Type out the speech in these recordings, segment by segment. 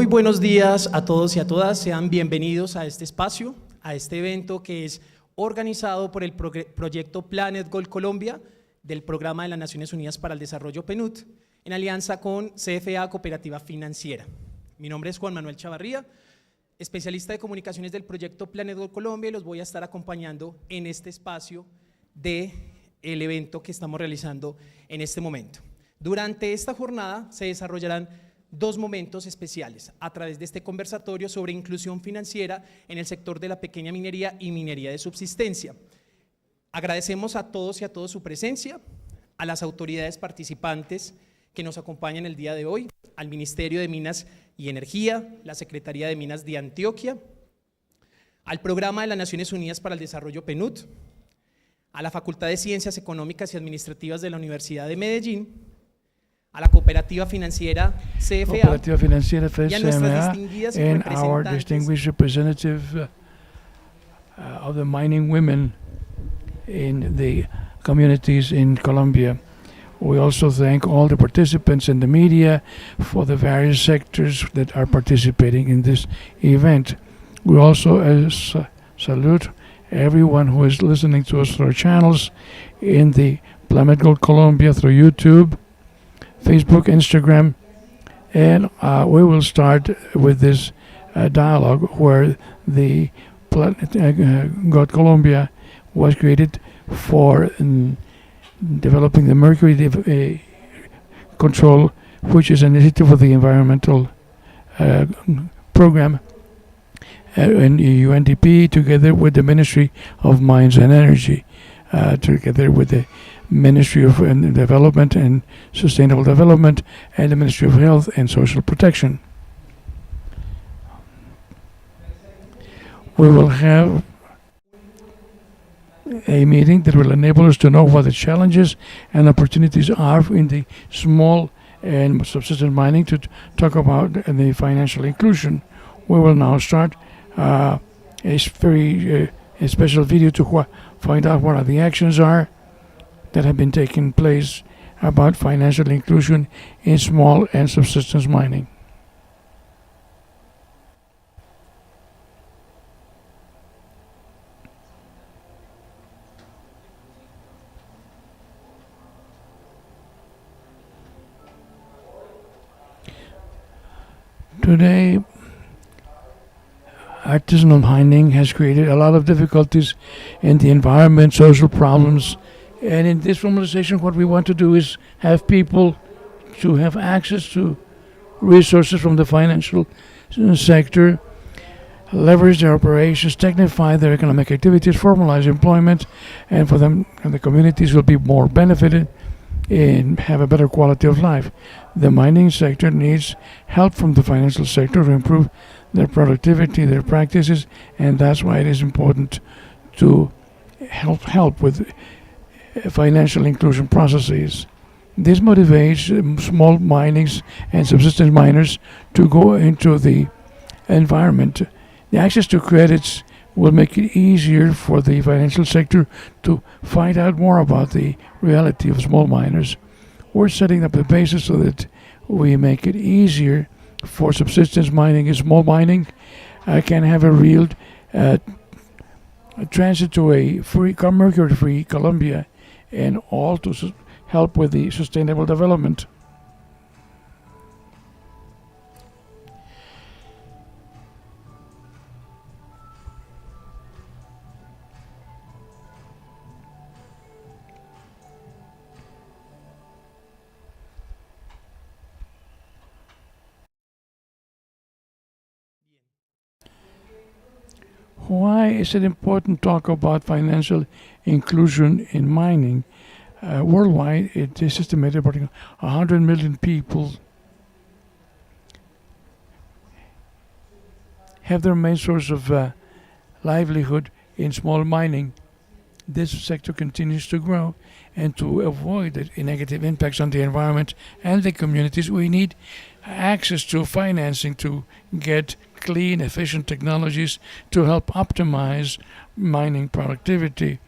buenos días a todos y a todas, sean bienvenidos a este espacio, a este evento que es organizado por el proyecto Planet Gold Colombia del Programa de las Naciones Unidas para el Desarrollo PNUD, en alianza con CFA Cooperativa Financiera. Mi nombre es Juan Manuel Chavarría, especialista de comunicaciones del proyecto Planet Gold Colombia, y los voy a estar acompañando en este espacio del evento que estamos realizando en este momento. Durante esta jornada se desarrollarán dos momentos especiales a través de este conversatorio sobre inclusión financiera en el sector de la pequeña minería y minería de subsistencia. Agradecemos a todos y a todos su presencia, a las autoridades participantes que nos acompañan el día de hoy, al Ministerio de Minas y Energía, la Secretaría de Minas de Antioquia, al Programa de las Naciones Unidas para el Desarrollo PNUD, a la Facultad de Ciencias Económicas y Administrativas de la Universidad de Medellín, a la Cooperativa Financiera CFA, y a nuestras distinguidas and our distinguished representative of the mining women in the communities in Colombia. We also thank all the participants in the media for the various sectors that are participating in this event. We also salute everyone who is listening to us through our channels in the Planet Gold Colombia through YouTube, Facebook, Instagram, and we will start with this dialogue where the Planet Gold Colombia was created for developing the mercury control, which is an initiative of the environmental program in UNDP, together with the Ministry of Mines and Energy, together with the Ministry of Development and Sustainable Development and the Ministry of Health and Social Protection. We will have a meeting that will enable us to know what the challenges and opportunities are in the small and subsistence mining to talk about the financial inclusion. We will now start a special video to find out what the actions are that have been taking place about financial inclusion in small and subsistence mining. Today, artisanal mining has created a lot of difficulties in the environment, social problems, and in this formalization what we want to do is have people to have access to resources from the financial sector, leverage their operations, technify their economic activities, formalize employment, and for them and the communities will be more benefited and have a better quality of life. The mining sector needs help from the financial sector to improve their productivity, their practices, and that's why it is important to help with financial inclusion processes. This motivates small minings and subsistence miners to go into the environment. The access to credits will make it easier for the financial sector to find out more about the reality of small miners. We're setting up the basis so that we make it easier for subsistence mining and small mining can have a real transit to a mercury-free Colombia, and all to help with the sustainable development. Why is it important to talk about financial inclusion in mining? Worldwide, it is estimated about 100 million people have their main source of livelihood in small mining. This sector continues to grow, and to avoid the negative impacts on the environment and the communities, we need access to financing to get clean, efficient technologies to help optimize mining productivity.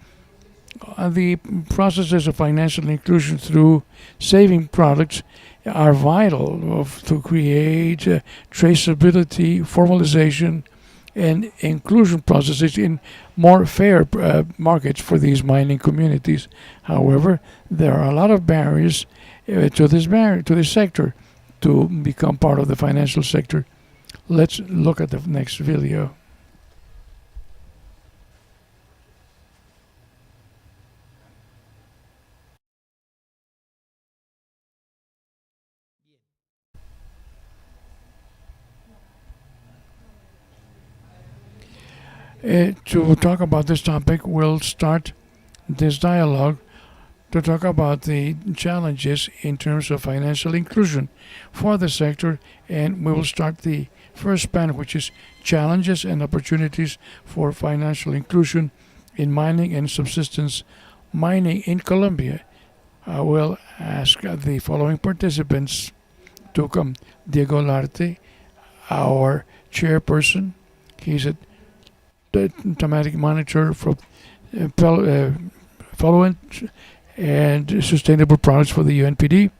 The processes of financial inclusion through saving products are vital to create traceability, formalization, and inclusion processes in more fair markets for these mining communities. However, there are a lot of barriers to this sector to become part of the financial sector. Let's look at the next video. To talk about this topic, we'll start this dialogue to talk about the challenges in terms of financial inclusion for the sector, and we will start the first panel, which is challenges and opportunities for financial inclusion in mining and subsistence mining in Colombia. I will ask the following participants to come. Diego Larte, our chairperson. He's a thematic monitor for Fluent and sustainable products for the UNPD.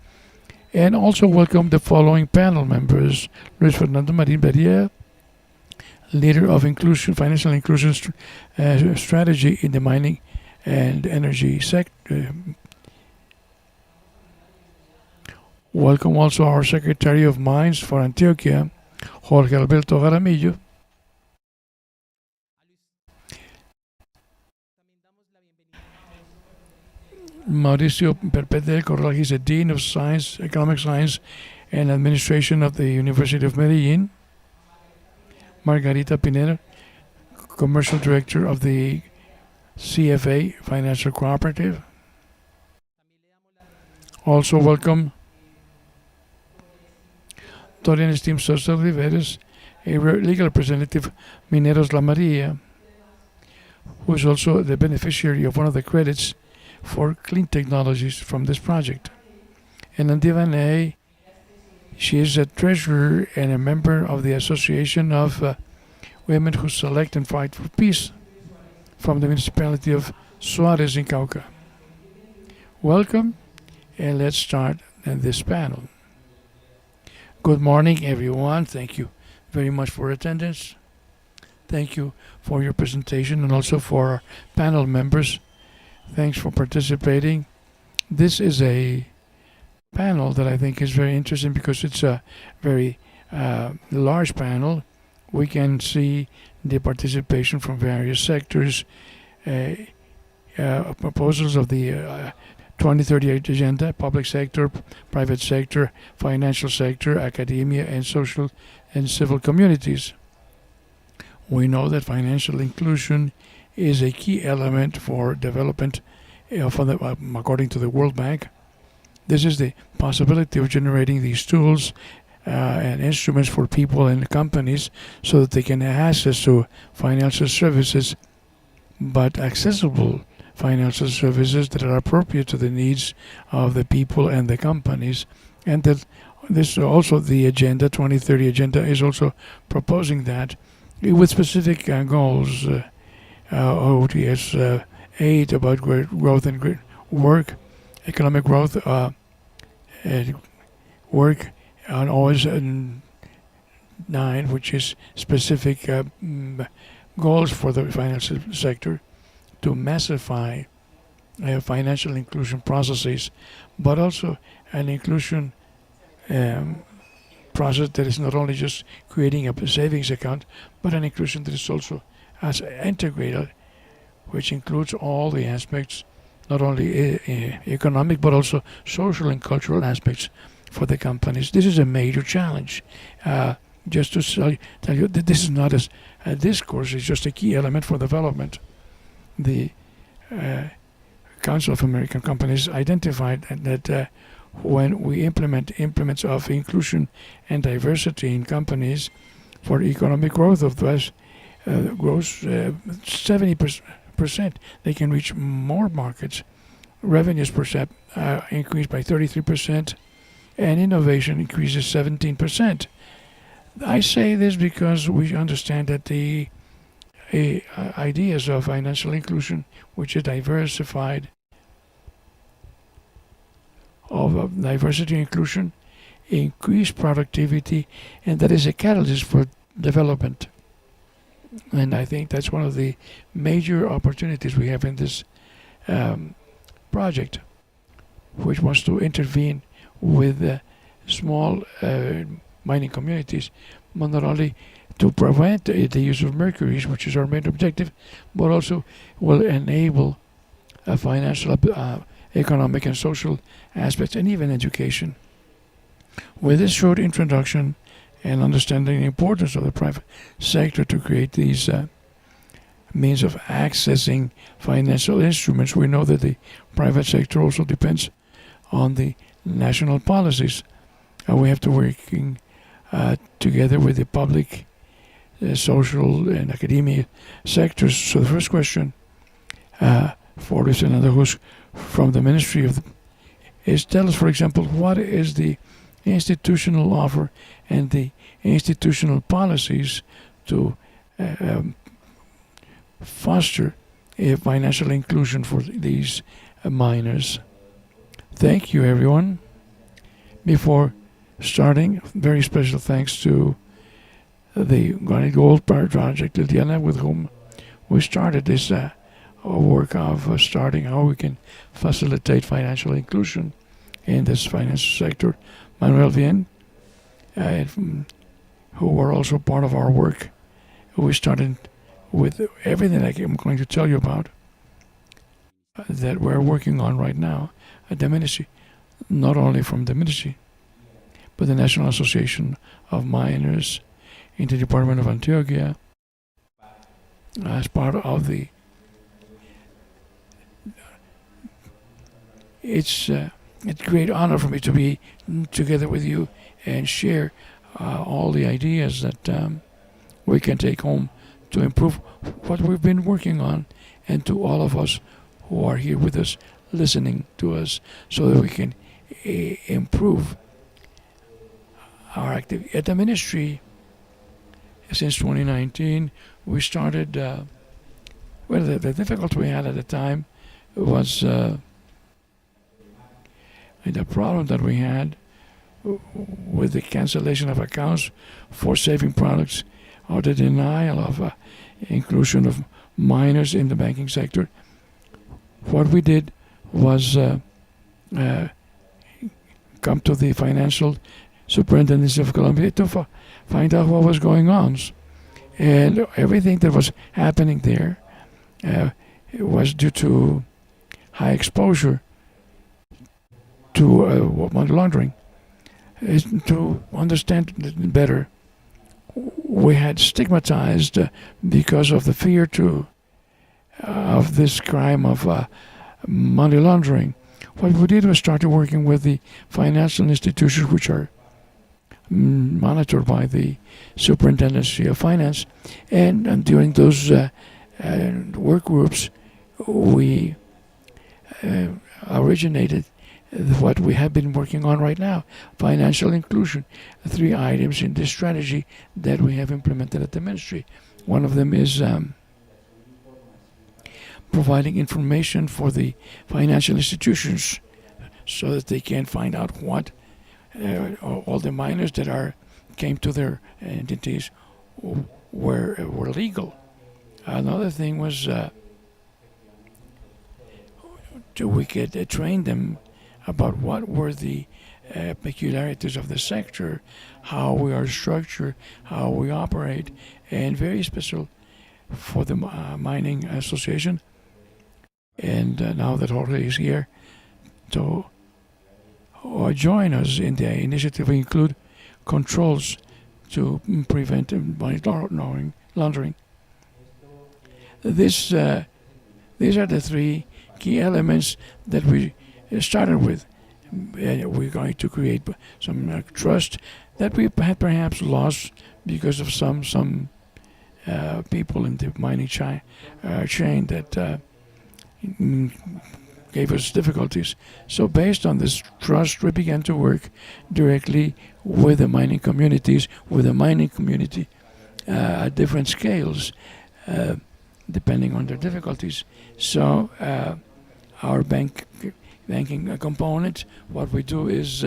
And also welcome the following panel members: Luis Fernando Marin Berrier, leader of inclusion, financial inclusion strategy in the mining and energy sector. Welcome also our Secretary of Mines for Antioquia, Jorge Alberto Jaramillo. Mauricio Perpete Corral, he's a Dean of Science, Economic Science and Administration of the University of Medellin. Margarita Pineda, Commercial Director of the CFA Financial Cooperative. Also welcome Dorian Esteem Sosa Riveres, a legal representative, Mineros La Maria, who is also the beneficiary of one of the credits for clean technologies from this project. And Andy Van she is a treasurer and a member of the Association of Women Who Select and Fight for Peace from the municipality of Suarez in Cauca. Welcome, and let's start this panel. Good morning, everyone. Thank you very much for attendance. Thank you for your presentation, and also for our panel members. Thanks for participating. This is a panel that I think is very interesting because it's a very large panel. We can see the participation from various sectors, proposals of the 2038 agenda, public sector, private sector, financial sector, academia, and social and civil communities. We know that financial inclusion is a key element for development according to the World Bank. This is the possibility of generating these tools and instruments for people and companies so that they can have access to financial services, but accessible financial services that are appropriate to the needs of the people and the companies. And that this also, the agenda, 2030 agenda, is also proposing that with specific goals. ODS 8 about growth and work, economic growth, work on OS 9, which is specific goals for the financial sector to massify financial inclusion processes, but also an inclusion process that is not only just creating a savings account, but an inclusion that is also as integrated, which includes all the aspects, not only economic, but also social and cultural aspects for the companies. This is a major challenge. Just to tell you that this is not a discourse, it's just a key element for development. The Council of American Companies identified that when we implements of inclusion and diversity in companies for economic growth of those grows 70%, they can reach more markets. Revenues per se increase by 33%, and innovation increases 17%. I say this because we understand that the ideas of financial inclusion, which is diversified, of diversity and inclusion, increase productivity, and that is a catalyst for development. And I think that's one of the major opportunities we have in this project, which wants to intervene with small mining communities, not only to prevent the use of mercury, which is our main objective, but also will enable financial, economic, and social aspects, and even education. With this short introduction and understanding the importance of the private sector to create these means of accessing financial instruments, we know that the private sector also depends on the national policies. We have to working together with the public, social, and academia sectors. So the first question for Luis Fernando, who's from the Ministry of is tell us, for example, what is the institutional offer and the institutional policies to foster a financial inclusion for these miners. Thank you, everyone. Before starting, very special thanks to the Granite Gold Project, Liliana, with whom we started this work of starting how we can facilitate financial inclusion in this financial sector. Manuel Vien, who were also part of our work. We started with everything I'm going to tell you about that we're working on right now at the ministry, not only from the ministry, but the National Association of Miners in the Department of Antioquia, as part of the. It's a great honor for me to be together with you and share all the ideas that we can take home to improve what we've been working on, and to all of us who are here with us, listening to us, so that we can improve our activity. At the ministry, since 2019, we started, the difficulty we had at the time was the problem that we had with the cancellation of accounts for saving products, or the denial of inclusion of miners in the banking sector. What we did was come to the financial superintendency of Colombia to find out what was going on. And everything that was happening there was due to high exposure to money laundering. To understand it better, we had stigmatized because of the fear of this crime of money laundering. What we did was started working with the financial institutions, which are monitored by the Superintendency of Finance, and during those work groups, we originated what we have been working on right now, financial inclusion. 3 items in this strategy that we have implemented at the ministry. One of them is providing information for the financial institutions so that they can find out what all the miners that came to their entities were legal. Another thing was we could train them about what were the peculiarities of the sector, how we are structured, how we operate, and very special for the mining association. And now that Jorge is here to join us in the initiative, we include controls to prevent money laundering. These are the 3 key elements that we started with. We're going to create some trust that we had perhaps lost because of some people in the mining chain that gave us difficulties. So based on this trust, we began to work directly with the mining community at different scales. depending on their difficulties. So our banking component, what we do is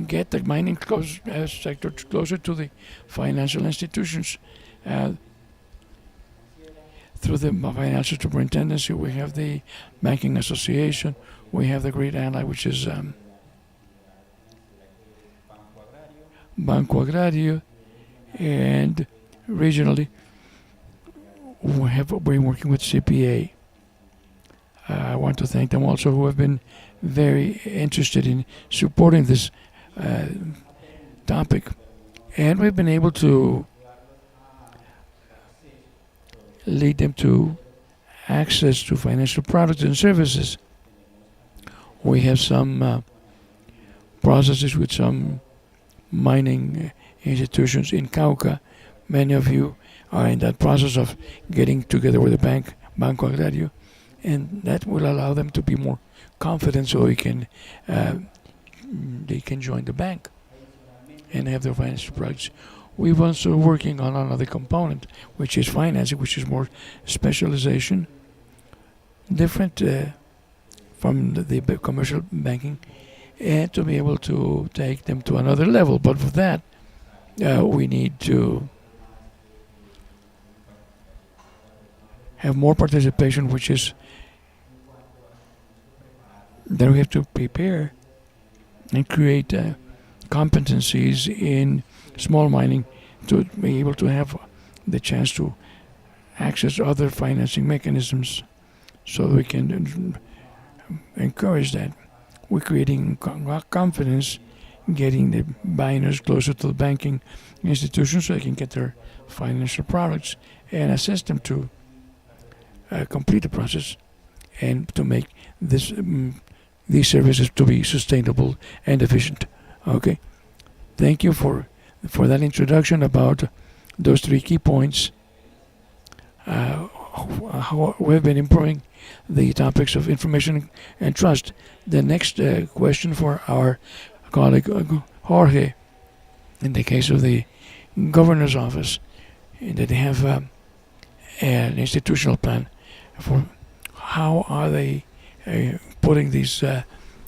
get the mining sector closer to the financial institutions. Through the financial superintendency, we have the banking association, we have the great ally, which is Banco Agrario, and regionally, we have been working with CPA. I want to thank them also, who have been very interested in supporting this topic, and we've been able to lead them to access to financial products and services. We have some processes with some mining institutions in Cauca. Many of you are in that process of getting together with the bank, Banco Agrario, and that will allow them to be more confident, so they can join the bank and have their financial products. We've also working on another component, which is financing, which is more specialization, different from the commercial banking, and to be able to take them to another level. But for that, we need to have more participation, which is that we have to prepare and create competencies in small mining to be able to have the chance to access other financing mechanisms, so we can encourage that. We're creating confidence, getting the miners closer to the banking institutions so they can get their financial products, and assist them to complete the process and to make these services to be sustainable and efficient. Okay, thank you for that introduction about those 3 key points. How we've been improving the topics of information and trust. The next question for our colleague Jorge, in the case of the governor's office, that they have an institutional plan for how are they putting these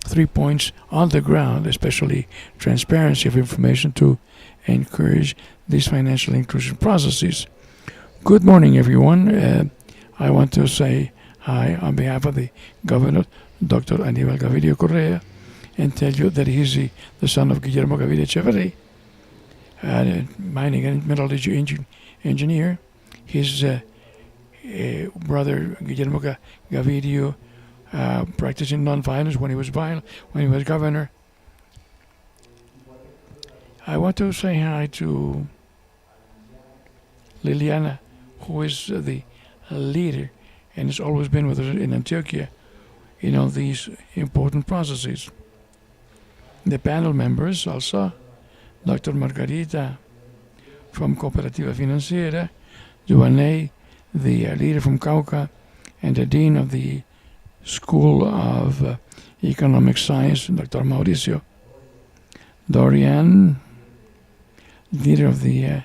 3 points on the ground, especially transparency of information, to encourage these financial inclusion processes. Good morning, everyone. I want to say hi on behalf of the governor, Dr. Aníbal Gaviria Correa, and tell you that he's the son of Guillermo Gaviria Echeverri, a mining and metallurgy engineer. His brother, Guillermo Gaviria, practicing nonviolence when he was governor. I want to say hi to Liliana, who is the leader and has always been with us in Antioquia in all these important processes. The panel members also, Dr. Margarita from Cooperativa Financiera, Joanne, the leader from Cauca, and the dean of the School of Economic Science, Dr. Mauricio, Dorian, leader of the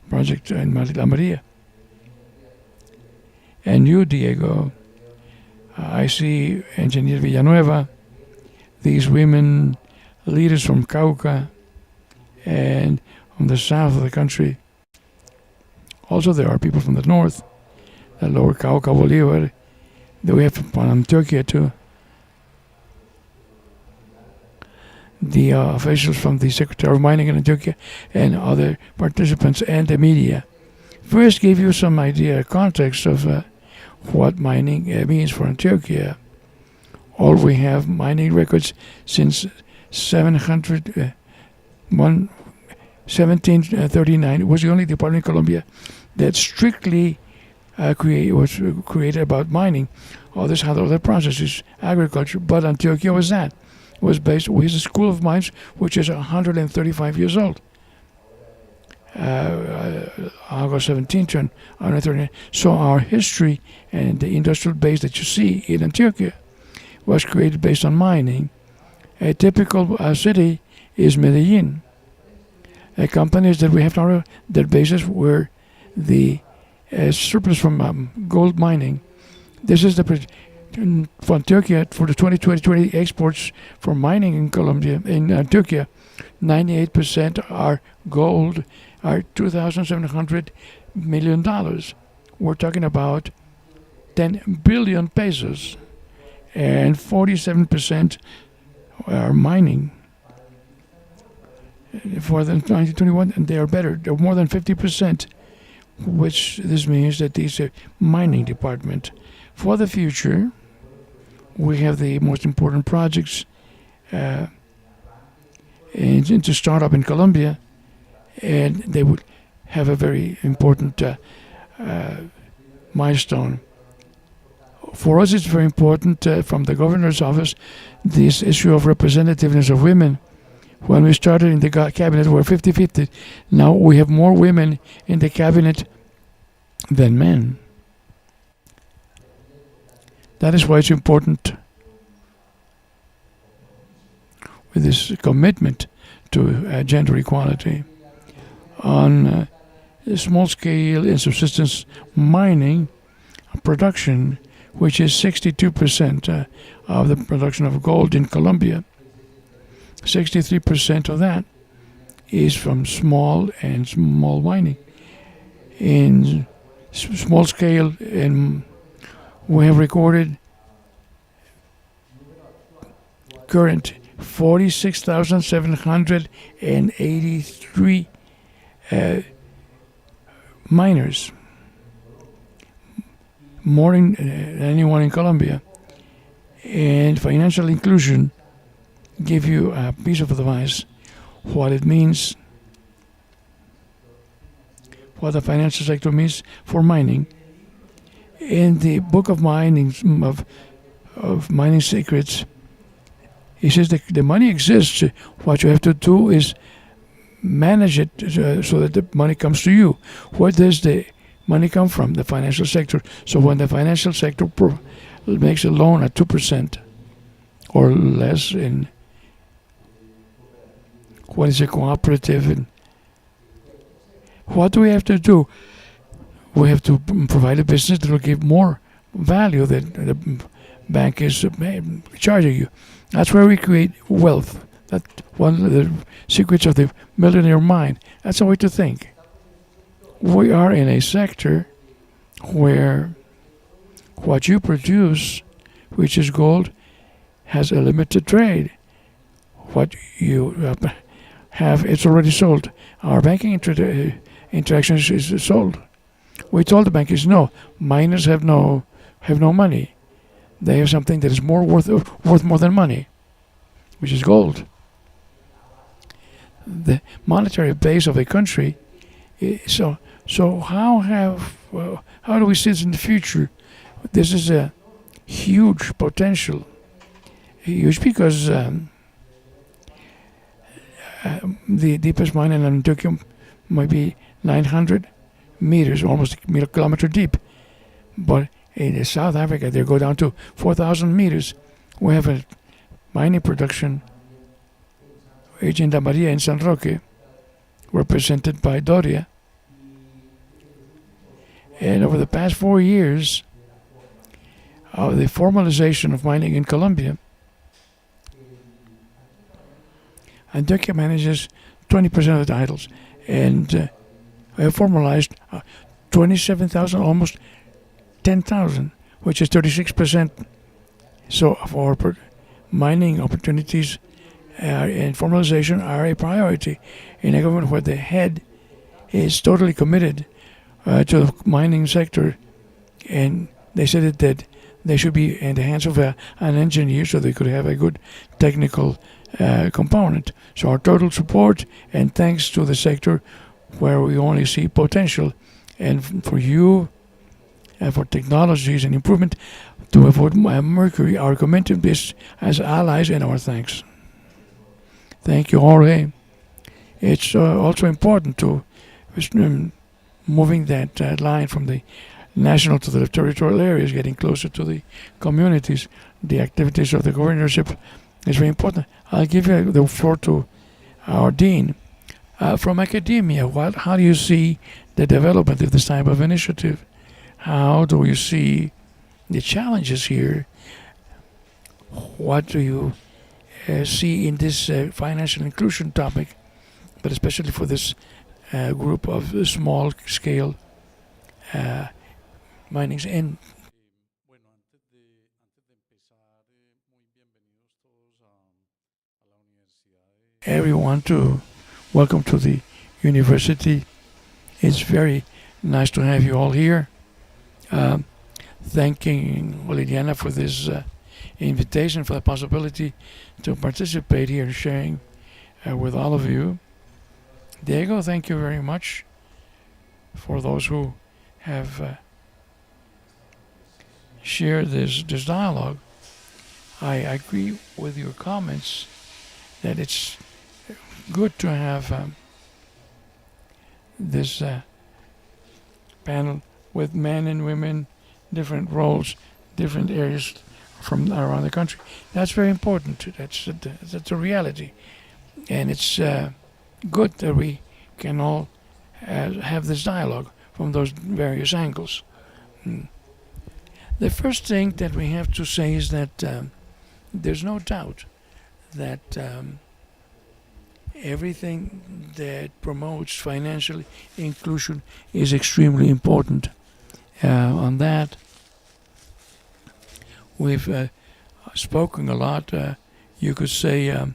project in La Maria, and you, Diego. I see Engineer Villanueva, these women leaders from Cauca and from the south of the country. Also, there are people from the north, the lower Cauca, Bolívar, that we have from Antioquia too. The officials from the Secretary of Mining in Antioquia and other participants and the media. First, give you some idea, context of what mining means for Antioquia. All we have mining records since 1739. It was the only department in Colombia that strictly was created about mining. Others had other processes, agriculture, but Antioquia was that. It was based with a school of mines, which is 135 years old. August 17th, 139. So our history and the industrial base that you see in Antioquia was created based on mining. A typical city is Medellin. Companies that we have their bases were the surplus from gold mining. This is for Turkey for the 2020 exports for mining in Colombia, in Turkey. 98% are gold, are $2,700 million. We're talking about 10 billion pesos, and 47% are mining. For the 2021, and they are better. They're more than 50%, which this means that this mining department. For the future, we have the most important projects and to start up in Colombia, and they would have a very important milestone. For us, it's very important from the governor's office, this issue of representativeness of women. When we started in the cabinet, we were 50-50. Now we have more women in the cabinet than men. That is why it's important with this commitment to gender equality. On small scale and subsistence mining production, which is 62% of the production of gold in Colombia, 63% of that is from small mining. In small scale, and we have recorded current 46,783 miners, more than anyone in Colombia. And financial inclusion give you a piece of advice what it means, what the financial sector means for mining. In the book of mining of mining secrets, he says that the money exists. What you have to do is manage it so that the money comes to you. Where does the money come from? The financial sector. So when the financial sector makes a loan at 2% or less in what is a cooperative, and what do we have to do? We have to provide a business that will give more value than the bank is charging you. That's where we create wealth. That's one of the secrets of the millionaire mind. That's the way to think. We are in a sector where what you produce, which is gold, has a limited trade. What you have, it's already sold. Our banking interactions is sold. We told the bankers, no, miners have no money. They have something that is more worth more than money, which is gold. The monetary base of a country. So how do we see this in the future? This is a huge potential. Huge because the deepest mine in Antioquia might be 900 meters, almost a kilometer deep. But in South Africa, they go down to 4,000 meters. We have a mining production, Agent Maria in San Roque, represented by Doria. And over the past 4 years of the formalization of mining in Colombia, Antioquia manages 20% of the titles, and we have formalized 27,000, almost 10,000, which is 36%. So for mining opportunities and formalization are a priority in a government where the head is totally committed to the mining sector, and they said that they should be in the hands of an engineer so they could have a good technical component. So our total support and thanks to the sector where we only see potential, and for you, for technologies and improvement to avoid mercury, our commitment is as allies, and our thanks. Thank you, Jorge. It's also important to moving that line from the national to the territorial areas, getting closer to the communities. The activities of the governorship is very important. I'll give you the floor to our dean. From academia, how do you see the development of this type of initiative? How do you see the challenges here? What do you see in this financial inclusion topic, but especially for this group of small-scale minings? And everyone, to welcome to the university. It's very nice to have you all here. Thanking Liliana for this invitation, for the possibility to participate here, sharing with all of you. Diego, thank you very much for those who have shared this dialogue. I agree with your comments that it's good to have this panel with men and women, different roles, different areas from around the country. That's very important. That's a reality, and it's good that we can all have this dialogue from those various angles. The first thing that we have to say is that there's no doubt that everything that promotes financial inclusion is extremely important. On that, we've spoken a lot. You could say a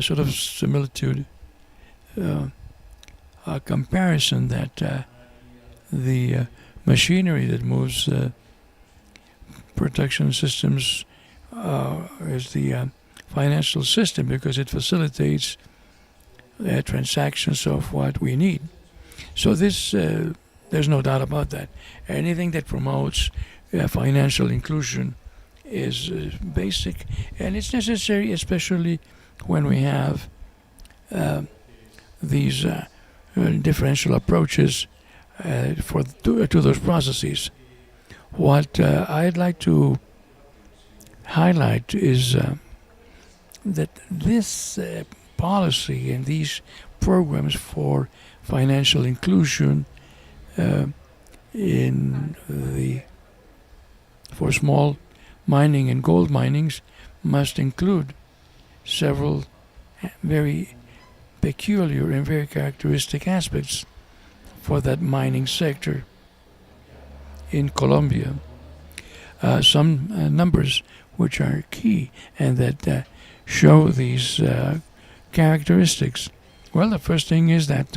sort of similitude, a comparison that the machinery that moves protection systems is the financial system, because it facilitates transactions of what we need. So this, there's no doubt about that. Anything that promotes financial inclusion is basic, and it's necessary, especially when we have these differential approaches to those processes. What I'd like to highlight is that this policy and these programs for financial inclusion for small mining and gold minings must include several very peculiar and very characteristic aspects for that mining sector in Colombia. Some numbers which are key and that show these characteristics. Well, the first thing is that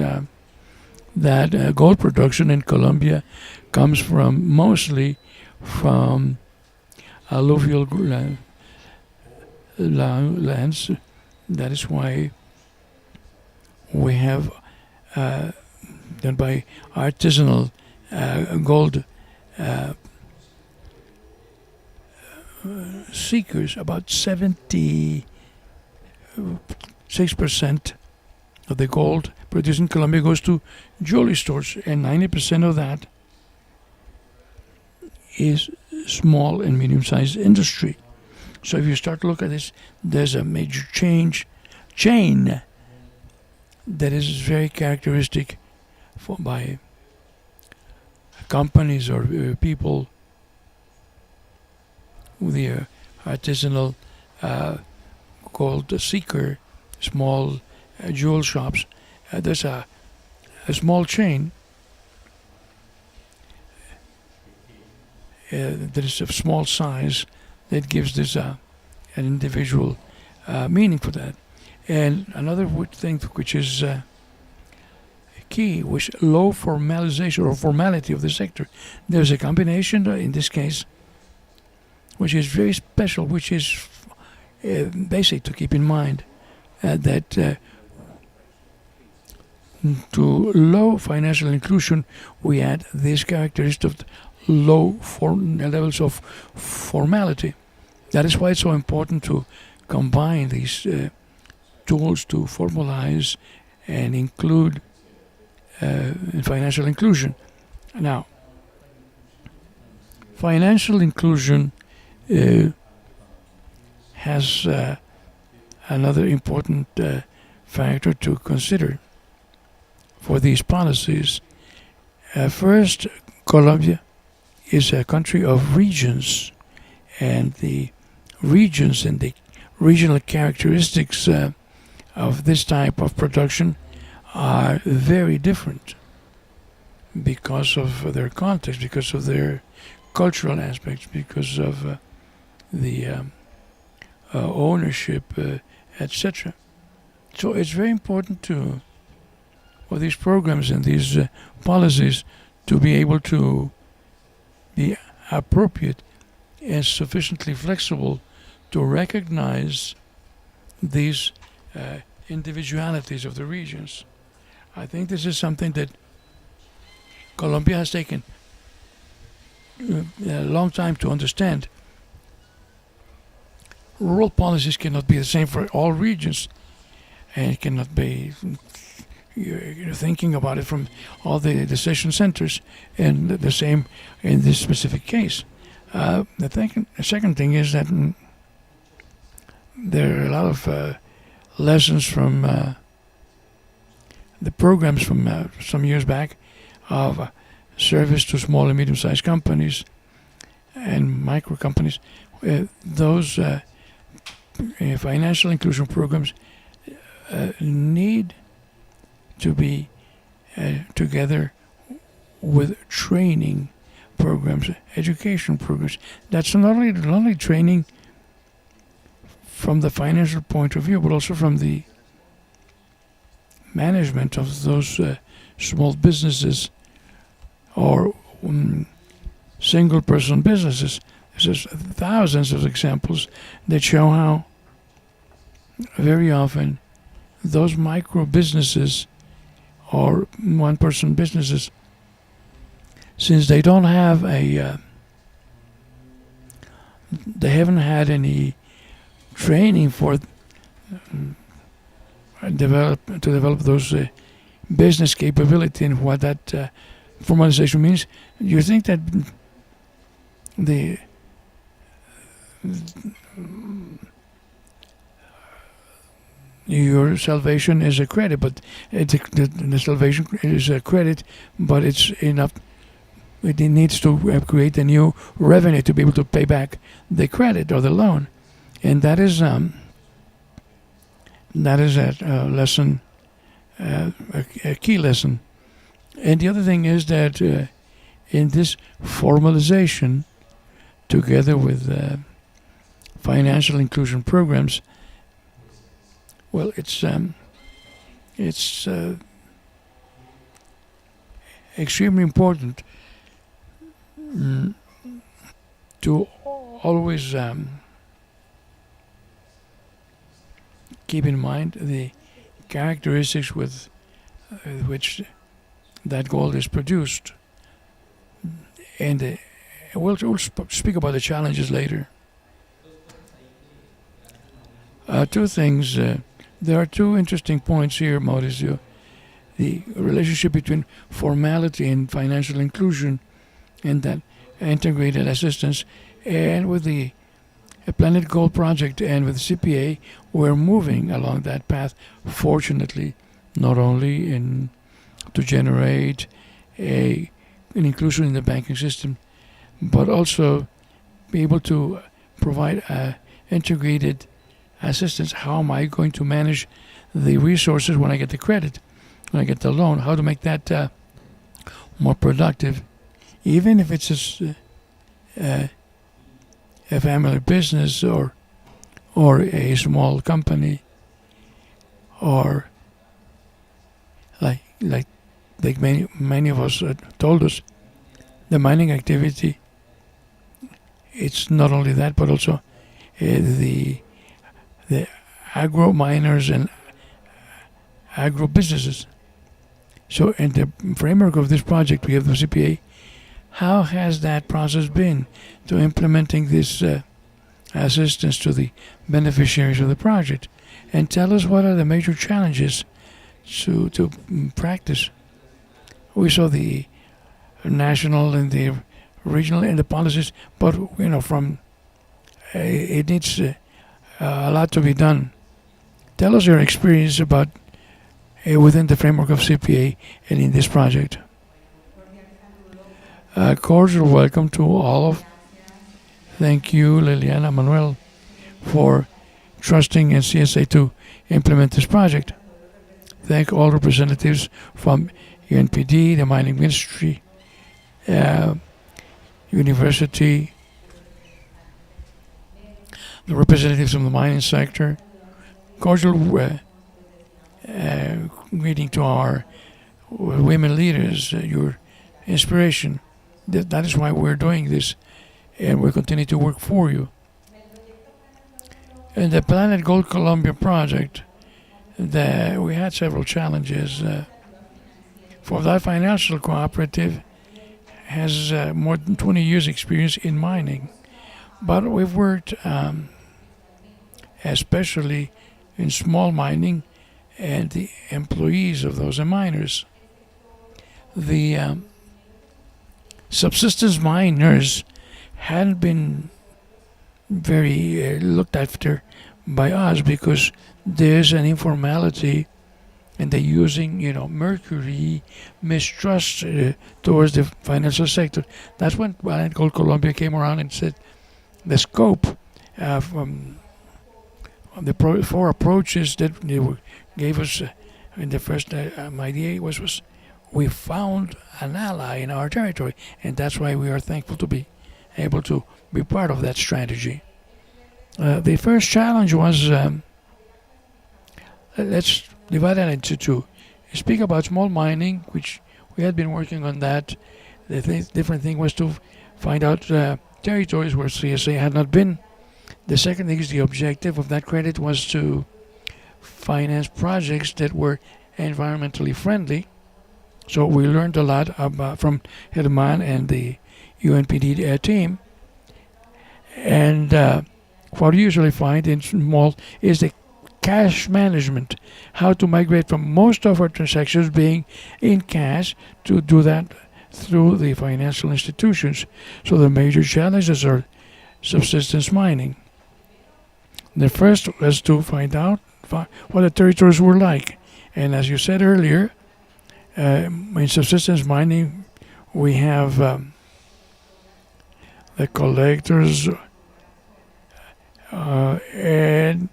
gold production in Colombia comes mostly from alluvial lands. That is why we have done by artisanal gold seekers. About 76% of the gold produced in Colombia goes to jewelry stores, and 90% of that is small and medium-sized industry. So if you start to look at this, there's a major chain that is very characteristic by companies or people with the artisanal gold seeker, small jewel shops. There's a small chain that is of small size that gives this an individual meaning for that. And another thing which is key was low formalization or formality of the sector. There's a combination in this case which is very special, which is basic to keep in mind, that to low financial inclusion we add this characteristic of low levels of formality. That is why it's so important to combine these tools to formalize and include financial inclusion. Now, financial inclusion has another important factor to consider for these policies. First, Colombia is a country of regions, and the regions and the regional characteristics of this type of production are very different because of their context, because of their cultural aspects, because of the ownership, etc. So it's very important for these programs and these policies to be able to be appropriate and sufficiently flexible to recognize these individualities of the regions. I think this is something that Colombia has taken a long time to understand. Rural policies cannot be the same for all regions, and it cannot be you're thinking about it from all the decision centers, and the same in this specific case. The second thing is that there are a lot of lessons from the programs from some years back of service to small and medium-sized companies and micro companies. Those financial inclusion programs need to be together with training programs, education programs. That's not only training from the financial point of view, but also from the management of those small businesses or single-person businesses. There's thousands of examples that show how very often those micro businesses or one-person businesses, since they don't have they haven't had any training for develop those business capability and what that formalization means. You think that your salvation is a credit, but the salvation is a credit, but it's enough. It needs to create a new revenue to be able to pay back the credit or the loan, and that is a lesson, a key lesson. And the other thing is that in this formalization, together with financial inclusion programs, well, it's extremely important to always keep in mind the characteristics with which that goal is produced, and we'll speak about the challenges later. Two things. There are two interesting points here, Mauricio. The relationship between formality and financial inclusion and that integrated assistance, and with the Planet Goal project and with CPA, we're moving along that path, fortunately, not only to generate an inclusion in the banking system, but also be able to provide integrated assistance. How am I going to manage the resources when I get the credit, when I get the loan? How to make that more productive, even if it's a family business or a small company, or like many of us told us, the mining activity. It's not only that, but also the agro miners and agro businesses. So in the framework of this project, we have the CPA. How has that process been to implementing this assistance to the beneficiaries of the project? And tell us what are the major challenges to practice. We saw the national and the regional and the policies, but from it needs a lot to be done. Tell us your experience about within the framework of CPA and in this project. Cordial welcome to all of. Thank you, Liliana, Manuel, for trusting in CSA to implement this project. Thank all representatives from UNPD, the Mining Ministry, University, the representatives from the mining sector. Cordial greeting to our women leaders, your inspiration. That is why we're doing this, and we'll continue to work for you. In the Planet Gold Colombia project, we had several challenges. For that financial cooperative has more than 20 years experience in mining, but we've worked especially in small mining and the employees of those miners. The subsistence miners hadn't been very looked after by us because there's an informality and they're using, mercury, mistrust towards the financial sector. That's when Planet Gold Colombia came around and said the scope from the four approaches that they gave us in the first idea was we found an ally in our territory, and that's why we are thankful to be able to be part of that strategy. The first challenge was, let's divide that into two. Speak about small mining, which we had been working on that. The different thing was to find out territories where CSA had not been. The second thing is the objective of that credit was to finance projects that were environmentally friendly. So we learned a lot about from Herman and the UNPD team. And what we usually find in small is the cash management, how to migrate from most of our transactions being in cash to do that through the financial institutions. So the major challenges are subsistence mining. The first was to find out what the territories were like. And as you said earlier, in subsistence mining, we have the collectors, and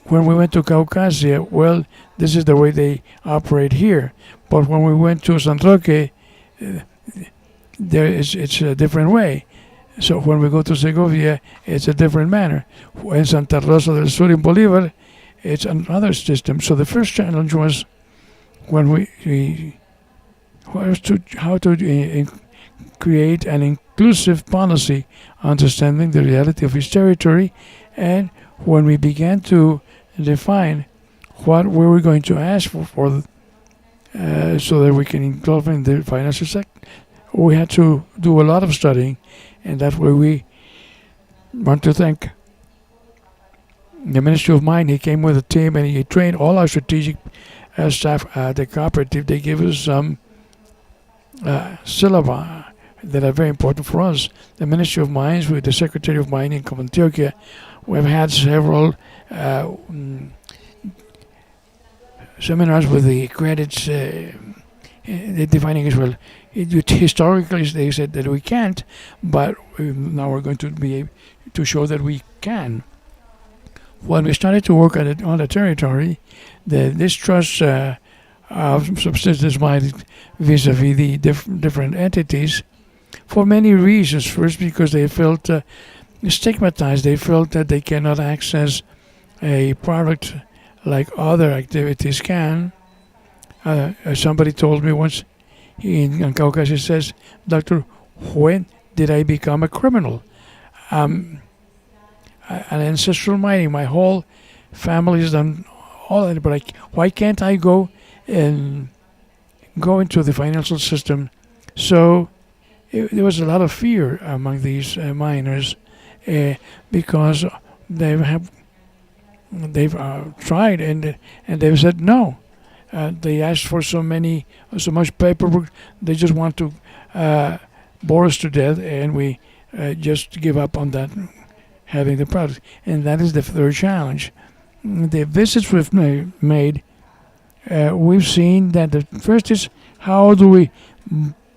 when we went to Caucasia, well, this is the way they operate here. But when we went to San Roque, it's a different way. So when we go to Segovia, it's a different manner. In Santa Rosa del Sur in Bolivar, it's another system. So the first challenge was when how to create an inclusive policy, understanding the reality of each territory, and when we began to define what we were going to ask for so that we can involve in the financial sector, we had to do a lot of studying, and that's where we want to thank the Ministry of Mine. He came with a team and he trained all our strategic staff at the cooperative. They gave us some syllabi that are very important for us. The Ministry of Mines, with the Secretary of Mining of Antioquia, we've had several seminars with the credits defining as well. Historically, they said that we can't, but now we're going to be able to show that we can. When we started to work on the territory, the distrust of subsistence mining vis-a-vis the different entities, for many reasons. First, because they felt stigmatized. They felt that they cannot access a product like other activities can. Somebody told me once in Caucasia, says, "Doctor, when did I become a criminal? An ancestral mining, my whole family has done all that, but why can't I go into the financial system?" So there was a lot of fear among these miners because they've tried and they've said no. They asked for so much paperwork. They just want to bore us to death, and we just give up on that, having the product. And that is the third challenge. The visits we've made we've seen that the first is how do we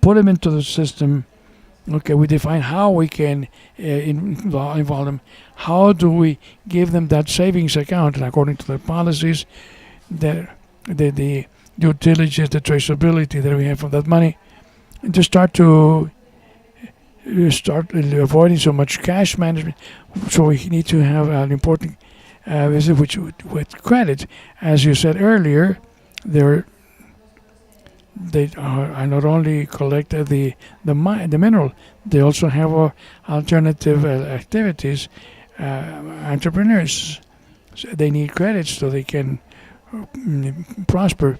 put them into the system. Okay, we define how we can involve them. How do we give them that savings account, and according to the policies, the due diligence, the traceability that we have for that money, and to start avoiding so much cash management. So we need to have an important visit with credit. As you said earlier, they are not only collect the mineral, they also have alternative activities. Entrepreneurs, so they need credit so they can prosper.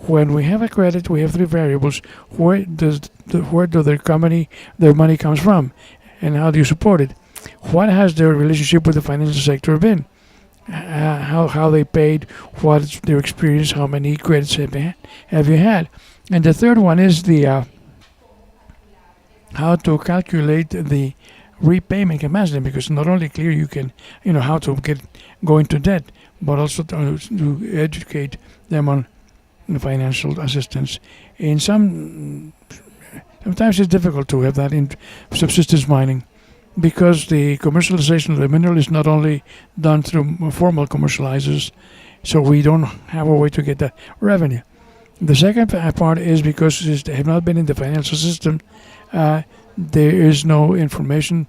When we have a credit, we have three variables. Where do their money comes from, and how do you support it? What has their relationship with the financial sector been? How they paid? What's their experience? How many credits have you had? And the third one is the how to calculate the repayment capacity, because not only clear you can how to go into debt, but also to educate them on financial assistance. Sometimes it's difficult to have that in subsistence mining, because the commercialization of the mineral is not only done through formal commercializers, so we don't have a way to get that revenue. The second part is because they have not been in the financial system, there is no information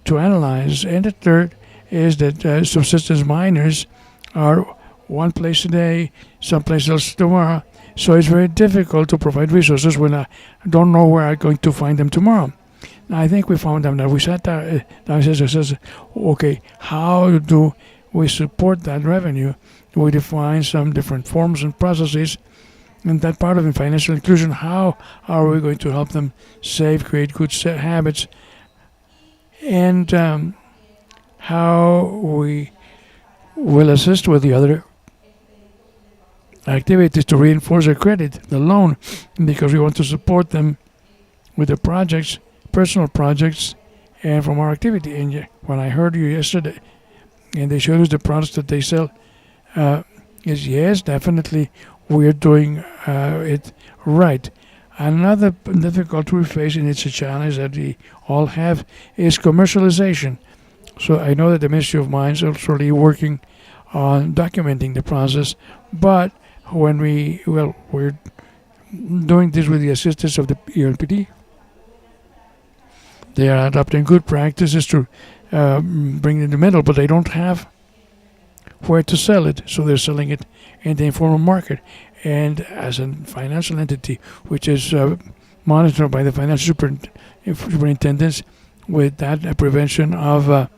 to analyze. And the third is that subsistence miners are one place today, someplace else tomorrow. So it's very difficult to provide resources when I don't know where I'm going to find them tomorrow. I think we found them. That we sat there and says, okay, how do we support that revenue? We define some different forms and processes, and that part of the financial inclusion. How are we going to help them save, create good habits, and how we will assist with the other activities to reinforce their credit, the loan, because we want to support them with the projects, personal projects, and from our activity. And when I heard you yesterday, and they showed us the products that they sell, is yes, definitely we're doing it right. Another difficulty we face, and it's a challenge that we all have, is commercialization. So I know that the Ministry of Mines is already working on documenting the process, but when we're doing this with the assistance of the ELPD. They are adopting good practices to bring in the middle, but they don't have where to sell it, so they're selling it in the informal market. And as a financial entity, which is monitored by the financial superintendents, with that prevention of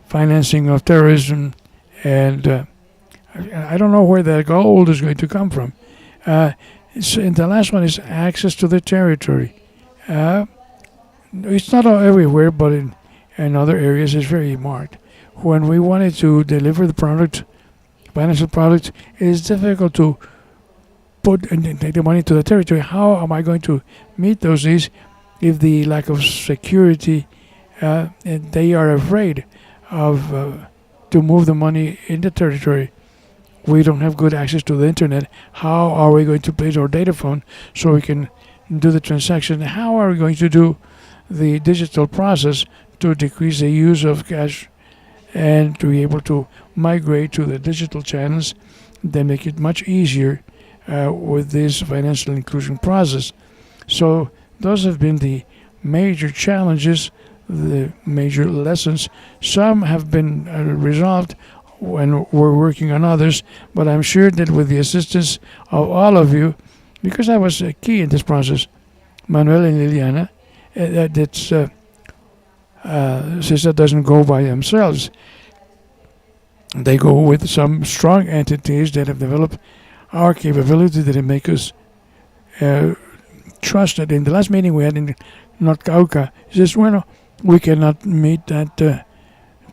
financing of terrorism, and I don't know where that gold is going to come from. And the last one is access to the territory. It's not everywhere, but in other areas it's very marked. When we wanted to deliver the product, financial product, it is difficult to put and take the money to the territory. How am I going to meet those needs if the lack of security, and they are afraid of to move the money in the territory? We don't have good access to the internet. How are we going to place our data phone so we can do the transaction? How are we going to do the digital process to decrease the use of cash and to be able to migrate to the digital channels that make it much easier with this financial inclusion process? So those have been the major challenges, the major lessons. Some have been resolved when we're working on others, but I'm sure that with the assistance of all of you, because I was key in this process, Manuel and Liliana, CISA doesn't go by themselves. They go with some strong entities that have developed our capability, that make us trusted. In the last meeting we had in North Cauca, he says, well, we cannot meet that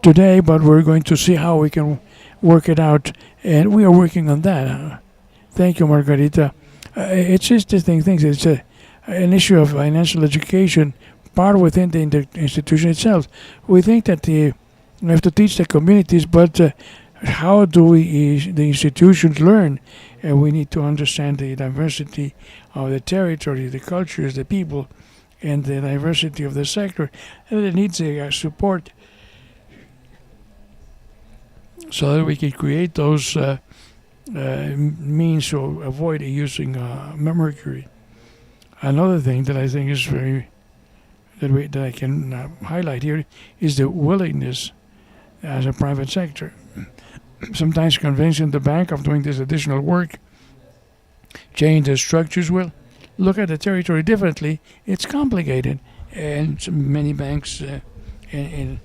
today, but we're going to see how we can work it out, and we are working on that. Thank you, Margarita. It's just the things. It's an issue of financial education, part within the institution itself. We think that we have to teach the communities, but how do we, the institutions, learn? We need to understand the diversity of the territory, the cultures, the people, and the diversity of the sector, and it needs support so that we can create those means to avoid using mercury. Another thing that I think is very that I can highlight here is the willingness as a private sector. Sometimes convincing the bank of doing this additional work, change the structures, will look at the territory differently. It's complicated, and many banks, and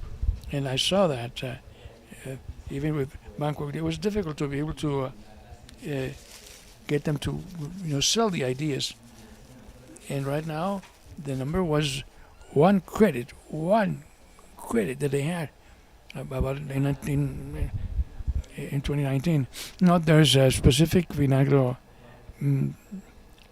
I saw that even with Banco, it was difficult to be able to get them to sell the ideas. And right now, the number was one credit that they had about in 2019. Not there's a specific Vinagro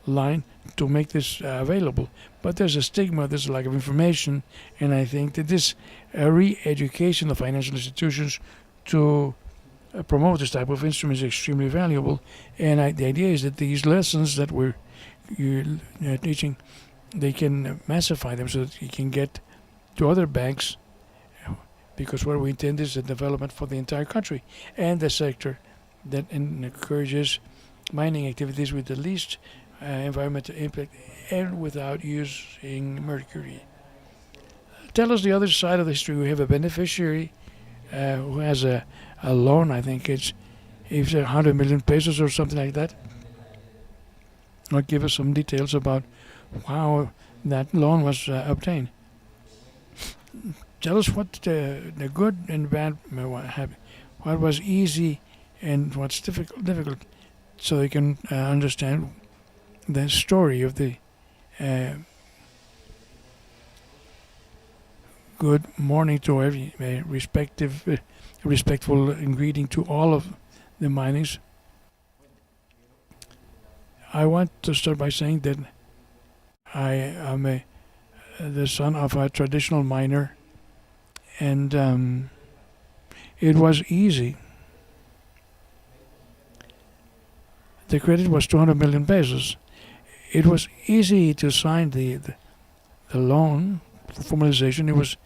line to make this available, but there's a stigma, there's a lack of information, and I think that this re-education of financial institutions to promote this type of instrument is extremely valuable. And the idea is that these lessons that we're teaching, they can massify them so that you can get to other banks, because what we intend is a development for the entire country and the sector that encourages mining activities with the least environmental impact and without using mercury. Tell us the other side of the history. We have a beneficiary who has a loan. I think it's 100 million pesos or something like that. I'll give us some details about how that loan was obtained. Tell us what the good and bad, what was easy and what's difficult, so they can understand the story of the good morning to every respectful greeting to all of the minings. I want to start by saying that I am the son of a traditional miner, and it was easy. The credit was 200 million pesos. It was easy to sign the loan for formalization. It was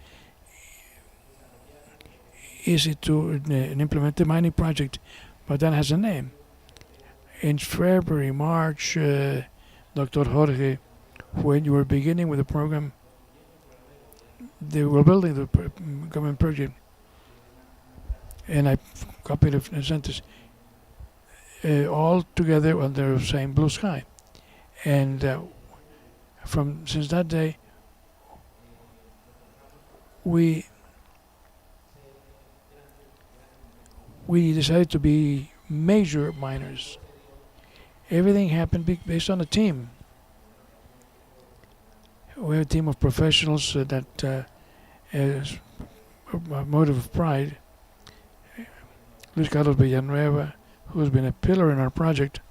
easy to implement the mining project, but that has a name. In February, March, Dr. Jorge, when you were beginning with the program, they were building the government project, and I copied it and sent this all together under the same blue sky. And since that day, we decided to be major miners. Everything happened based on a team. We have a team of professionals that is a motive of pride. Luis Carlos Villanueva, who has been a pillar in our project.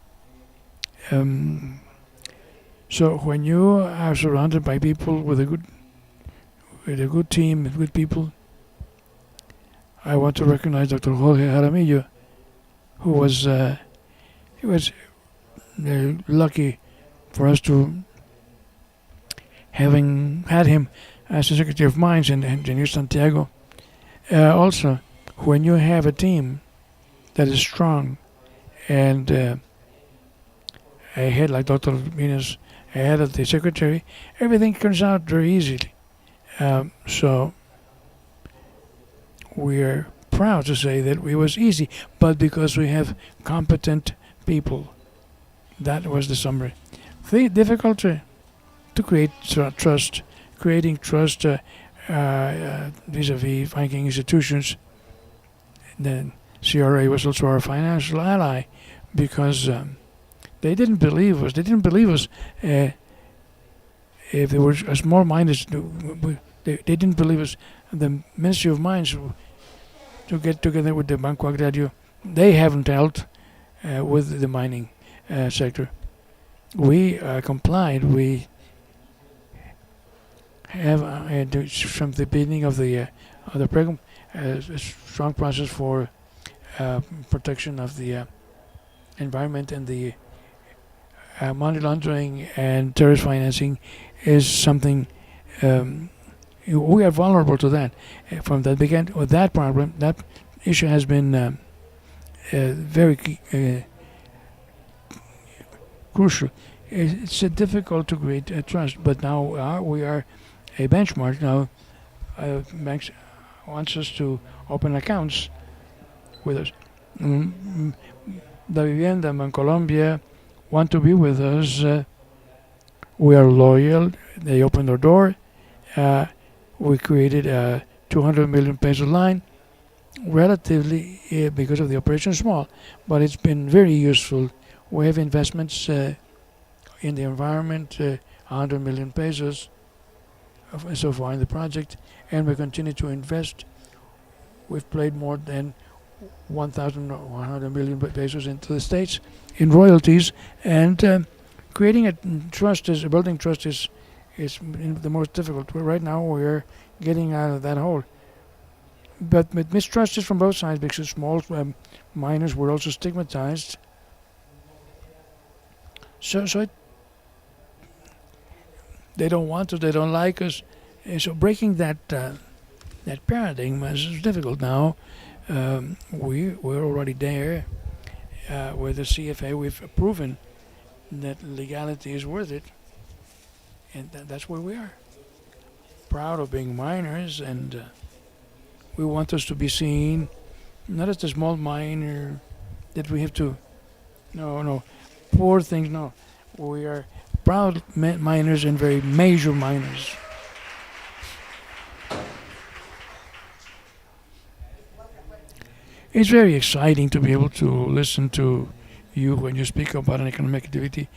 So when you are surrounded by people with a good team, with good people, I want to recognize Dr. Jorge Jaramillo, who was lucky for us to having had him as the Secretary of Mines in Engineer Santiago. Also, when you have a team that is strong and a head like Dr. Minas, a head of the Secretary, everything comes out very easily. So we're proud to say that it was easy, but because we have competent people. That was the summary. The difficulty to create trust, creating trust vis-a-vis banking institutions. The CRA was also our financial ally because they didn't believe us. They didn't believe us if they were a small miners. They didn't believe us. The Ministry of Mines to get together with the Banco Agrario, they haven't dealt with the mining sector. We complied. We have from the beginning of the program a strong process for protection of the environment and the money laundering and terrorist financing is something we are vulnerable to that. From the beginning, with that problem, that issue has been very crucial. It's difficult to create trust, but now we are a benchmark. Now, banks wants us to open accounts with us. Da Vivienda in Colombia want to be with us. We are loyal. They opened their door. We created a 200 million peso line. Relatively, because of the operation, small, but it's been very useful. We have investments in the environment, 100 million pesos so far in the project, and we continue to invest. We've played more than 1,100 million pesos into the states in royalties, and creating building trust is the most difficult. Right now we're getting out of that hole. But mistrust is from both sides, because small miners were also stigmatized. So they don't want us, they don't like us. And so breaking that paradigm is difficult now. We're already there with the CFA. We've proven that legality is worth it, and that's where we are. Proud of being miners, and we want us to be seen not as the small miner that we have to, no, poor things, no. We are proud miners and very major miners. It's very exciting to be able to listen to you when you speak about an economic activity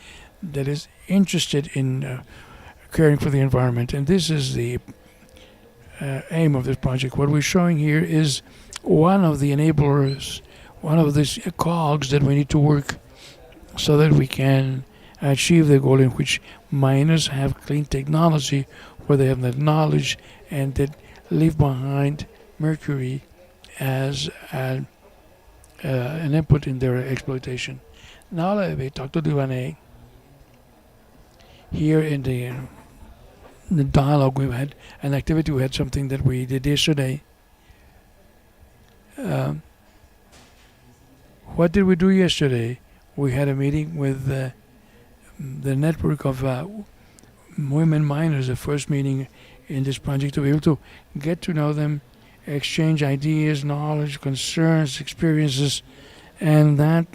that is interested in caring for the environment. And this is the aim of this project. What we're showing here is one of the enablers, one of these cogs that we need to work so that we can achieve the goal in which miners have clean technology, where they have that knowledge and that leave behind mercury as an input in their exploitation. Now let me talk to Duane. Here in the dialogue we've had, an activity we had, something that we did yesterday. What did we do yesterday? We had a meeting with the network of women miners, the first meeting in this project, to be able to get to know them, exchange ideas, knowledge, concerns, experiences, and that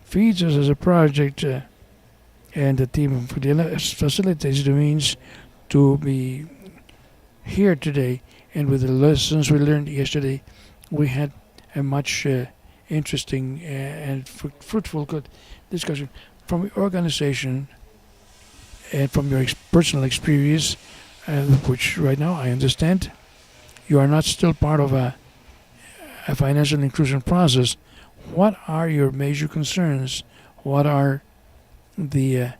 feeds us as a project, and the team facilitates the means to be here today. And with the lessons we learned yesterday, we had a much interesting and fruitful good discussion from the organization and from your personal experience, which right now I understand you are not still part of a financial inclusion process. What are your major concerns? What are the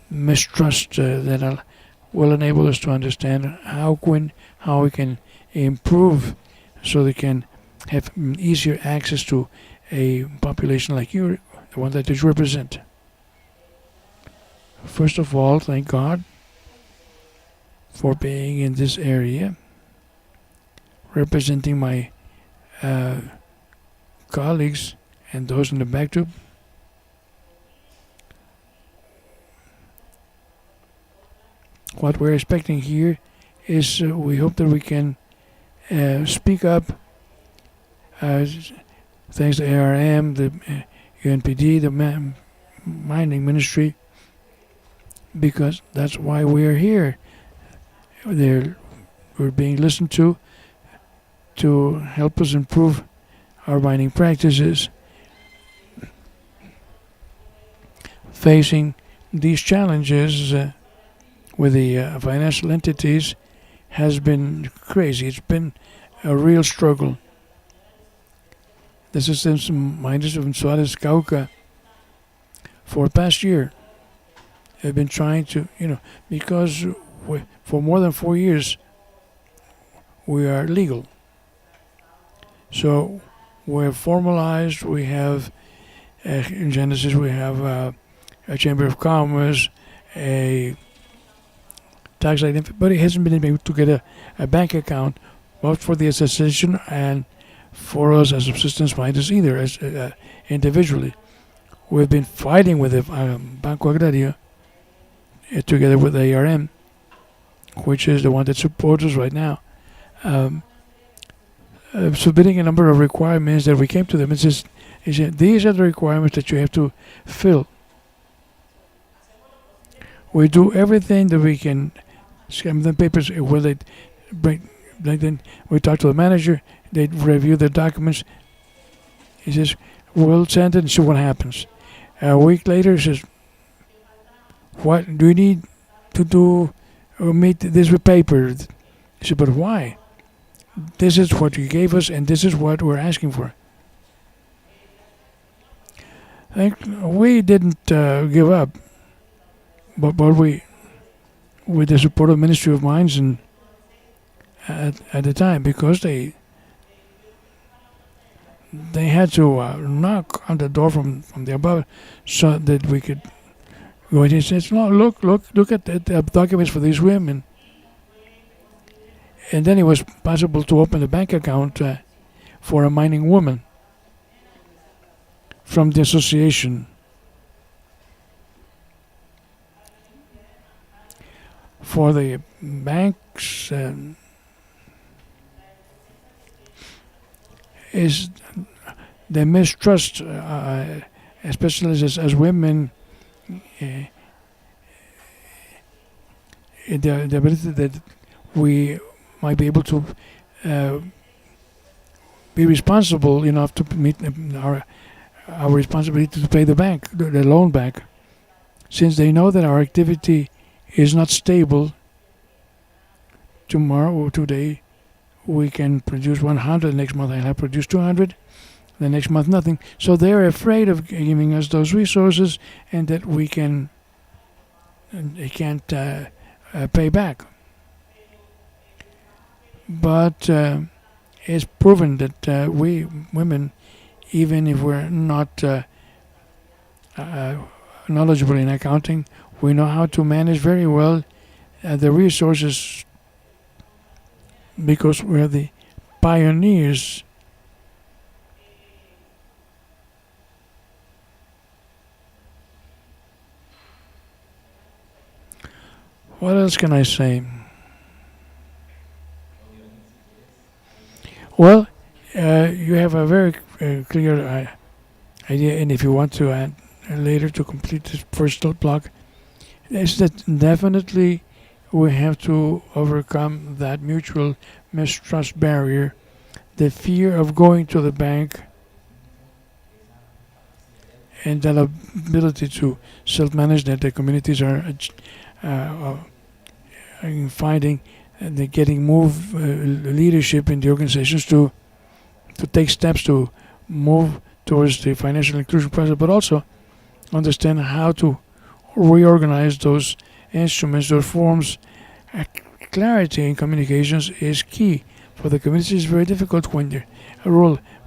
mistrust that will enable us to understand how we can improve so they can have easier access to a population like you, the one that you represent? First of all, thank God for being in this area, representing my colleagues and those in the back too. What we're expecting here is we hope that we can speak up, thanks to ARM, the UNPD, the mining ministry, because that's why we're here. We're being listened to help us improve our mining practices. Facing these challenges with the financial entities has been crazy. It's been a real struggle. This is some miners from Suarez, Cauca, for the past year have been trying to, because for more than 4 years we are legal. So we're formalized. We have in Genesis we have a Chamber of Commerce, a tax identity, but it hasn't been able to get a bank account, both for the association and for us as subsistence fighters either, as individually. We've been fighting with the Banco Agrario together with ARM, which is the one that supports us right now, submitting a number of requirements that we came to them and says, these are the requirements that you have to fill. We do everything that we can. Scan the papers. Will they bring? Then we talk to the manager. They review the documents. He says, "We'll send it and see what happens." A week later, he says, "What do you need to do? Meet this with paper?" He said, "But why? This is what you gave us, and this is what we're asking for." We didn't give up, but with the support of Ministry of Mines and at the time, because they had to knock on the door from the above so that we could go. And he says, "No, look at the documents for these women." And then it was possible to open a bank account for a mining woman from the association. For the banks, is the mistrust, especially as women, the ability that we might be able to be responsible enough to meet our responsibility to pay the bank, the loan back, since they know that our activity is not stable. Tomorrow or today we can produce 100, next month I'll have produced 200, the next month nothing. So they're afraid of giving us those resources and that they can't pay back. But it's proven that we women, even if we're not knowledgeable in accounting, we know how to manage very well the resources because we're the pioneers. What else can I say? Well, you have a very clear idea, and if you want to add later to complete this first block, is that definitely we have to overcome that mutual mistrust barrier, the fear of going to the bank, and that ability to self-manage that the communities are finding and they're getting leadership in the organizations to take steps to move towards the financial inclusion process, but also understand how to reorganize those instruments, those forms. Clarity in communications is key. For the community, it's very difficult when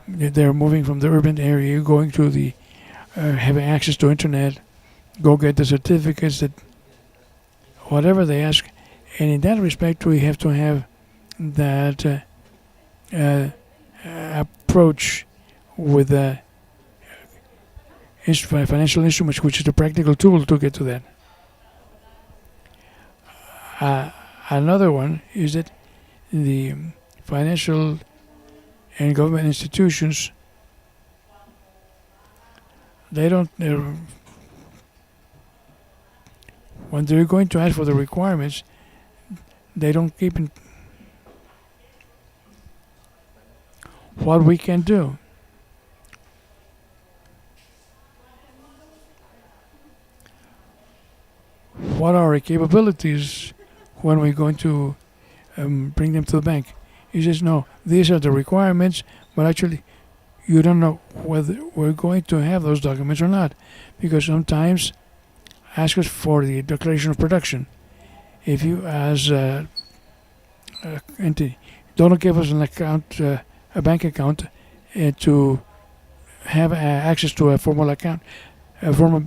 they're moving from the urban area, going to the having access to internet, go get the certificates, that whatever they ask. And in that respect, we have to have that approach with the financial instruments, which is the practical tool to get to that. Another one is that the financial and government institutions, they don't, when they're going to ask for the requirements, they don't keep in what we can do. What are our capabilities when we're going to bring them to the bank? He says, no, these are the requirements, but actually you don't know whether we're going to have those documents or not, because sometimes ask us for the declaration of production. If you, as entity, don't give us an account, a bank account, to have access to a formal account, a formal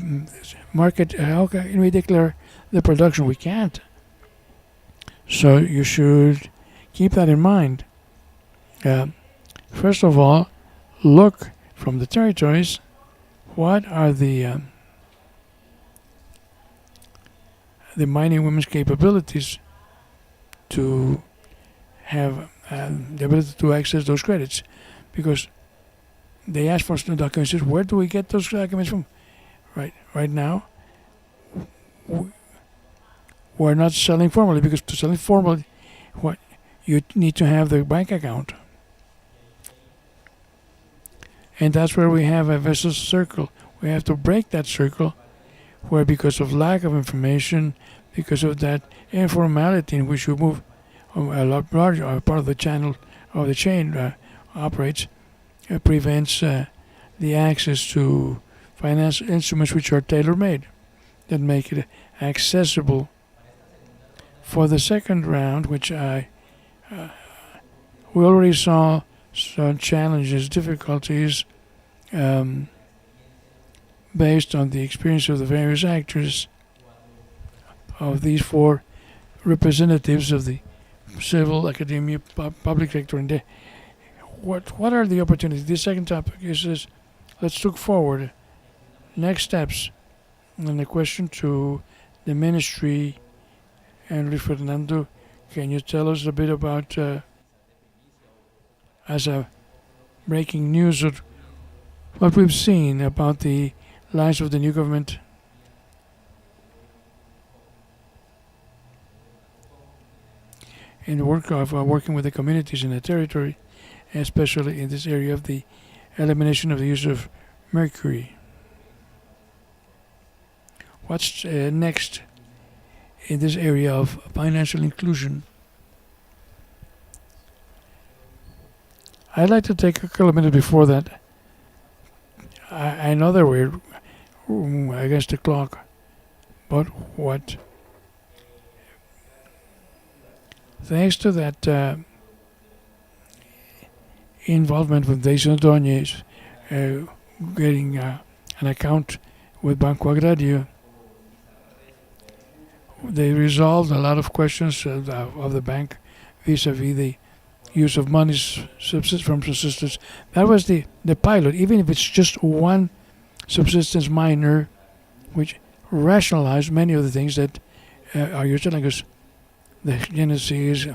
market. How can we declare the production? We can't. So you should keep that in mind. First of all, look from the territories. What are the mining women's capabilities to have the ability to access those credits? Because they ask for some documents. Where do we get those documents from? Right now, we're not selling formally, because to sell formally, what you need to have the bank account, and that's where we have a vicious circle. We have to break that circle, where because of lack of information, because of that informality in which we move, a lot larger part of the channel of the chain operates, prevents the access to financial instruments which are tailor-made, that make it accessible. For the second round, which we already saw some challenges, difficulties, based on the experience of the various actors, of these four representatives of the civil, academia, public sector, and what are the opportunities? The second topic is let's look forward, next steps, and the question to the ministry. And Fernando, can you tell us a bit about, as a breaking news, of what we've seen about the lives of the new government? In the work of working with the communities in the territory, especially in this area of the elimination of the use of mercury. What's next in this area of financial inclusion? I'd like to take a couple of minutes before that. I know that we're against the clock, but what? Thanks to that involvement with Jason Ordóñez, getting an account with Banco Agrario, they resolved a lot of questions of the bank vis-a-vis the use of monies from subsistence. That was the pilot, even if it's just one subsistence miner, which rationalized many of the things that you're telling us. The genesis,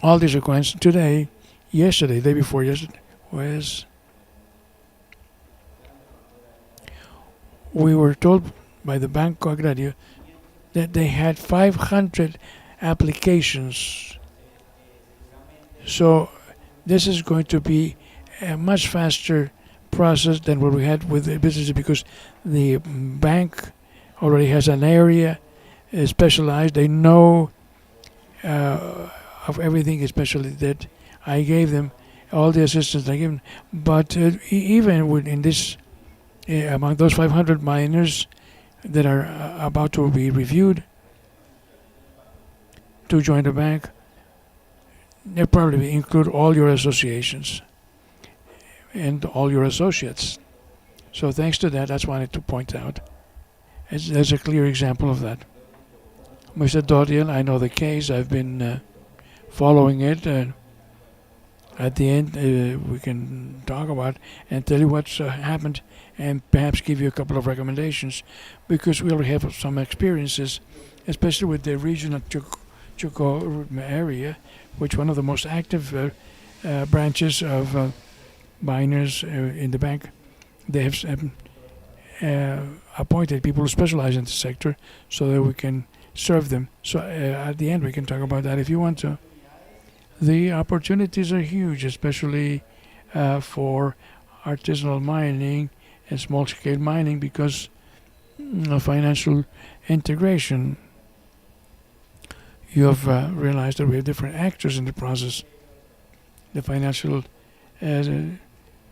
all these requirements today, yesterday, day before yesterday, was we were told by the Banco Agrario that they had 500 applications. So this is going to be a much faster process than what we had with the businesses, because the bank already has an area specialized. They know of everything, especially that I gave them all the assistance I gave them. But even within this, among those 500 miners that are about to be reviewed to join the bank, they probably include all your associations and all your associates. So thanks to that, that's what I wanted to point out. There's a clear example of that. Mr. Dodiel, I know the case. I've been following it. At the end, we can talk about and tell you what's happened, and perhaps give you a couple of recommendations, because we already have some experiences, especially with the regional Choco area, which one of the most active branches of miners in the bank. They have appointed people who specialize in the sector so that we can serve them. So at the end we can talk about that if you want to. The opportunities are huge, especially for artisanal mining and small-scale mining, because of financial integration. You have realized that we have different actors in the process. The financial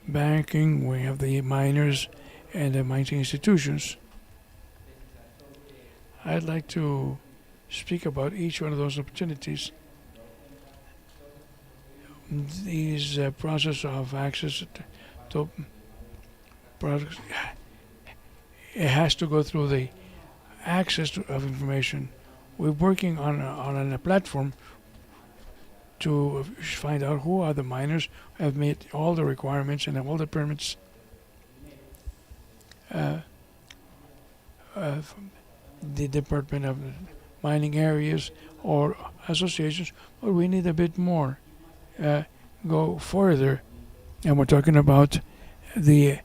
banking, we have the miners and the mining institutions. I'd like to speak about each one of those opportunities. these process of access to products, it has to go through the of information. We're working on a platform to find out who are the miners who have made all the requirements and have all the permits from the Department of Mining Areas or associations, but we need a bit more. Go further, and we're talking about the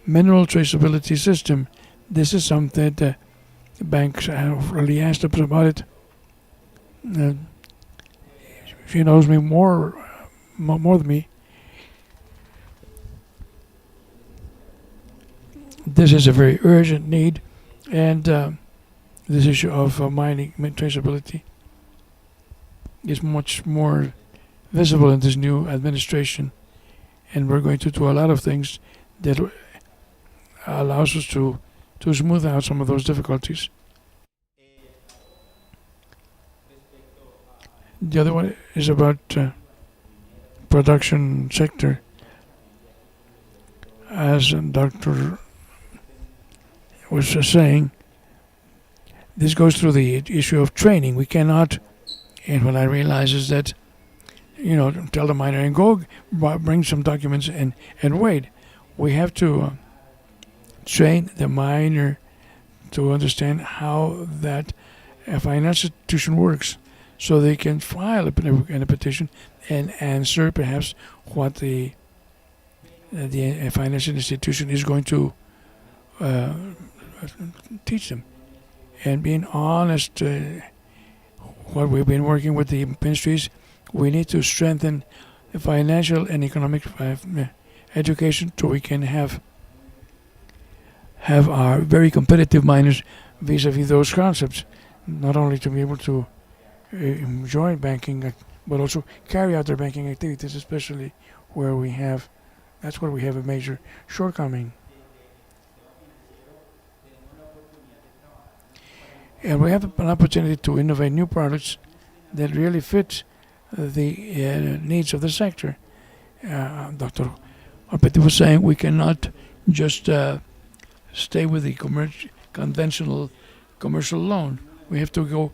mineral traceability system. This is something that the banks have really asked us about it. She knows me more than me. This is a very urgent need, and this issue of mining traceability is much more visible in this new administration, and we're going to do a lot of things that allows us to smooth out some of those difficulties. The other one is about production sector. As Dr. was saying, this goes through the issue of training. We cannot, and what I realize is that, tell the miner and go bring some documents and wait. We have to train the miner to understand how that financial institution works, so they can file a petition and answer perhaps what the financial institution is going to teach them. And being honest, what we've been working with the ministries, we need to strengthen the financial and economic education so we can have our very competitive miners vis-a-vis those concepts, not only to be able to enjoy banking, but also carry out their banking activities, especially where that's where we have a major shortcoming. And we have an opportunity to innovate new products that really fit the needs of the sector. Dr. Arpeti was saying we cannot just stay with the conventional commercial loan. We have to go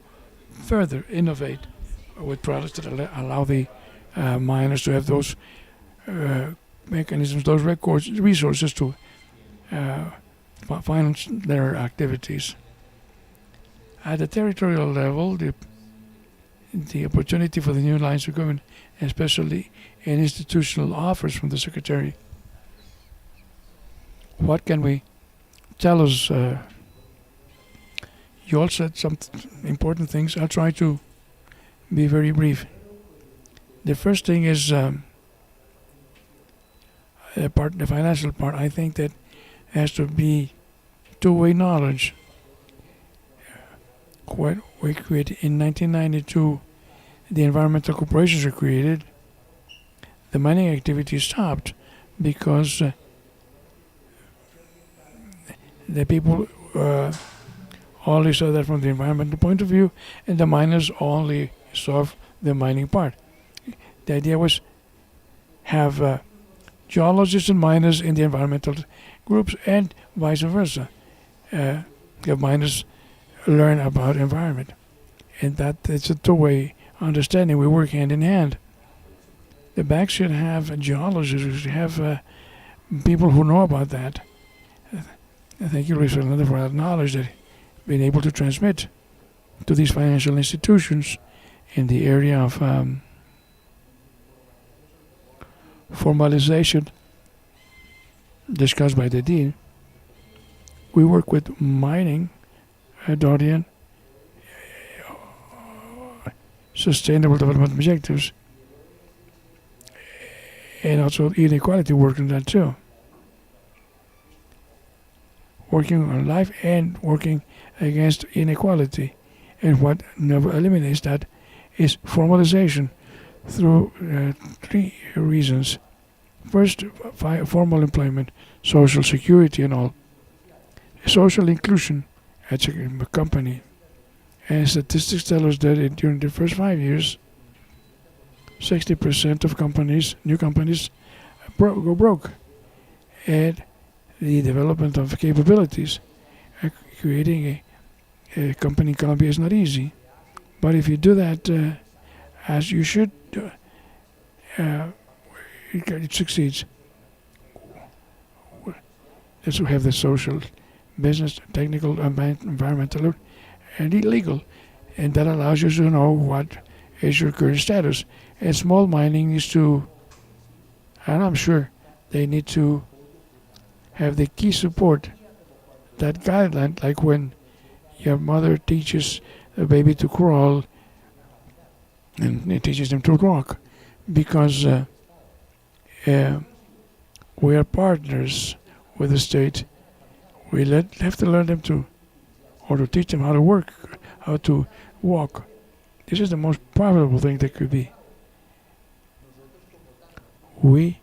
further, innovate with products that allow the miners to have those mechanisms, those resources to finance their activities. At the territorial level, the opportunity for the new lines of government, especially in institutional offers from the Secretary. What can we tell us? You all said some important things. I'll try to be very brief. The first thing is the financial part. I think that has to be two-way knowledge. What we created in 1992, the environmental corporations were created. The mining activity stopped because the people only saw that from the environmental point of view, and the miners only saw the mining part. The idea was have geologists and miners in the environmental groups, and vice versa. Have miners learn about environment, and that it's a two-way understanding. We work hand in hand. The bank should have geologists, we should have people who know about that. Thank you, Luis Fernando, for that knowledge that being able to transmit to these financial institutions in the area of formalization discussed by the Dean. We work with mining, Dorian, sustainable development objectives, and also inequality work on that too. Working on life and working against inequality. And what never eliminates that is formalization through three reasons. First, formal employment, social security and all. Social inclusion at a company. And statistics tell us that during the first 5 years, 60% of companies, new companies, go broke. And the development of capabilities, creating a company in Colombia is not easy. But if you do that as you should, it succeeds. Let's have the social, business, technical, environmental, and illegal. And that allows you to know what is your current status. And small mining needs to, and I'm sure they need to have the key support, that guideline, like when your mother teaches a baby to crawl and it teaches them to walk, because we are partners with the state. We have to learn them to teach them how to work, how to walk. This is the most profitable thing that could be. We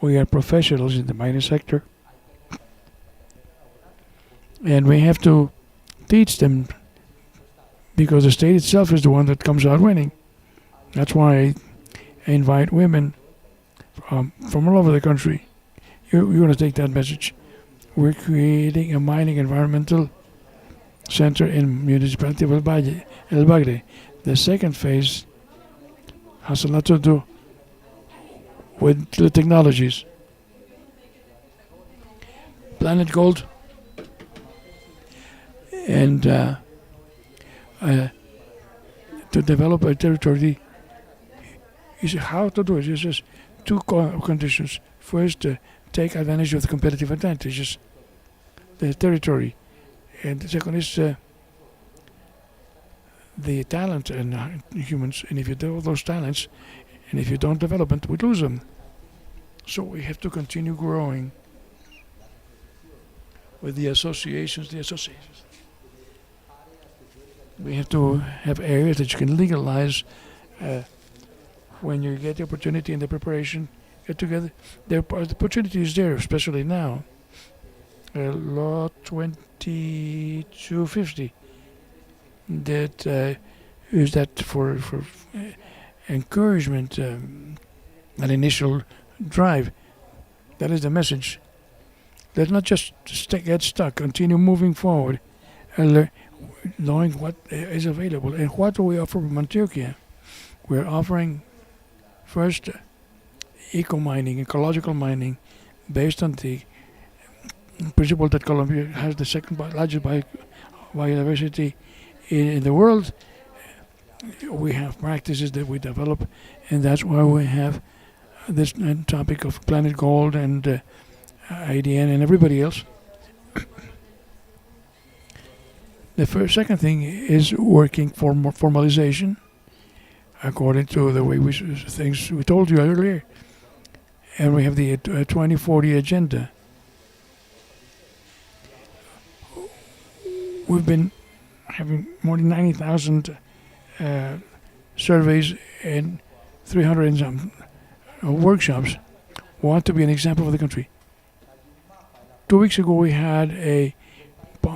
are professionals in the mining sector, and we have to teach them, because the state itself is the one that comes out winning. That's why I invite women from all over the country. You want to take that message. We're creating a mining environmental center in municipality of El Bagre. The second phase has a lot to do with the technologies. Planet Gold and to develop a territory. You see how to do it. It's just two conditions. First, take advantage of the competitive advantages, the territory, and the second is the talent and humans. And if you develop those talents, and if you don't develop them, we lose them. So we have to continue growing with the associations. We have to have areas that you can legalize when you get the opportunity and the preparation. Get together. The opportunity is there, especially now. Law 2250 that is that for encouragement, an initial drive. That is the message. Let's not just get stuck. Continue moving forward, and knowing what is available. And what do we offer from Antioquia? We're offering first eco-mining, ecological mining, based on the principle that Colombia has the second largest biodiversity in the world. We have practices that we develop, and that's why we have this topic of Planet Gold and IDN and everybody else. The second thing is working for more formalization, according to the way things we told you earlier. And we have the 2040 agenda. We've been having more than 90,000 surveys and 300 and some workshops. We want to be an example for the country. 2 weeks ago, we had a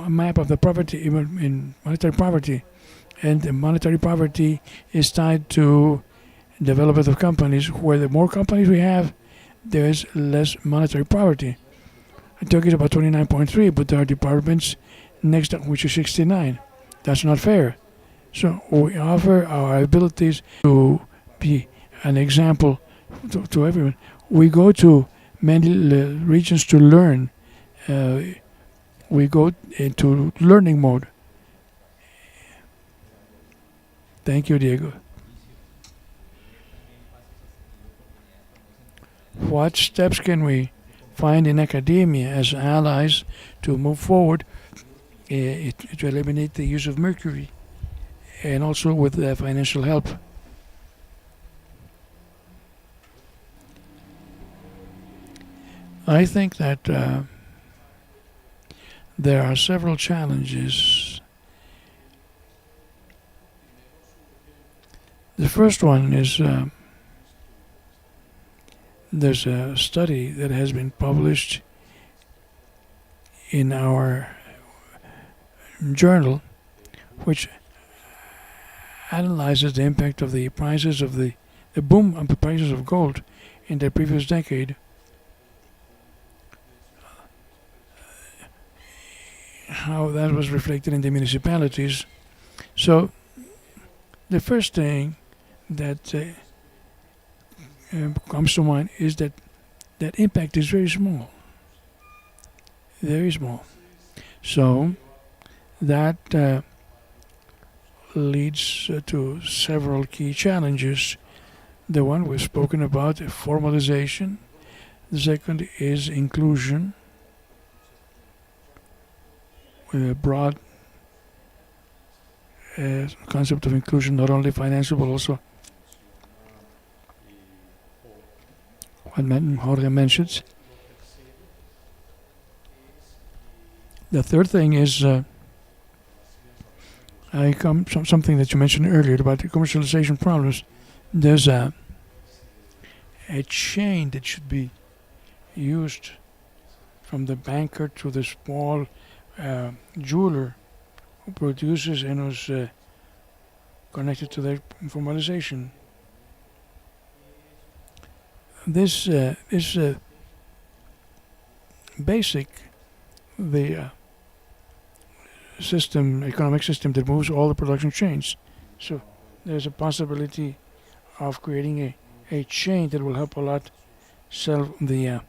map of the poverty in monetary poverty, and the monetary poverty is tied to development of companies. Where the more companies we have, there is less monetary poverty. Turkey is about 29.3, but there are departments next up which is 69. That's not fair. So we offer our abilities to be an example to everyone. We go to many regions to learn. We go into learning mode. Thank you, Diego. What steps can we find in academia as allies to move forward to eliminate the use of mercury, and also with financial help? I think that there are several challenges. The first one is there's a study that has been published in our journal which analyzes the impact of the prices of the the boom of the prices of gold in the previous decade, how that was reflected in the municipalities. So the first thing that comes to mind is that that impact is very small. Very small. So that leads to several key challenges. The one we've spoken about, formalization. The second is inclusion, with a broad concept of inclusion, not only financial but also what Jorge mentions. The third thing is something that you mentioned earlier about the commercialization problems. There's a chain that should be used from the banker to the small jeweler who produces and who's connected to their formalization. This is basic, the economic system that moves all the production chains. So there's a possibility of creating a chain that will help a lot solve the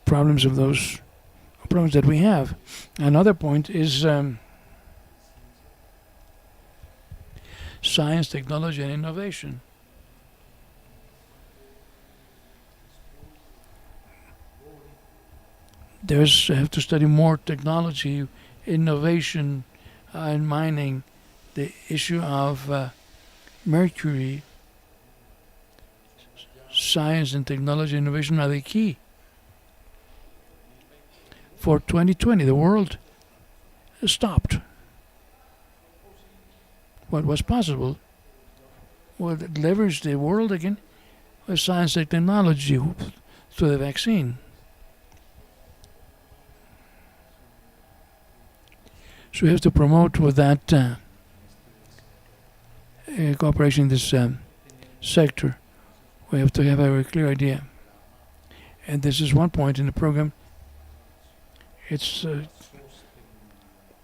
problems that we have. Another point is science, technology, and innovation. Have to study more technology, innovation in mining, the issue of mercury. Science and technology innovation are the key. For 2020, the world stopped. What was possible? Well, it leveraged the world again with science and technology through the vaccine. So we have to promote with that cooperation in this sector. We have to have a very clear idea. And this is one point in the program. It's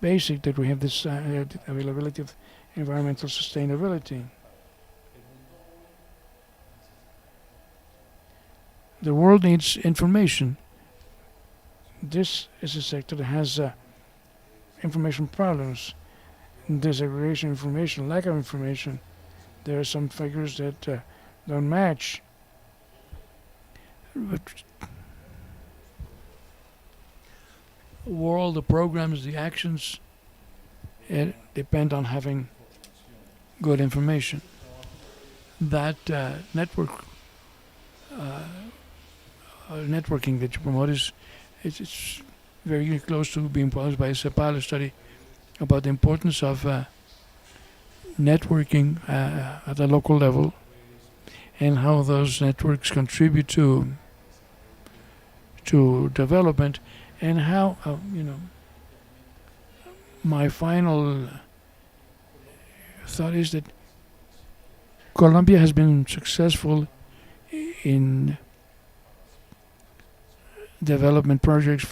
basic that we have this availability of environmental sustainability. The world needs information. This is a sector that has information problems, disaggregation information, lack of information. There are some figures that don't match. But the programs, the actions, depend on having good information. That networking that you promote it's very close to being published by a pilot study about the importance of networking at a local level and how those networks contribute to development, and how my final thought is that Colombia has been successful in development projects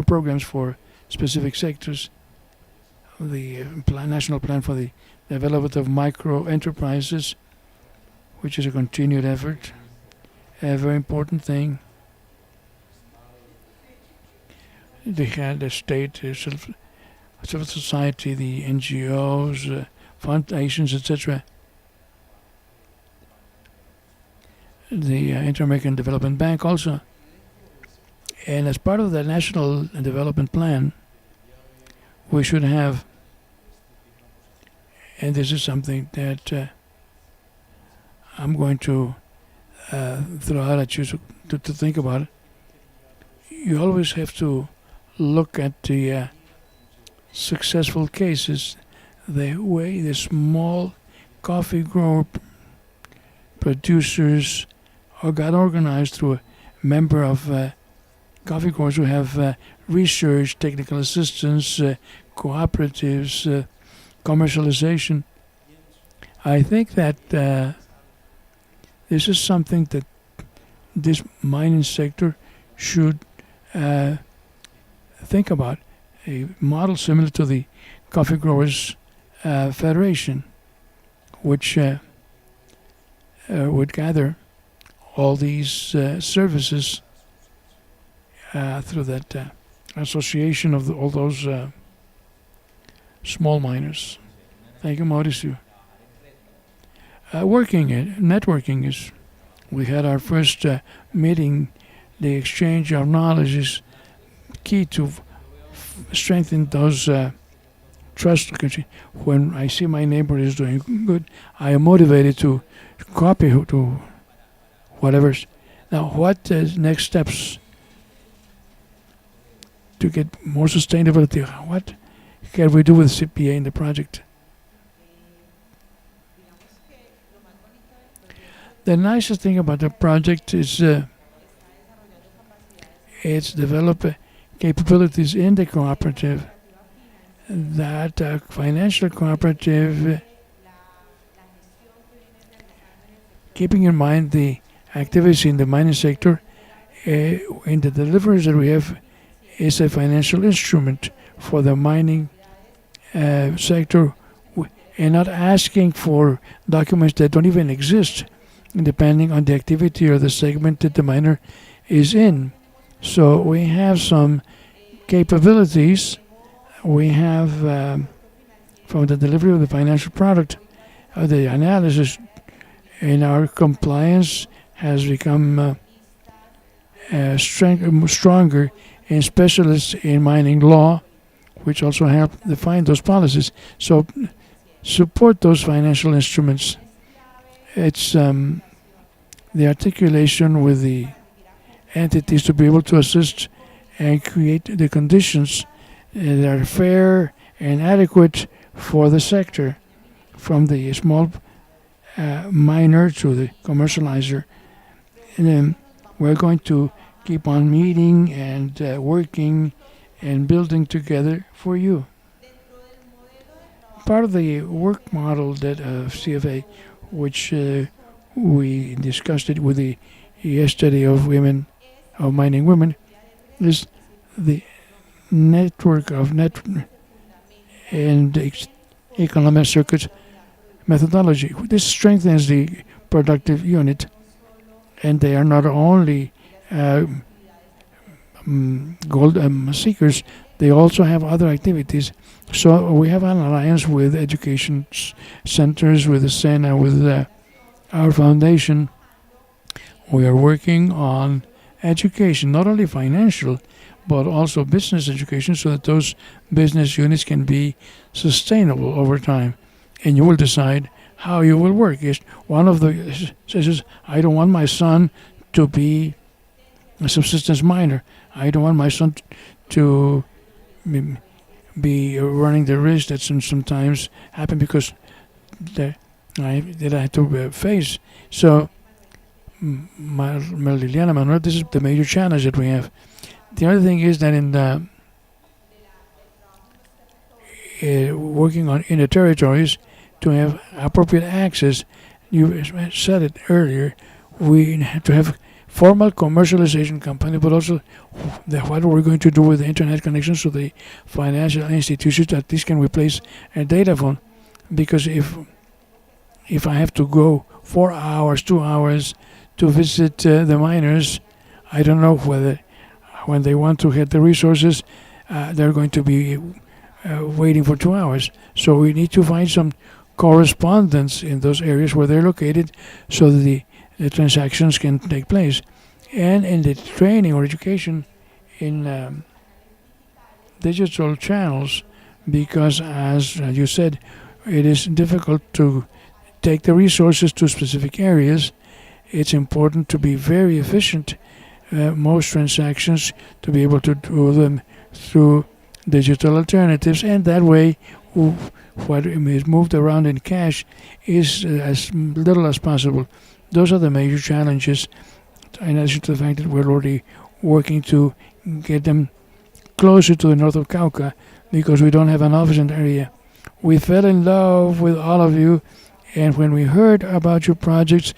programs for specific sectors. The national plan for the development of micro enterprises, which is a continued effort, a very important thing. They had the state, civil society, the NGOs, foundations, etc. The Inter-American Development Bank also. And as part of the National Development Plan, we should have, and this is something that I'm going to throw out at you to think about. You always have to look at the successful cases, the way the small coffee grower producers got organized through a member of coffee growers who have research, technical assistance, cooperatives, commercialization. I think that this is something that this mining sector should think about. A model similar to the Coffee Growers Federation, which would gather all these services through that association of all those small miners. Thank you, Mauricio. Networking is. We had our first meeting. The exchange of knowledge is key to strengthen those trust. When I see my neighbor is doing good, I am motivated to copy to whatever's. Now, what next steps to get more sustainability? What can we do with CPA in the project? The nicest thing about the project is it's developed capabilities in the cooperative that financial cooperative, keeping in mind the activities in the mining sector, in the deliveries that we have, is a financial instrument for the mining sector, and not asking for documents that don't even exist, depending on the activity or the segment that the miner is in. So we have some capabilities. We have, from the delivery of the financial product, the analysis in our compliance has become stronger in specialists in mining law, which also help define those policies. So support those financial instruments. It's the articulation with the entities to be able to assist and create the conditions that are fair and adequate for the sector, from the small miner to the commercializer. And then we're going to keep on meeting and working and building together for you. Part of the work model that CFA, which we discussed it with the yesterday of mining women, is the network of and economic circuit methodology. This strengthens the productive unit, and they are not only gold seekers, they also have other activities. So we have an alliance with education centers, with the SENA, with our foundation. We are working on education, not only financial, but also business education, so that those business units can be sustainable over time. And you will decide how you will work. One of the says, I don't want my son to be a subsistence miner. I don't want my son to be running the risk that sometimes happen because that I had to face. So, Liliana Manuel, this is the major challenge that we have. The other thing is that in the working in the territories to have appropriate access, you said it earlier, we have to have formal commercialization company, but also what we're going to do with the internet connections so the financial institutions at least can replace a data phone. Because if I have to go 4 hours, 2 hours to visit the miners, I don't know whether when they want to get the resources, they're going to be waiting for 2 hours. So we need to find some correspondence in those areas where they're located so that the transactions can take place. And in the training or education in digital channels, because as you said, it is difficult to take the resources to specific areas. It's important to be very efficient. Most transactions to be able to do them through digital alternatives, and that way what is moved around in cash is as little as possible. Those are the major challenges, in addition to the fact that we're already working to get them closer to the north of Cauca because we don't have an office in the area. We fell in love with all of you, and when we heard about your projects,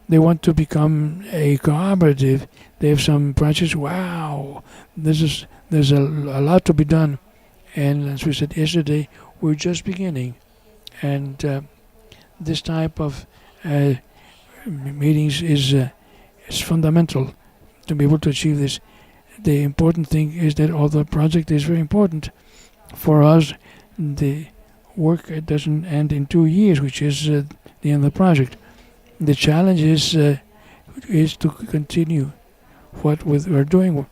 they want to become a cooperative. They have some projects. Wow, there's a lot to be done, and as we said yesterday, we're just beginning, and this type of meetings is fundamental to be able to achieve this. The important thing is that although the project is very important for us, the work doesn't end in 2 years, which is the end of the project. The challenge is to continue what we're doing,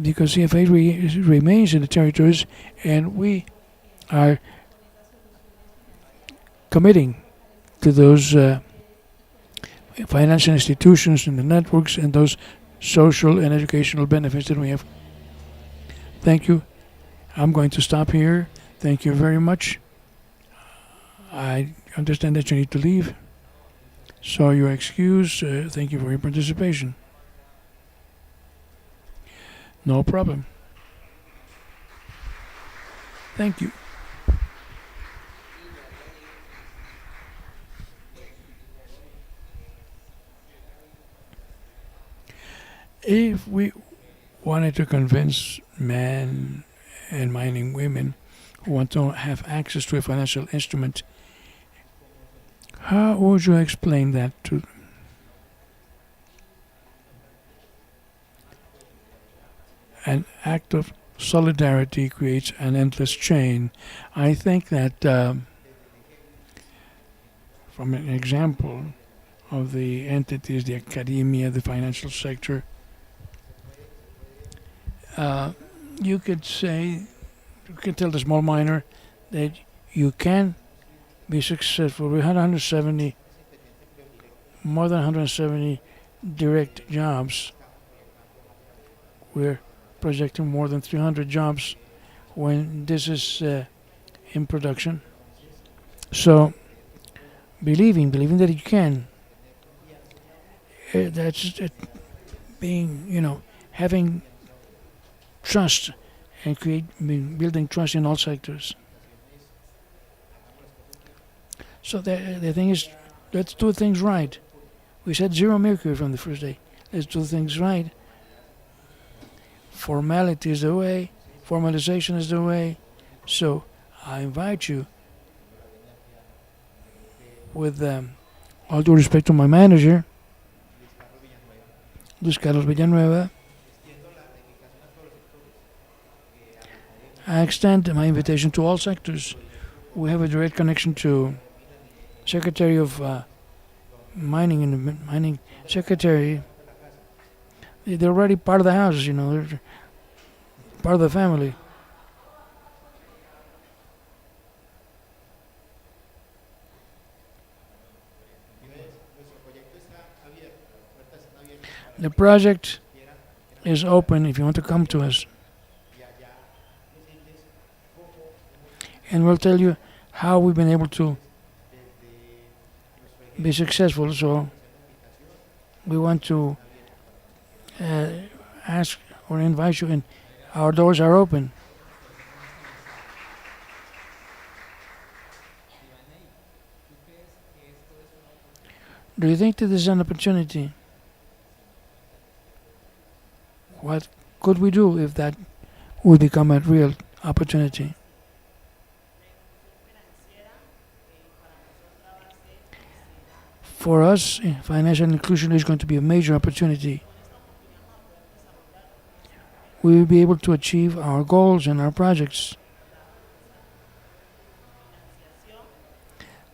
because CFA remains in the territories, and we are committing to those financial institutions and the networks and those social and educational benefits that we have. Thank you. I'm going to stop here. Thank you very much. I understand that you need to leave, so your excuse. Thank you for your participation. No problem. Thank you. If we wanted to convince men and mining women who want to have access to a financial instrument, how would you explain that to them? An act of solidarity creates an endless chain. I think that from an example of the entities, the academia, the financial sector, you could say, you can tell the small miner that you can be successful. We had more than 170 direct jobs. We're projecting more than 300 jobs when this is in production. So believing that you can, that's it, being, having trust and building trust in all sectors. So the thing is, let's do things right. We said zero mercury from the first day. Let's do things right. Formality is the way. Formalization is the way. So I invite you, with all due respect to my manager, Luis Carlos Villanueva, I extend my invitation to all sectors. We have a direct connection to Secretary of Mining and the Mining Secretary. They're already part of the house, they're part of the family. The project is open if you want to come to us. And we'll tell you how we've been able to be successful. So we want to ask or invite you, and our doors are open. Do you think that this is an opportunity? What could we do if that would become a real opportunity? For us, financial inclusion is going to be a major opportunity. We will be able to achieve our goals and our projects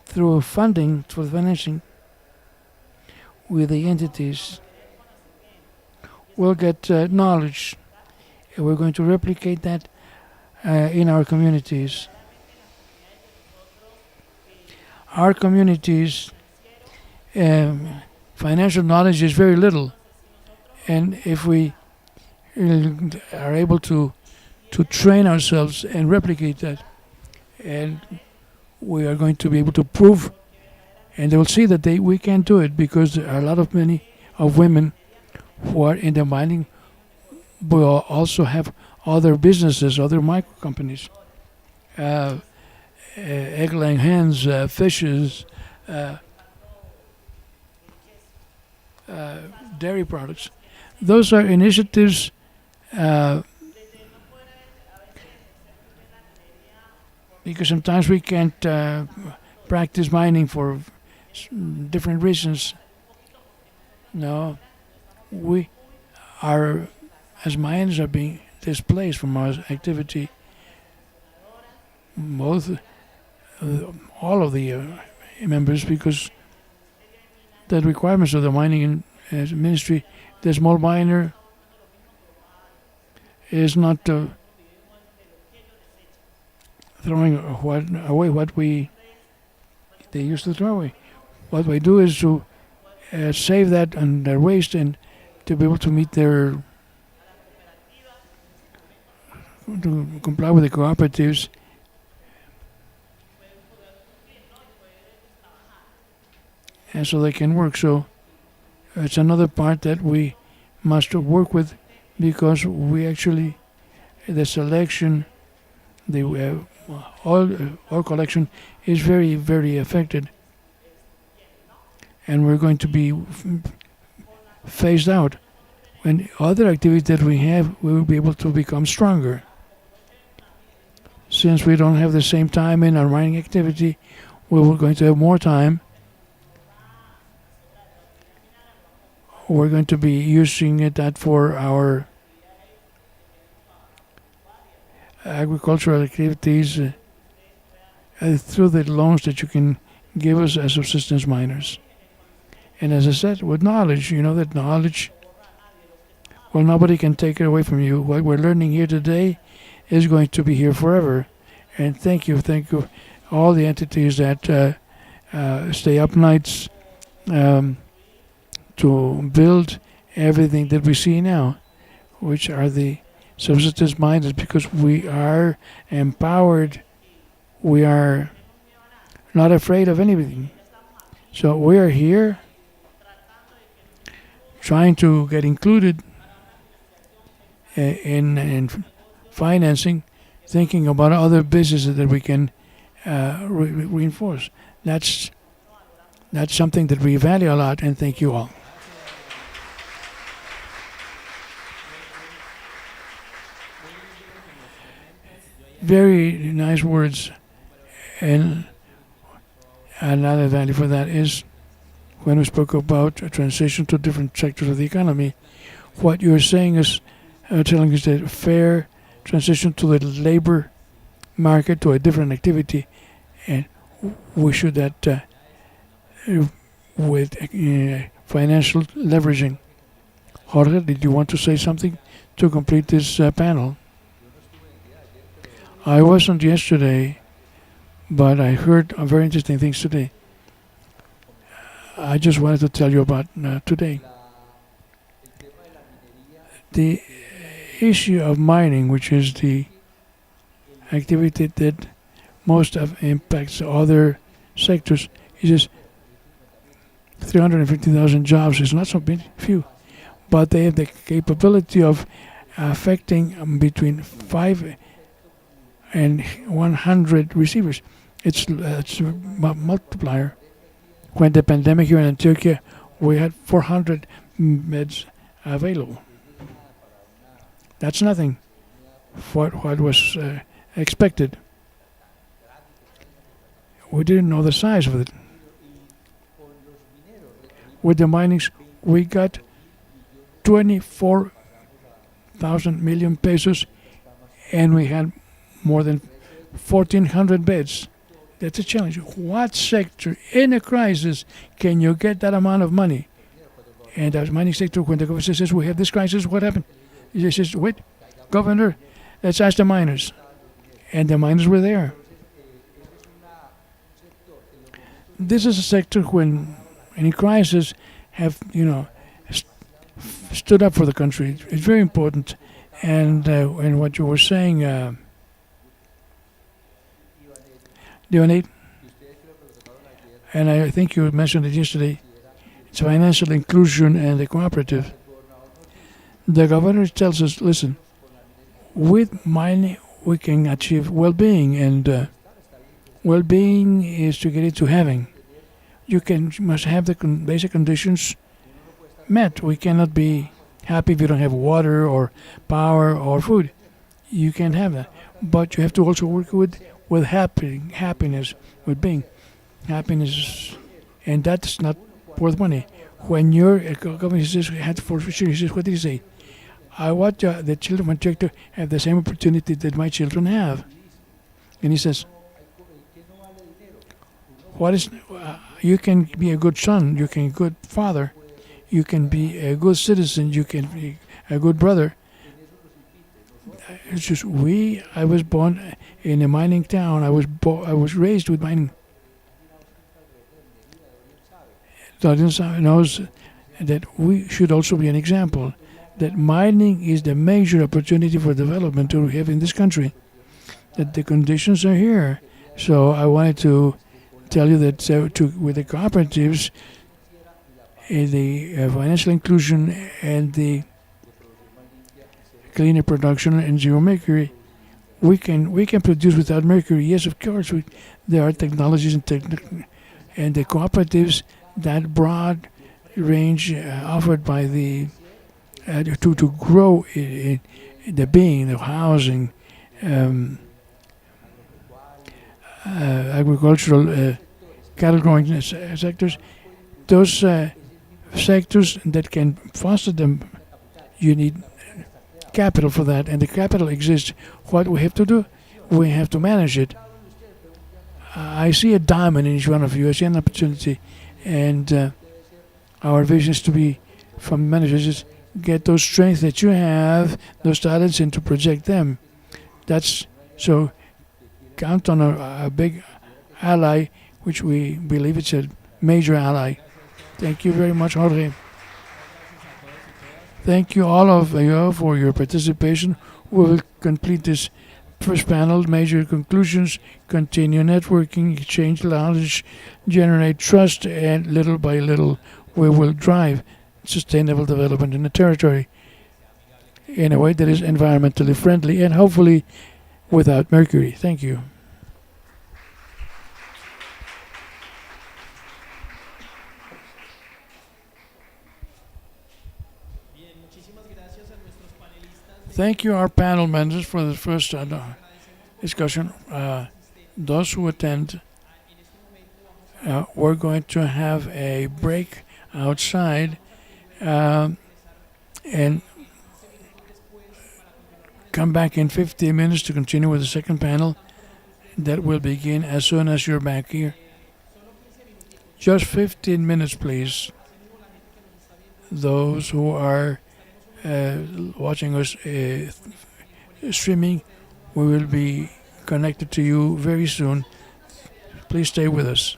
through funding, through financing with the entities. We'll get knowledge, and we're going to replicate that in our communities. Our communities, financial knowledge is very little, and if we are able to train ourselves and replicate that, and we are going to be able to prove, and they will see that we can do it, because there are many of women who are in the mining will also have other businesses, other micro companies, egg laying hens, fishes, dairy products. Those are initiatives because sometimes we can't practice mining for different reasons. No, we are, as miners are being displaced from our activity, both all of the members, because the requirements of the mining ministry, the small miner is not throwing away what they used to throw away. What we do is to save that and their waste, and to be able to meet to comply with the cooperatives. And so they can work. So it's another part that we must work with, because we actually, the selection, the oil collection is very, very affected. And we're going to be phased out. When other activities that we have, we will be able to become stronger. Since we don't have the same time in our mining activity, we're going to have more time. We're going to be using that for our agricultural activities through the loans that you can give us as subsistence miners. And as I said, with knowledge, that knowledge, well, nobody can take it away from you. What we're learning here today is going to be here forever. And thank you, all the entities that stay up nights to build everything that we see now, which are the subsistence miners, because we are empowered. We are not afraid of anything. So we are here trying to get included in financing, thinking about other businesses that we can reinforce. That's something that we value a lot, and thank you all. Very nice words, and another value for that is when we spoke about a transition to different sectors of the economy. What you're saying is telling us that fair transition to the labor market, to a different activity, and we should that with financial leveraging. Jorge, did you want to say something to complete this panel? I wasn't yesterday, but I heard very interesting things today. I just wanted to tell you about today. The issue of mining, which is the activity that most of impacts other sectors, is just 350,000 jobs. It's not so few, but they have the capability of affecting between 5 and 100 receivers. It's a multiplier. When the pandemic here in Antioquia, we had 400 beds available. That's nothing for what was expected. We didn't know the size of it. With the minings, we got 24,000 million pesos, and we had more than 1,400 beds. That's a challenge. What sector in a crisis can you get that amount of money? And as mining sector, when the government says we have this crisis, what happened? He says, wait, governor, let's ask the miners. And the miners were there. This is a sector when any crisis have, stood up for the country. It's very important. And what you were saying, Leonid, and I think you mentioned it yesterday, it's financial inclusion and the cooperative. The governor tells us, listen, with mining we can achieve well-being, and well-being is to get into heaven. You must have the basic conditions met. We cannot be happy if you don't have water or power or food. You can't have that. But you have to also work with happiness, with being happiness, and that's not worth money. When your government says had for future, he says, what did he say? I want the children of my director have the same opportunity that my children have. And he says, what is you can be a good son, you can be a good father, you can be a good citizen, you can be a good brother. It's just I was born in a mining town. I was raised with mining. The audience knows that we should also be an example. That mining is the major opportunity for development to have in this country. That the conditions are here. So I wanted to tell you that with the cooperatives, the financial inclusion and the cleaner production and zero mercury, we can produce without mercury. Yes, of course, there are technologies and the cooperatives, that broad range offered by the to grow in the being, the housing, agricultural, cattle growing sectors. Those sectors that can foster them, you need capital for that, and the capital exists. What we have to do, we have to manage it. I see a diamond in each one of you. I see an opportunity, and our vision is to be, from managers, is get those strengths that you have, those talents, and to project them. That's so. Count on a big ally, which we believe it's a major ally. Thank you very much, Jorge. Thank you all of you for your participation. We will complete this first panel. Major conclusions: continue networking, exchange knowledge, generate trust, and little by little we will drive sustainable development in the territory in a way that is environmentally friendly and hopefully without mercury. Thank you. Thank you, our panel members, for the first discussion. Those who attend, we're going to have a break outside and come back in 15 minutes to continue with the second panel that will begin as soon as you're back here. Just 15 minutes, please. Those who are watching us streaming, we will be connected to you very soon. Please stay with us.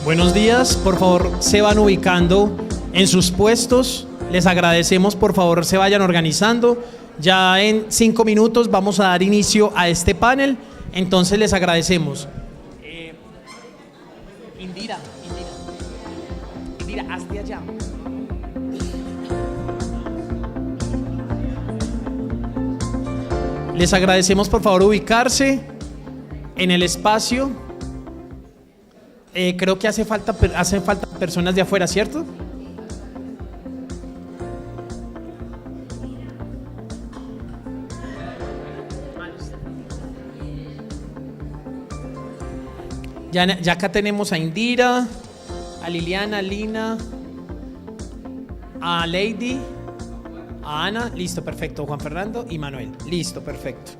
Buenos días, por favor se van ubicando en sus puestos, les agradecemos, por favor se vayan organizando, ya en 5 minutos vamos a dar inicio a este panel, entonces les agradecemos. Indira, hazte allá. Les agradecemos por favor ubicarse en el espacio. Creo que hacen falta personas de afuera, ¿cierto? Ya acá tenemos a Indira, a Liliana, a Lina, a Lady, a Ana, listo, perfecto, Juan Fernando y Manuel, listo, perfecto.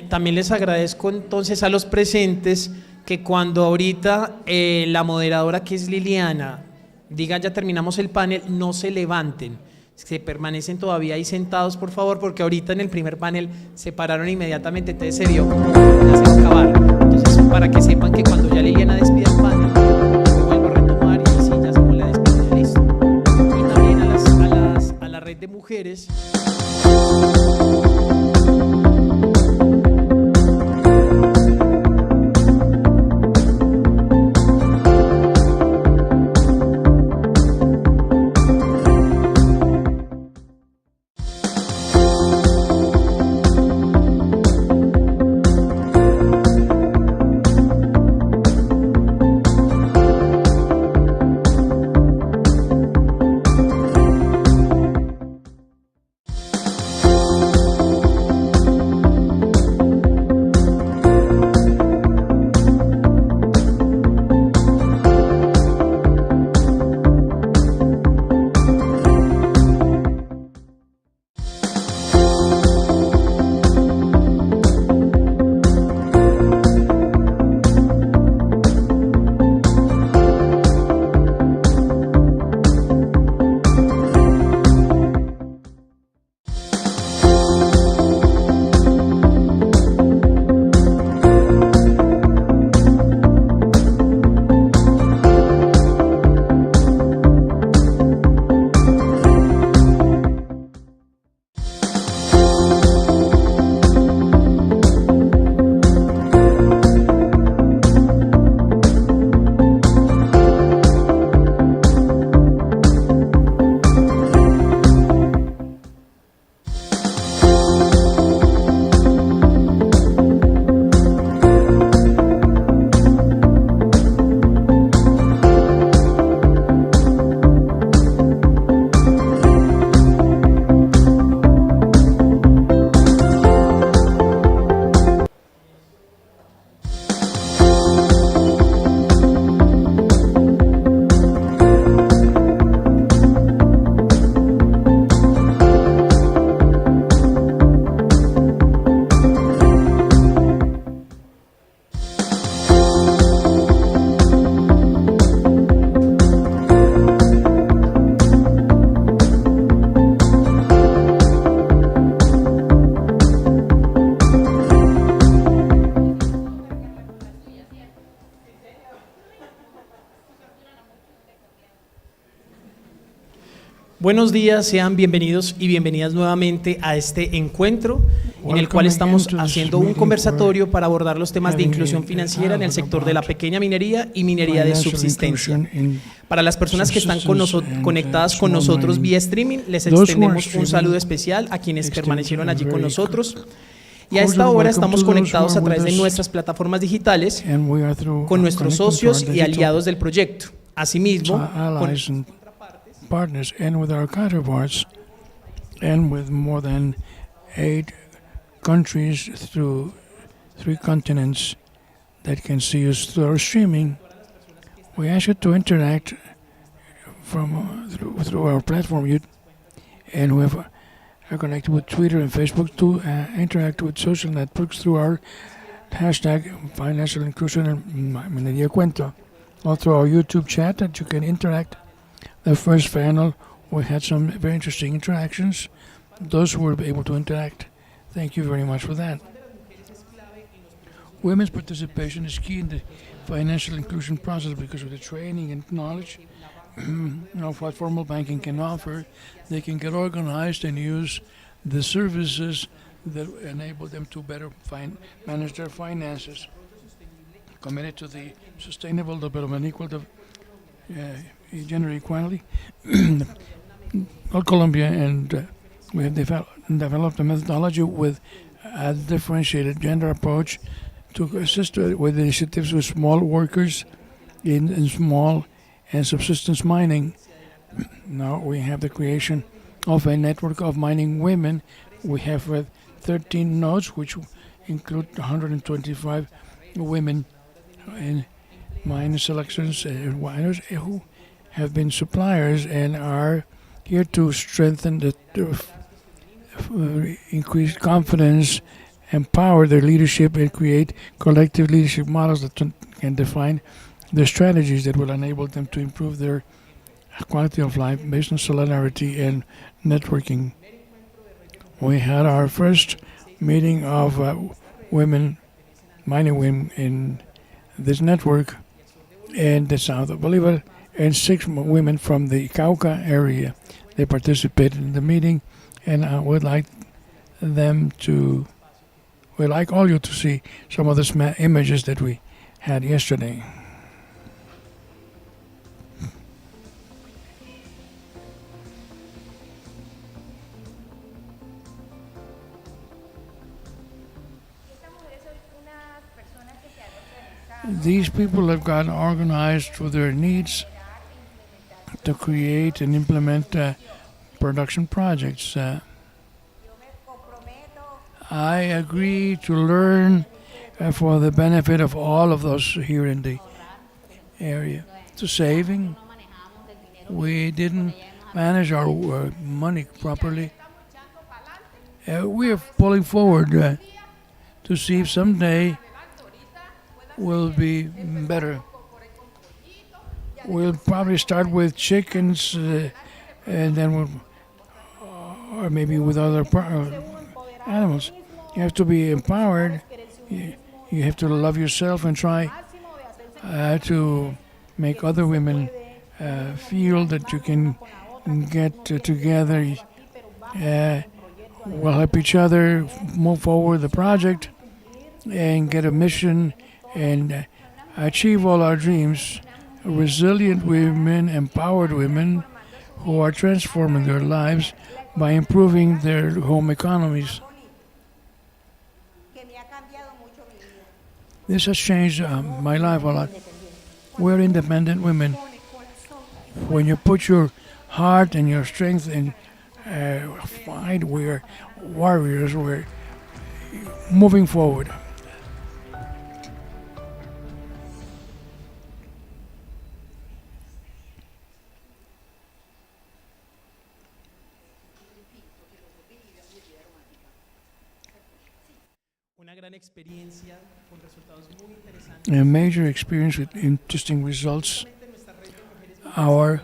También les agradezco entonces a los presentes que cuando ahorita la moderadora, que es Liliana, diga ya terminamos el panel, no se levanten, se permanecen todavía ahí sentados por favor, porque ahorita en el primer panel se pararon inmediatamente, entonces se vio como ya se va a acabar. Entonces para que sepan que cuando ya Liliana despida el panel, vuelvo a retomar y así ya hacemos la despedida, listo. Y también a la red de mujeres. Buenos días, sean bienvenidos y bienvenidas nuevamente a este encuentro en el cual estamos haciendo un conversatorio para abordar los temas de inclusión financiera en el sector de la pequeña minería y minería de subsistencia. Para las personas que están conectadas con nosotros vía streaming, les extendemos un saludo especial a quienes permanecieron allí con nosotros. Y a esta hora estamos conectados a través de nuestras plataformas digitales con nuestros socios y aliados del proyecto. Asimismo, con partners and with our counterparts and with more than 8 countries through 3 continents that can see us through our streaming. We ask you to interact through our platform, and we are connected with Twitter and Facebook to interact with social networks through our hashtag Financial Inclusion and Minería Cuento. Also our YouTube chat that you can interact. The first panel, we had some very interesting interactions those who were able to interact. Thank you very much for that. Women's participation is key in the financial inclusion process because of the training and knowledge of what formal banking can offer. They can get organized and use the services that enable them to better manage their finances. Committed to the sustainable development, gender equality. Colombia and we have developed a methodology with a differentiated gender approach to assist with initiatives with small workers in small and subsistence mining. Now we have the creation of a network of mining women. We have 13 nodes, which include 125 women in mine selections and miners who have been suppliers and are here to strengthen the increase confidence, empower their leadership, and create collective leadership models that can define the strategies that will enable them to improve their quality of life based on solidarity and networking. We had our first meeting of mining women in this network in the south of Bolívar, and 6 women from the Cauca area. They participated in the meeting, and I would like all you to see some of the images that we had yesterday. These people have gotten organized through their needs to create and implement production projects. I agree to learn for the benefit of all of those here in the area. To saving, we didn't manage our money properly. We are pulling forward to see if someday will be better. We'll probably start with chickens, and then or maybe with other animals. You have to be empowered. You have to love yourself and try to make other women feel that you can get together. We'll help each other move forward the project and get a mission and achieve all our dreams. Resilient women, empowered women who are transforming their lives by improving their home economies. This has changed my life a lot. We're independent women. When you put your heart and your strength in fight, we're warriors. We're moving forward. A major experience with interesting results. Our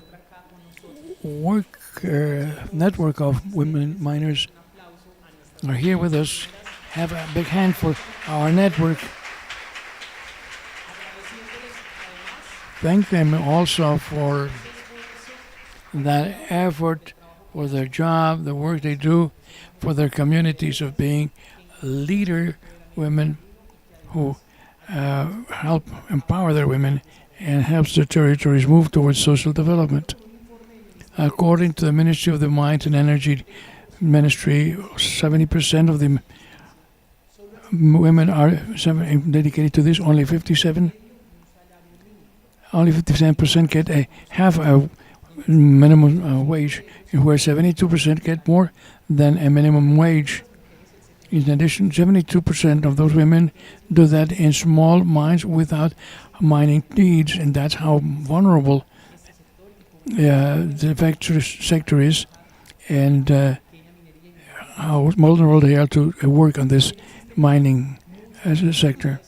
work network of women miners are here with us. Have a big hand for our network. Thank them also for that effort, for their job, the work they do, for their communities of being leader women who help empower their women and helps their territories move towards social development. According to the Ministry of the Mines and Energy Ministry, 70% of the women are dedicated to this. Only 57% get half a minimum wage, where 72% get more than a minimum wage. In addition, 72% of those women do that in small mines without mining deeds, and that's how vulnerable the factory sector is, and how vulnerable they are to work on this mining as a sector.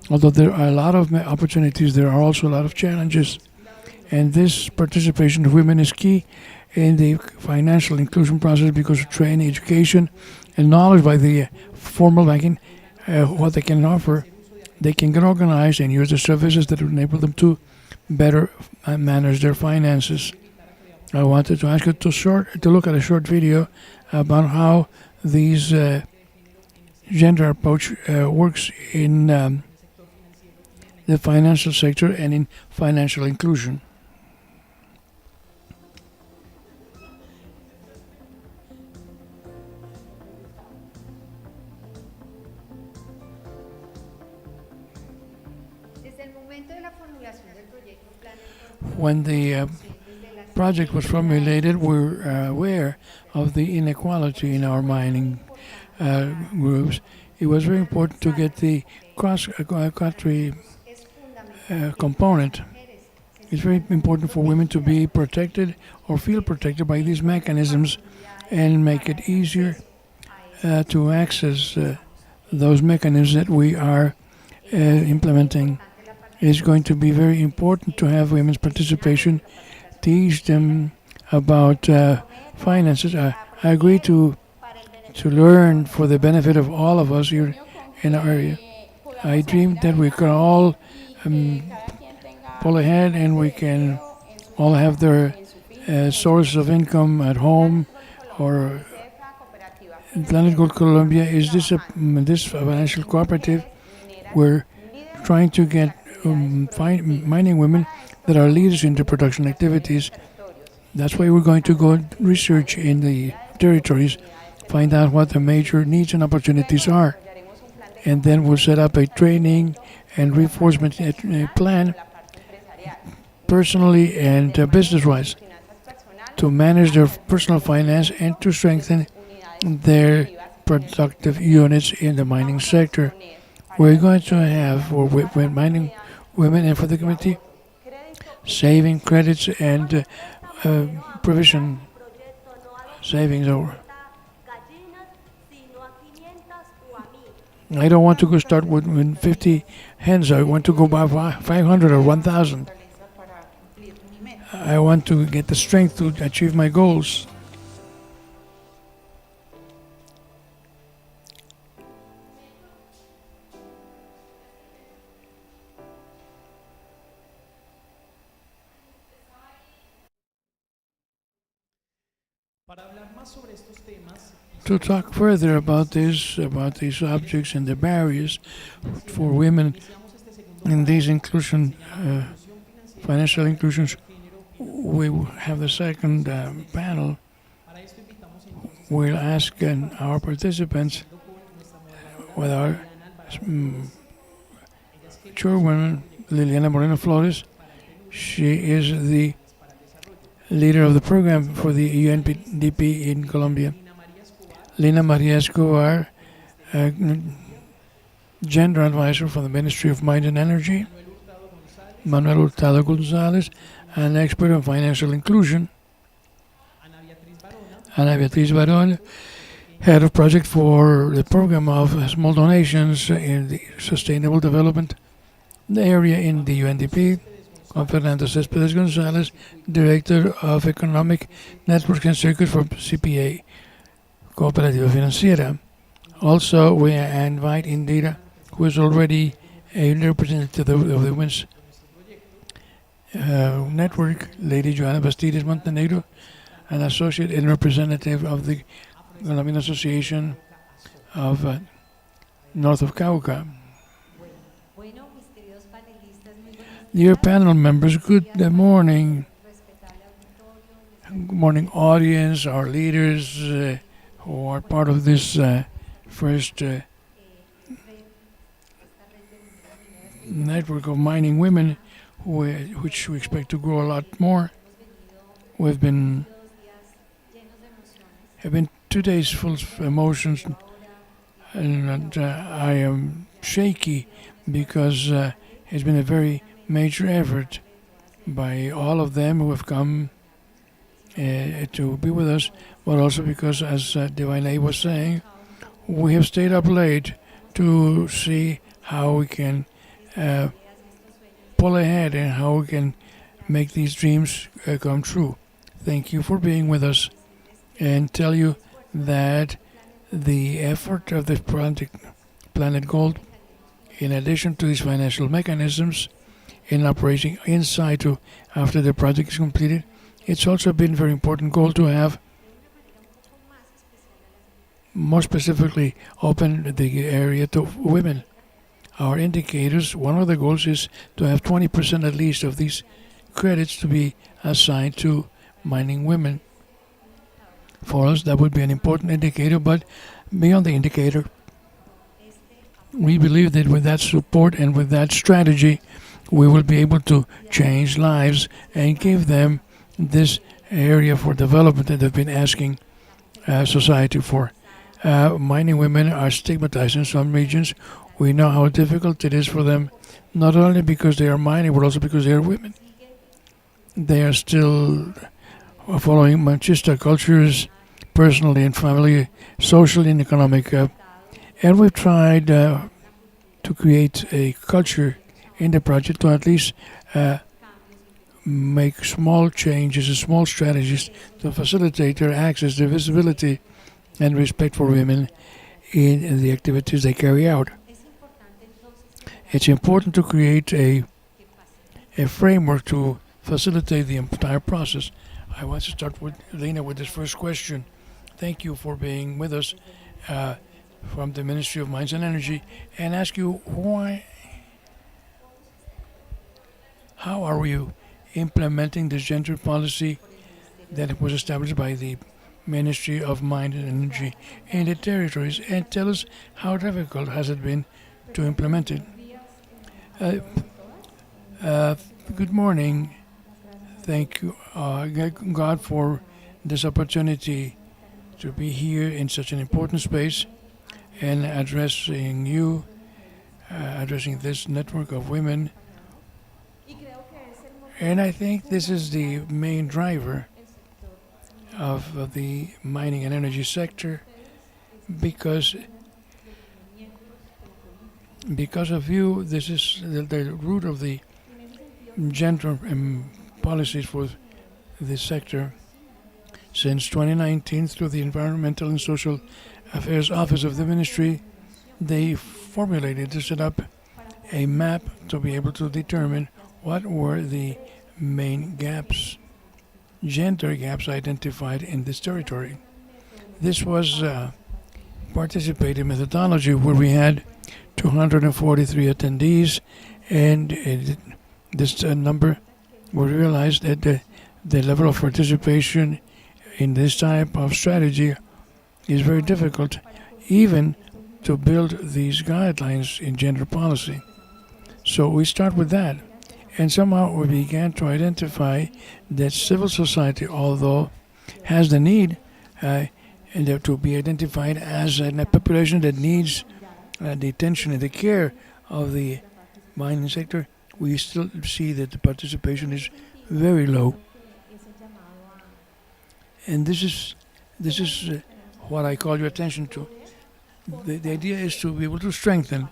Although there are a lot of opportunities, there are also a lot of challenges, And this participation of women is key in the financial inclusion process because of training, education, and knowledge by the formal banking, what they can offer. They can get organized and use the services that enable them to better manage their finances. I wanted to ask you to look at a short video about how these gender approach works in the financial sector and in financial inclusion. When the project was formulated, we're aware of the inequality in our mining groups. It was very important to get the cross-country component. It's very important for women to be protected or feel protected by these mechanisms and make it easier to access those mechanisms that we are implementing. It's going to be very important to have women's participation, teach them about finances. I agree to learn for the benefit of all of us here in our area. I dream that we can all pull ahead and we can all have their source of income at home or Planet Gold Colombia is this financial cooperative. We're trying to get mining women that are leaders in the production activities. That's why we're going to go research in the territories, find out what the major needs and opportunities are. And then we'll set up a training and reinforcement plan, personally and business-wise, to manage their personal finance and to strengthen their productive units in the mining sector. We're going to have, for mining women and for the committee, saving credits and provision savings. I don't want to go start with 50 hens. I want to go buy 500 or 1,000. I want to get the strength to achieve my goals. To talk further about these subjects and the barriers for women in these inclusion, financial inclusions, we have the second panel. We'll ask our participants, with our chairwoman, Liliana Moreno Flores. She is the leader of the program for the UNDP in Colombia. Lina Maria Escobar, gender advisor for the Ministry of Mines and Energy. Manuel Hurtado Gonzalez, an expert on financial inclusion. Ana Beatriz Barón, head of project for the program of small donations in the sustainable development area in the UNDP. Juan Fernando Céspedes González, Director of Economic Networks and Circuits for CPA, Cooperativa Financiera. Also, we invite Indira, who is already a representative of the Women's Network, Lady Joana Bastides Montenegro, an associate and representative of the Colombian Association of North of Cauca. Dear panel members, good morning. Good morning, audience, our leaders who are part of this first network of mining women, which we expect to grow a lot more. Have been 2 days full of emotions, and I am shaky because it's been a very major effort by all of them who have come to be with us, but also because, as Divine A was saying, we have stayed up late to see how we can pull ahead and how we can make these dreams come true. Thank you for being with us, and tell you that the effort of the project Planet Gold, in addition to these financial mechanisms in operating in situ after the project is completed, it's also been a very important goal to have more specifically open the area to women. Our indicators, one of the goals is to have 20% at least of these credits to be assigned to mining women. For us, that would be an important indicator, but beyond the indicator, we believe that with that support and with that strategy, we will be able to change lives and give them this area for development that they've been asking society for. Mining women are stigmatized in some regions. We know how difficult it is for them, not only because they are mining, but also because they are women. They are still following machista cultures, personally and family, socially and economic. And we've tried to create a culture in the project to at least make small changes and small strategies to facilitate their access, their visibility, and respect for women in the activities they carry out. It's important to create a framework to facilitate the entire process. I want to start with Lena with this first question. Thank you for being with us from the Ministry of Mines and Energy, and ask you how are you implementing this gender policy that was established by the Ministry of Mines and Energy in the territories, and tell us how difficult has it been to implement it. Good morning. Thank you, God, for this opportunity to be here in such an important space and addressing you, addressing this network of women. And I think this is the main driver of the mining and energy sector, because of you, this is the root of the gender policies for this sector. Since 2019, through the Environmental and Social Affairs Office of the Ministry, they formulated to set up a map to be able to determine what were the main gaps, gender gaps identified in this territory. This was a participating methodology where we had 243 attendees, and this number, we realized that the level of participation in this type of strategy is very difficult, even to build these guidelines in gender policy. So we start with that, and somehow we began to identify that civil society, although has the need and to be identified as a population that needs the attention and the care of the mining sector, we still see that the participation is very low. And this is what I call your attention to. The idea is to be able to strengthen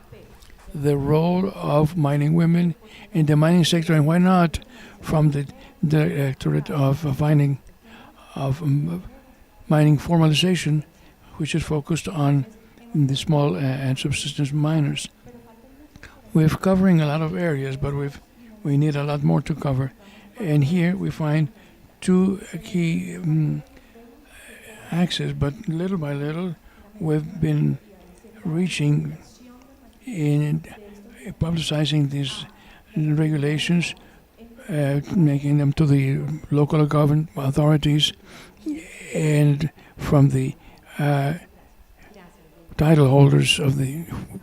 the role of mining women in the mining sector, and why not from the Directorate of Mining Formalization, which is focused on the small and subsistence miners. We're covering a lot of areas, but we need a lot more to cover. And here we find two key axes, but little by little we've been reaching in publicizing these regulations, making them to the local government authorities and from the title holders of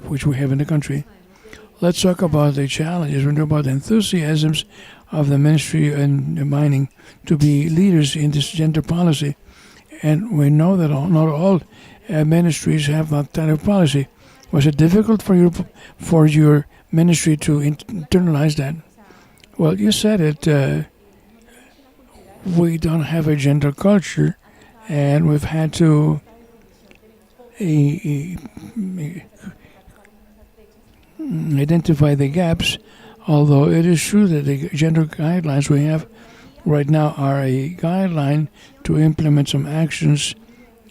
which we have in the country. Let's talk about the challenges. We know about the enthusiasms of the Ministry and Mining to be leaders in this gender policy, and we know that not all ministries have that kind of policy. Was it difficult for your ministry to internalize that? Well, you said it. We don't have a gender culture, and we've had to identify the gaps Although it is true that the gender guidelines we have right now are a guideline to implement some actions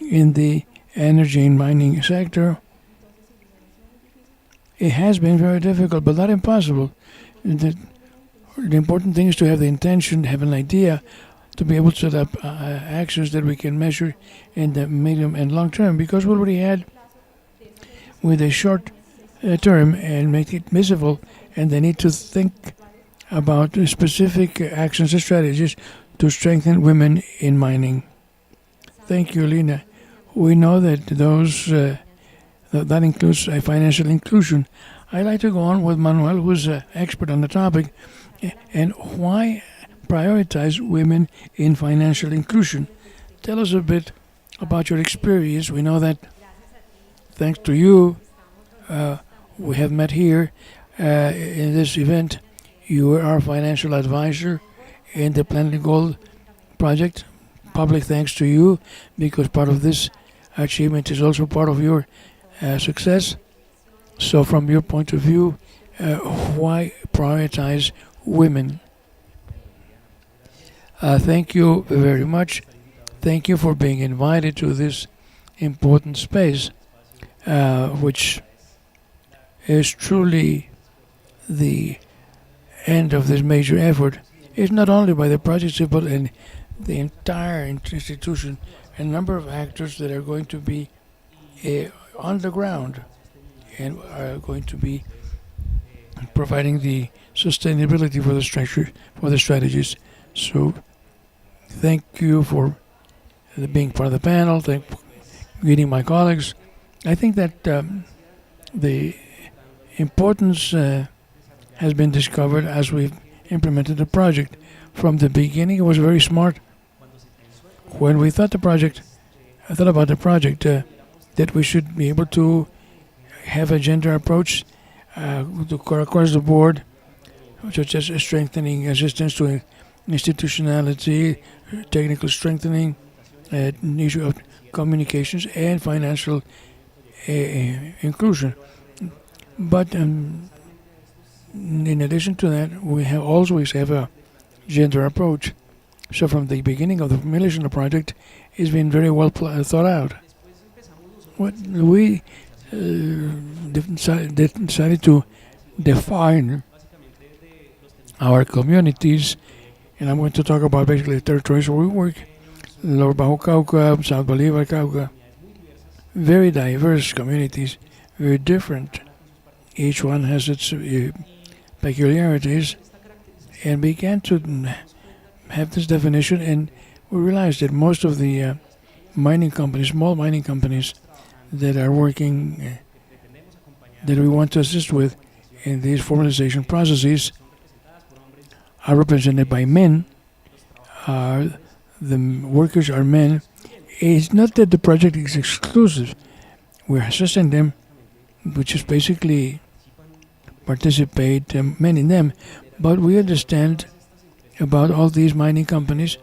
in the energy and mining sector, it has been very difficult, but not impossible. The important thing is to have the intention, have an idea, to be able to set up actions that we can measure in the medium and long term. Because we already had with a short term and make it visible, and they need to think about specific actions and strategies to strengthen women in mining. Thank you, Lina. We know that that includes financial inclusion. I'd like to go on with Manuel, who's an expert on the topic, and why prioritize women in financial inclusion. Tell us a bit about your experience. We know that thanks to you, we have met here in this event. You are our financial advisor in the Planet Gold project. Public thanks to you, because part of this achievement is also part of your success. So from your point of view, why prioritize women? Thank you very much. Thank you for being invited to this important space, which is truly the end of this major effort. It's not only by the project, but in the entire institution, a number of actors that are going to be on the ground and are going to be providing the sustainability for the structure, for the strategies. So thank you for being part of the panel. Thank greeting my colleagues. I think that the importance has been discovered as we've implemented the project. From the beginning, it was very smart. When we thought about the project, that we should be able to have a gender approach across the board, such as strengthening assistance to institutionality, technical strengthening, issue of communications, and financial inclusion. But in addition to that, we have always have a gender approach. So from the beginning of the formulation of the project, it's been very well thought out. What we decided to define our communities, and I'm going to talk about basically the territories where we work: Lower Bajo Cauca, South Bolivar, Cauca. Very diverse communities, very different. Each one has its peculiarities, and began to have this definition, and we realized that most of the mining companies, small mining companies that are working, that we want to assist with in these formalization processes, are represented by men. The workers are men. It's not that the project is exclusive. We're assisting them, which is basically participate men in them, but we understand about all these mining companies,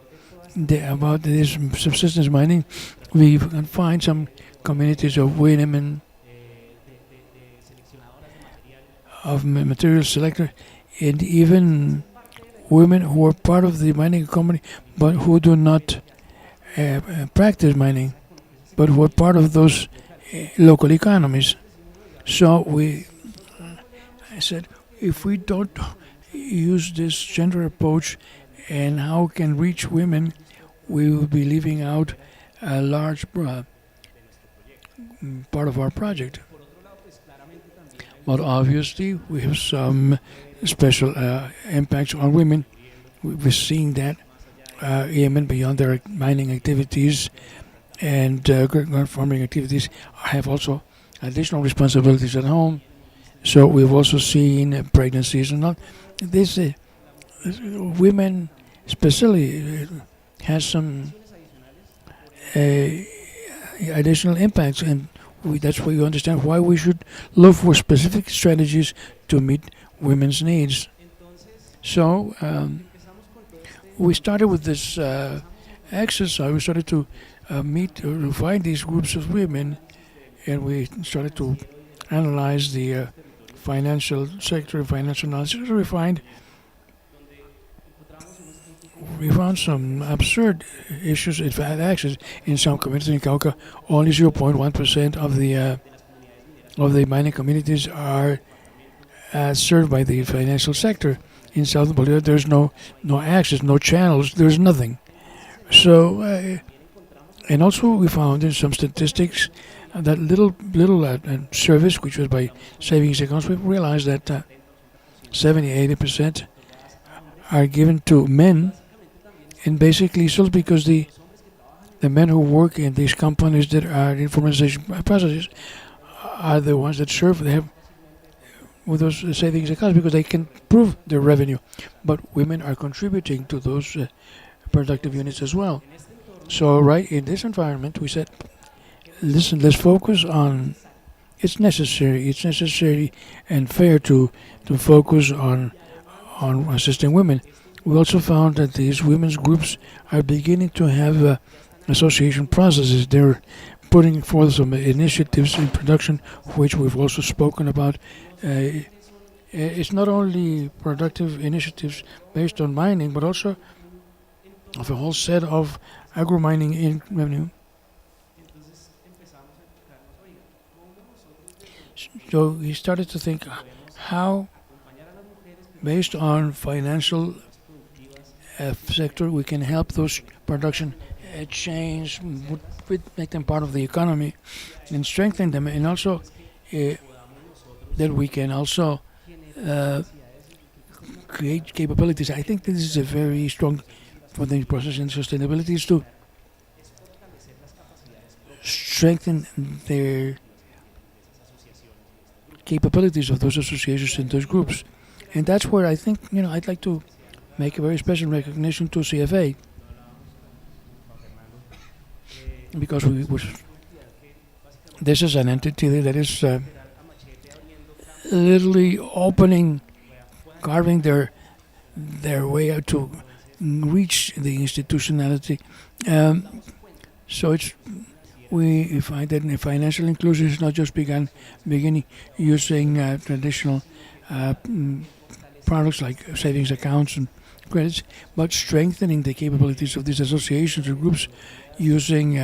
about this subsistence mining. We can find some communities of women, of material selector, and even women who are part of the mining company, but who do not practice mining, but who are part of those local economies. So I said, if we don't use this gender approach and how can reach women, we will be leaving out a large part of our project. But obviously, we have some special impacts on women. We're seeing that even beyond their mining activities and farming activities, have also additional responsibilities at home. So we've also seen pregnancies and all. This women especially has some additional impacts, and that's why you understand why we should look for specific strategies to meet women's needs. So we started with this exercise. We started to find these groups of women, and we started to analyze the financial sector, financial analysis, we found some absurd issues. In fact, actually, in some communities in Cauca, only 0.1% of the mining communities are served by the financial sector. In southern Bolivia, there's no access, no channels, there's nothing. So, and also we found in some statistics that little service, which was by savings accounts, we realized that 70-80% are given to men, and basically so because the men who work in these companies that are informatization processes are the ones that serve them with those savings accounts because they can prove their revenue. But women are contributing to those productive units as well. So right in this environment, we said, listen, let's focus on, it's necessary and fair to focus on assisting women. We also found that these women's groups are beginning to have association processes. They're putting forth some initiatives in production, which we've also spoken about. It's not only productive initiatives based on mining, but also of a whole set of agro-mining in revenue. So we started to think how, based on financial sector, we can help those production chains, make them part of the economy and strengthen them, and also that we can also create capabilities. I think this is a very strong for the process, and sustainability is to strengthen their capabilities of those associations and those groups. And that's where I think, I'd like to make a very special recognition to CFA, because this is an entity that is literally carving their way out to reach the institutionality. So we find that financial inclusion is not just beginning using traditional products like savings accounts and credits, but strengthening the capabilities of these associations or groups using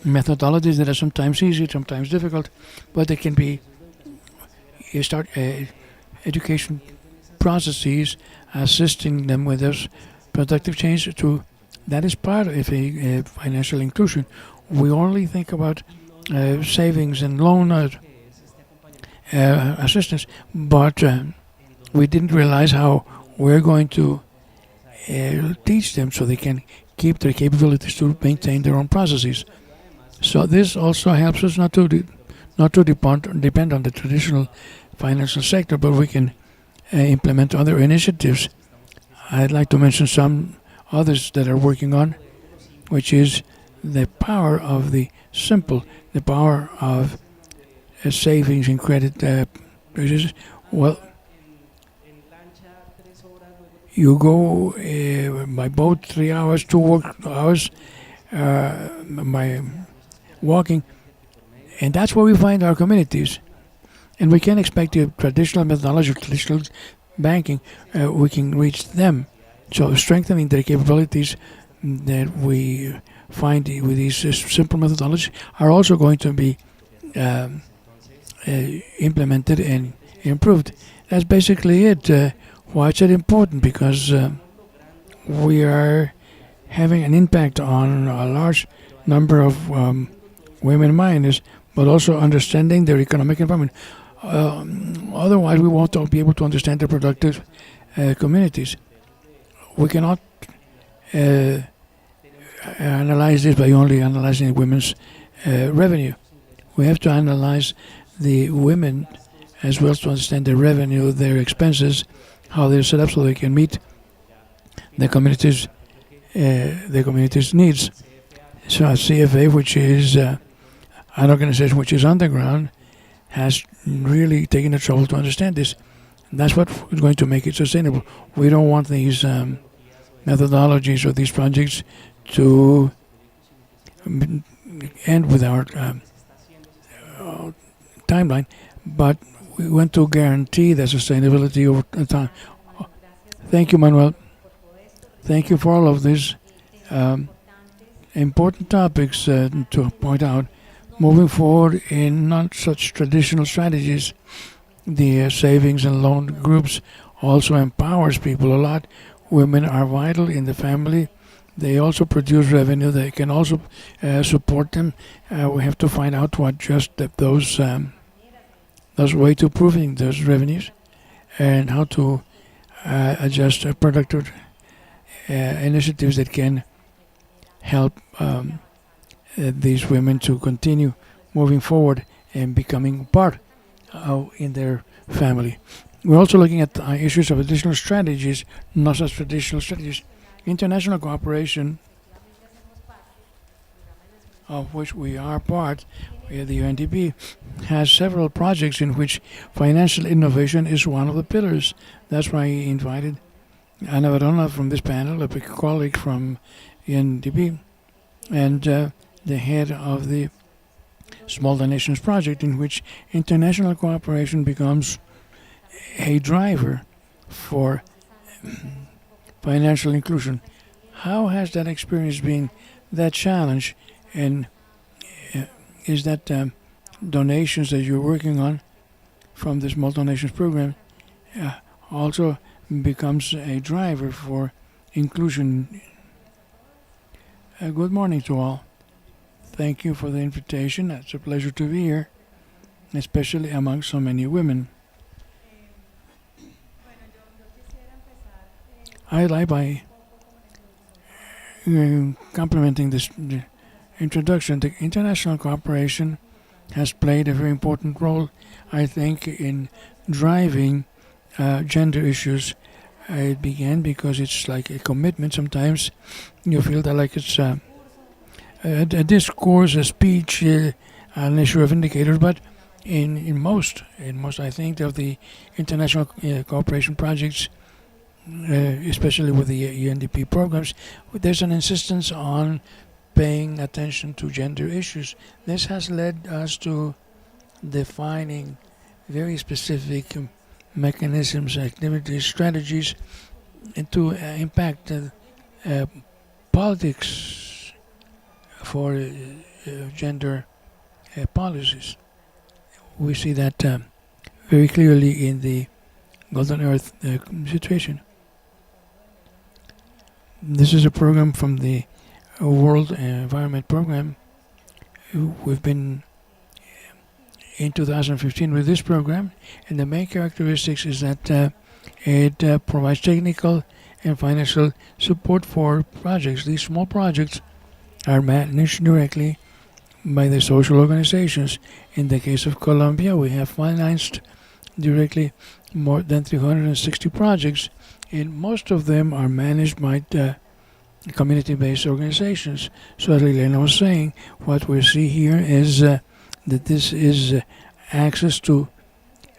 methodologies that are sometimes easy, sometimes difficult, but they can be education processes, assisting them with those productive change. That is part of a financial inclusion. We only think about savings and loan assistance, but we didn't realize how we're going to teach them so they can keep their capabilities to maintain their own processes. So this also helps us not to depend on the traditional financial sector, but we can implement other initiatives. I'd like to mention some others that are working on, which is the power of the simple, the power of savings and credit purchases. Well, you go by boat 3 hours, 2 work hours, by walking, and that's where we find our communities. And we can't expect the traditional methodology, traditional banking, we can reach them. So strengthening their capabilities that we find with these simple methodologies are also going to be implemented and improved. That's basically it. Why is it important? Because we are having an impact on a large number of women miners, but also understanding their economic environment. Otherwise, we won't be able to understand the productive communities. We cannot analyze this by only analyzing women's revenue. We have to analyze the women as well to understand their revenue, their expenses, how they're set up so they can meet the community's needs. So CFA, which is an organization which is underground, has really taken the trouble to understand this. And that's what is going to make it sustainable. We don't want these methodologies or these projects to end with our timeline, but we want to guarantee the sustainability over time. Thank you, Manuel. Thank you for all of these important topics to point out. Moving forward in not such traditional strategies, the savings and loan groups also empowers people a lot. Women are vital in the family. They also produce revenue. They can also support them. We have to find out what just those way to proving those revenues and how to adjust productive initiatives that can help these women to continue moving forward and becoming part in their family. We're also looking at issues of additional strategies, not just traditional strategies. International cooperation, of which we are part, the UNDP, has several projects in which financial innovation is one of the pillars. That's why I invited Ana Verona from this panel, a colleague from UNDP, and the head of the Small Donations Project, in which international cooperation becomes a driver for financial inclusion. How has that experience been, that challenge, and is that donations that you're working on from the Small Donations Program also becomes a driver for inclusion? Good morning to all. Thank you for the invitation. It's a pleasure to be here, especially among so many women. I'd like by complementing this introduction. The international cooperation has played a very important role, I think, in driving gender issues. It began because it's like a commitment. Sometimes you feel that like it's a discourse, a speech, an issue of indicators, but in most, I think, of the international cooperation projects, especially with the UNDP programs, there's an insistence on paying attention to gender issues. This has led us to defining very specific mechanisms, activities, strategies, and to impact politics for gender policies. We see that very clearly in the Golden Earth situation. This is a program from the World Environment Program. We've been in 2015 with this program, and the main characteristics is that it provides technical and financial support for projects. These small projects are managed directly by the social organizations. In the case of Colombia, we have financed directly more than 360 projects, and most of them are managed by community-based organizations. So as Liliana was saying, what we see here is that this is access to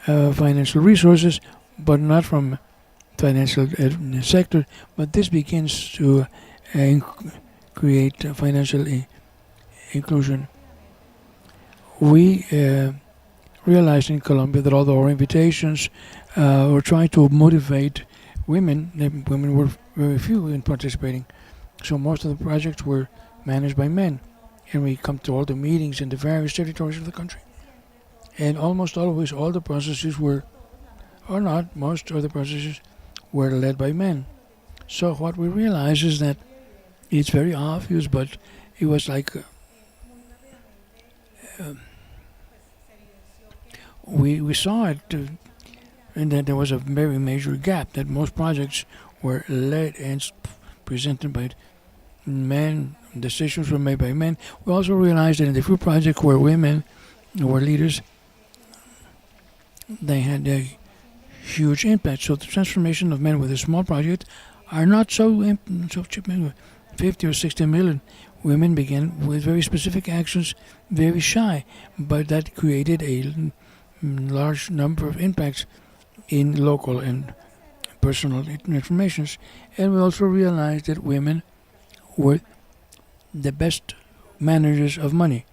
financial resources, but not from financial sector, but this begins to create financial inclusion. We realized in Colombia that although our invitations were trying to motivate women, women were very few in participating. So most of the projects were managed by men. And we come to all the meetings in the various territories of the country. And almost always all the processes were, or not, most of the processes were led by men. So what we realized is that it's very obvious, but it was like we saw it, and that there was a very major gap, that most projects were led and presented by men, decisions were made by men. We also realized that in the few projects where women were leaders, they had a huge impact. So the transformation of men with a small project are not so 50 or 60 million. Women began with very specific actions, very shy, but that created a large number of impacts in local and personal informations. And we also realized that women were the best managers of money.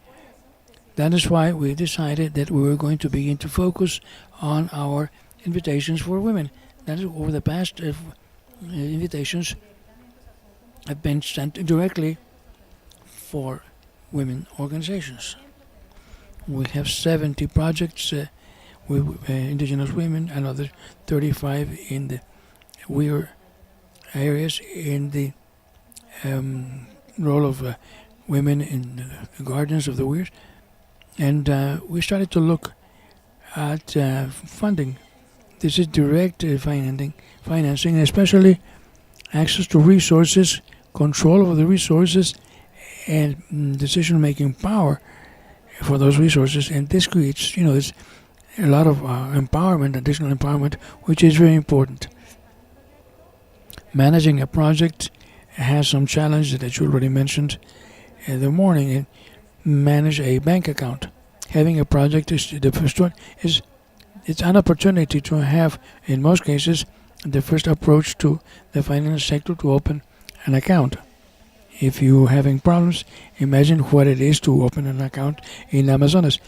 That is why we decided that we were going to begin to focus on our invitations for women. That is, over the past invitations have been sent directly for women organizations. We have 70 projects with indigenous women, another 35 in the weir areas, in the role of women in the gardens of the weirs. And we started to look at funding. This is direct financing, especially access to resources, control over the resources, and decision-making power for those resources. And this creates, there's a lot of empowerment, additional empowerment, which is very important. Managing a project has some challenges that you already mentioned in the morning. And manage a bank account. Having a project is the first one. It's an opportunity to have, in most cases, the first approach to the finance sector to open an account. If you're having problems, imagine what it is to open an account in Amazonas.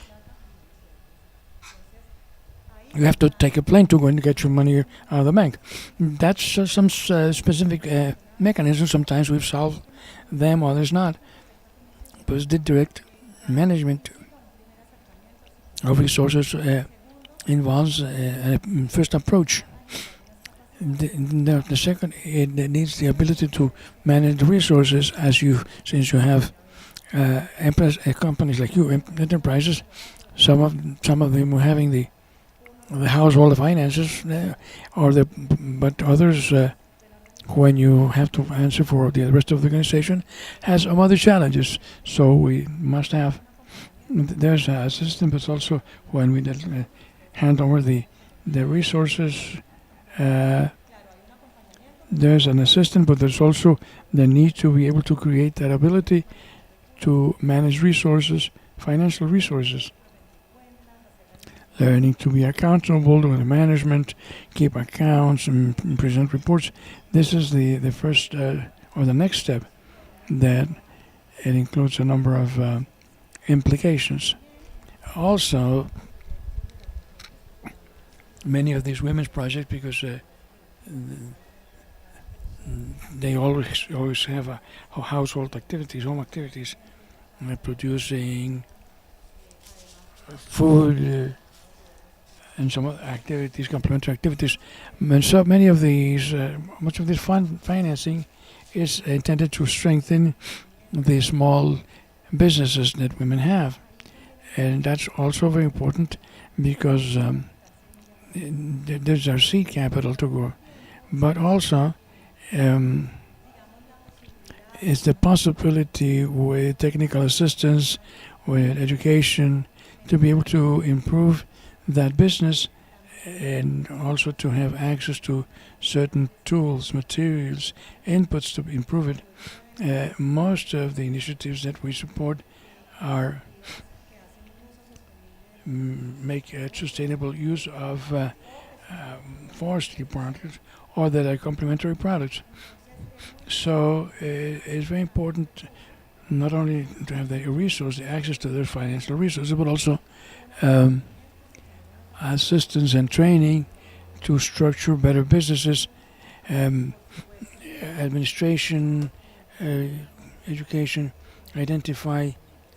You have to take a plane to go and get your money out of the bank. That's some specific mechanisms. Sometimes we've solved them, others not. But the direct management of resources involves a first approach. The second, it needs the ability to manage the resources since you have companies like you, enterprises. Some of them are having the household finances, but others, when you have to answer for the rest of the organization, has some other challenges. So we must have. There's a system, but also when we hand over the resources, there's an assistant, but there's also the need to be able to create that ability to manage resources, financial resources. Learning to be accountable to the management, keep accounts, and present reports. This is the first or the next step. That it includes a number of implications. Also, many of these women's projects, because they always have household activities, home activities, producing food and some other activities, complementary activities. And so many of these, much of this financing is intended to strengthen the small businesses that women have. And that's also very important because there's our seed capital to grow. But also, it's the possibility with technical assistance, with education, to be able to improve that business and also to have access to certain tools, materials, inputs to improve it. Most of the initiatives that we support are make sustainable use of forestry products or that are complementary products. So it's very important not only to have the resource, the access to their financial resources, but also assistance and training to structure better businesses, administration, education, identify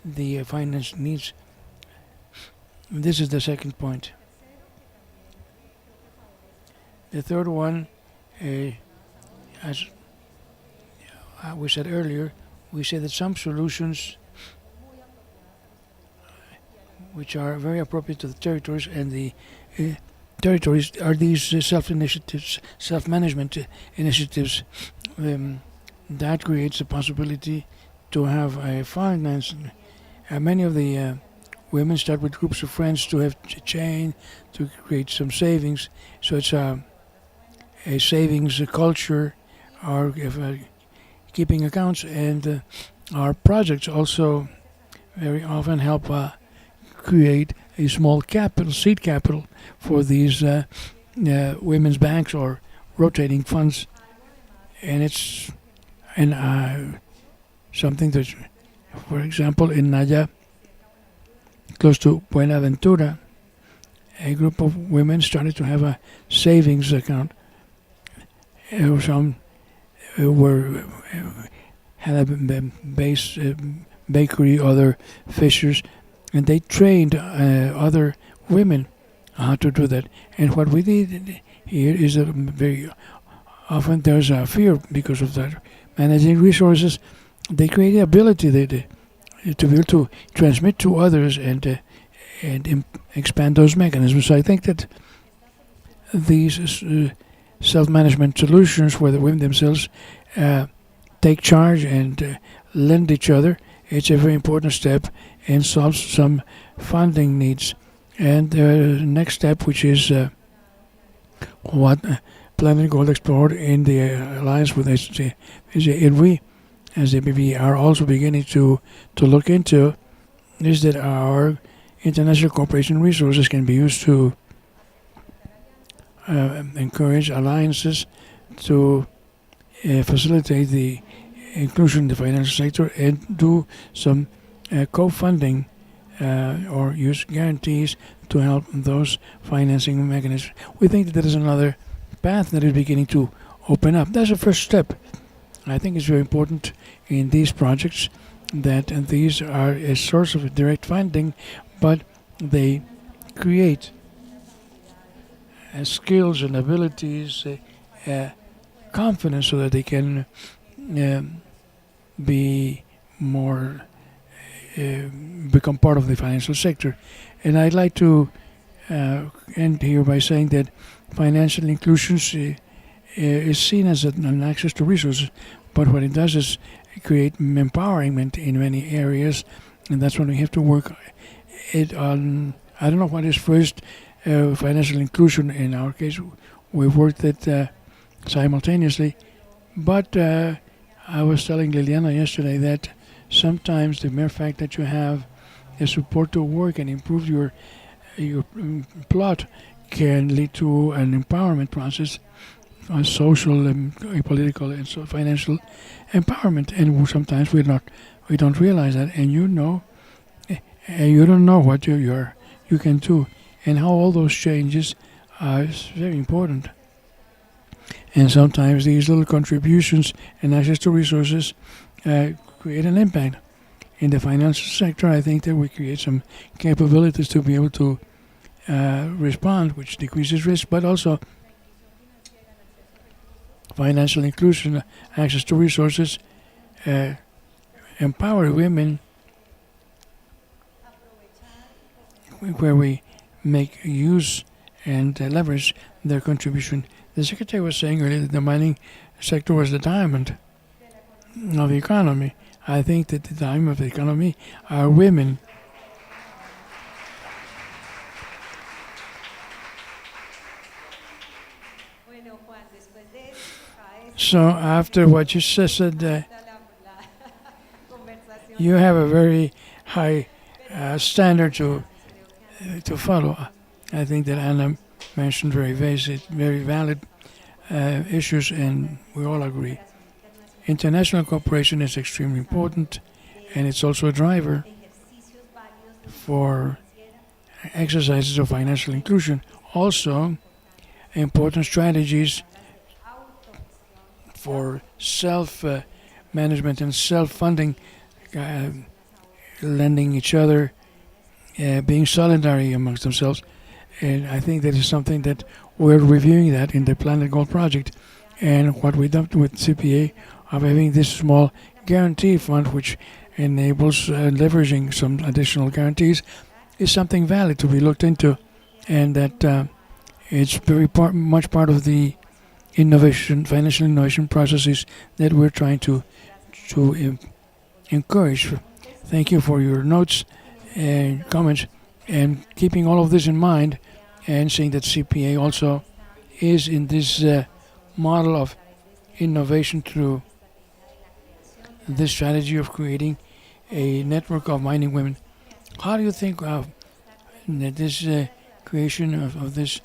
the finance needs. This is the second point. The third one, as we said earlier, we say that some solutions which are very appropriate to the territories, and the territories are these self-initiatives, self-management initiatives. That creates a possibility to have a finance. Many of the women start with groups of friends to have a chain, to create some savings. So it's a savings culture, or keeping accounts, and our projects also very often help create a small capital, seed capital, for these women's banks or rotating funds. And it's something that, for example, in Naya, close to Buenaventura, a group of women started to have a savings account. Some were had a base bakery, other fishers, and they trained other women how to do that. And what we did here is that very often there's a fear because of that. Managing resources, they create the ability to be able to transmit to others and expand those mechanisms. So I think that these self-management solutions where the women themselves take charge and lend each other, it's a very important step and solves some funding needs. And the next step, which is what Planet Gold explored in the alliance with ASGM, and we as the ABB are also beginning to look into, is that our international cooperation resources can be used to encourage alliances to facilitate the inclusion in the financial sector and do some co-funding or use guarantees to help those financing mechanisms. We think that there is another path that is beginning to open up. That's the first step. I think it's very important in these projects that these are a source of direct funding, but they create skills and abilities, confidence, so that they can be more become part of the financial sector. And I'd like to end here by saying that financial inclusion is seen as an access to resources, but what it does is create empowerment in many areas, and that's when we have to work it on. I don't know what is first, financial inclusion. In our case, we've worked it simultaneously, but I was telling Liliana yesterday that sometimes the mere fact that you have a support to work and improve your plot can lead to an empowerment process, a social and political and so financial empowerment. And sometimes we don't realize that, and you don't know what you can do and how all those changes are very important. And sometimes these little contributions and access to resources create an impact. In the financial sector, I think that we create some capabilities to be able to respond, which decreases risk, but also financial inclusion, access to resources, empower women, where we make use and leverage their contribution. The Secretary was saying earlier that the mining sector was the diamond of the economy. I think that the diamond of the economy are women. So after what you said, you have a very high standard to follow. I think that Anna mentioned very valid issues, and we all agree. International cooperation is extremely important, and it's also a driver for exercises of financial inclusion. Also, important strategies for self-management and self-funding, lending each other, being solidary amongst themselves. And I think that is something that we're reviewing that in the Planet Gold project. And what we done with CPA of having this small guarantee fund, which enables leveraging some additional guarantees, is something valid to be looked into, and that it's very much part of the financial innovation processes that we're trying to encourage. Thank you for your notes and comments, and keeping all of this in mind, and saying that CPA also is in this model of innovation through this strategy of creating a network of mining women. How do you think that this creation of this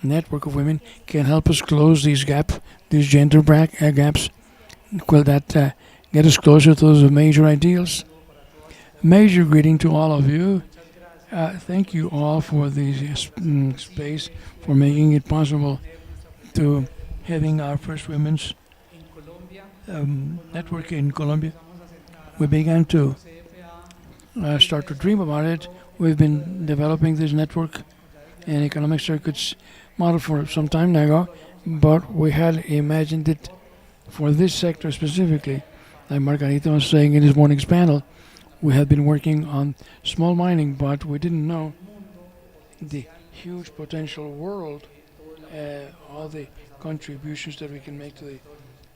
network of women can help us close these gender gaps? Will that get us closer to those major ideals? Major greeting to all of you, Thank you all for this space, for making it possible to having our first women's network in Colombia. We began to start to dream about it. We've been developing this network and economic circuits model for some time now, but we had imagined it for this sector specifically. Like Margarita was saying in this morning's panel, we had been working on small mining, but we didn't know the huge potential world, all the contributions that we can make to the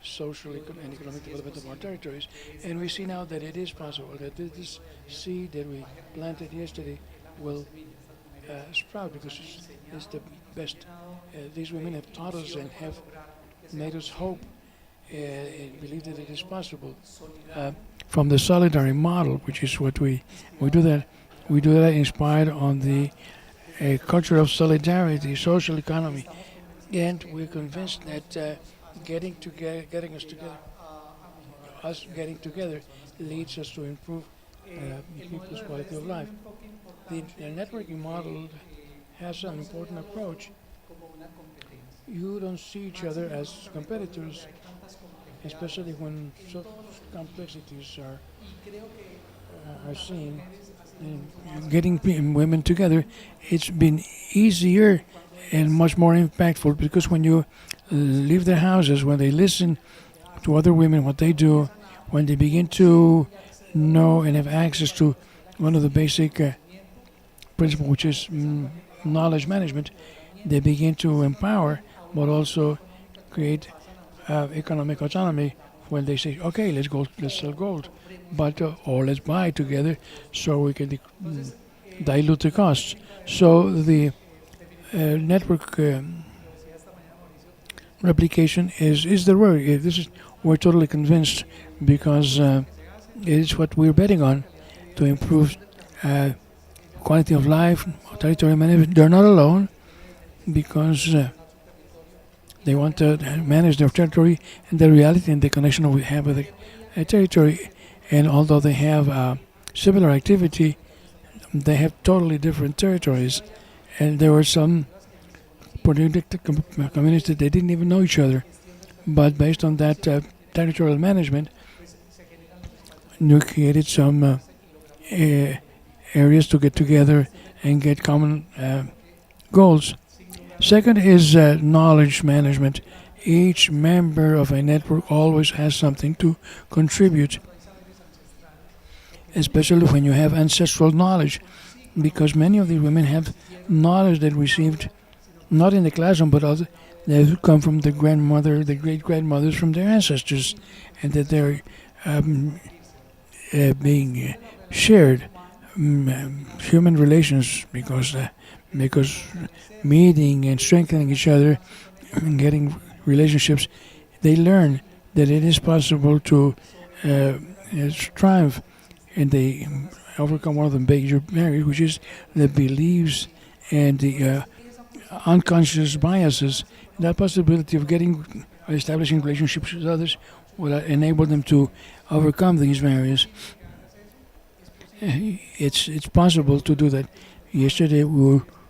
social and economic development of our territories. And we see now that it is possible, that this seed that we planted yesterday will sprout, because it's the best. These women have taught us and have made us hope and believe that it is possible. From the solidary model, which is what we do that. We do that inspired on the culture of solidarity, social economy, and we're convinced that getting together leads us to improve people's quality of life. The networking model has an important approach. You don't see each other as competitors, especially when such complexities are seen. And getting women together, it's been easier and much more impactful, because when you leave their houses, when they listen to other women, what they do, when they begin to know and have access to one of the basic principles, which is knowledge management, they begin to empower, but also create economic autonomy. When they say, okay, let's sell gold, but or let's buy together, so we can dilute the costs. So the network replication is the word. We're totally convinced, because it is what we're betting on to improve quality of life, territory management. They're not alone, because they want to manage their territory and the reality and the connection we have with the territory. And although they have similar activity, they have totally different territories. And there were some communities that they didn't even know each other. But based on that territorial management, you created some areas to get together and get common goals. Second is knowledge management. Each member of a network always has something to contribute, especially when you have ancestral knowledge, because many of these women have knowledge that received not in the classroom, but also that come from the grandmother, the great-grandmothers, from their ancestors, and that they're being shared. Human relations, because meeting and strengthening each other and getting relationships, they learn that it is possible to strive, and they overcome one of the major barriers, which is the beliefs and the unconscious biases. That possibility of establishing relationships with others will enable them to overcome these barriers. It's possible to do that. Yesterday,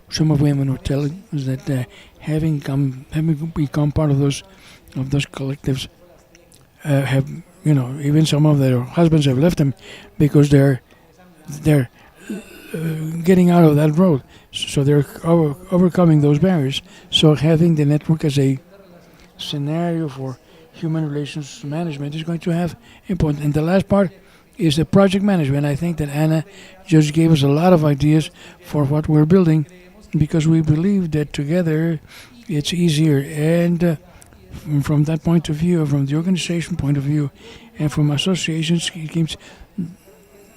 some of women were telling us that having become part of those collectives, have, even some of their husbands have left them, because they're getting out of that road. So they're overcoming those barriers. So having the network as a scenario for human relations management is going to have important. And the last part is the project management. I think that Anna just gave us a lot of ideas for what we're building, because we believe that together it's easier. And from that point of view, from the organization point of view, and from associations schemes,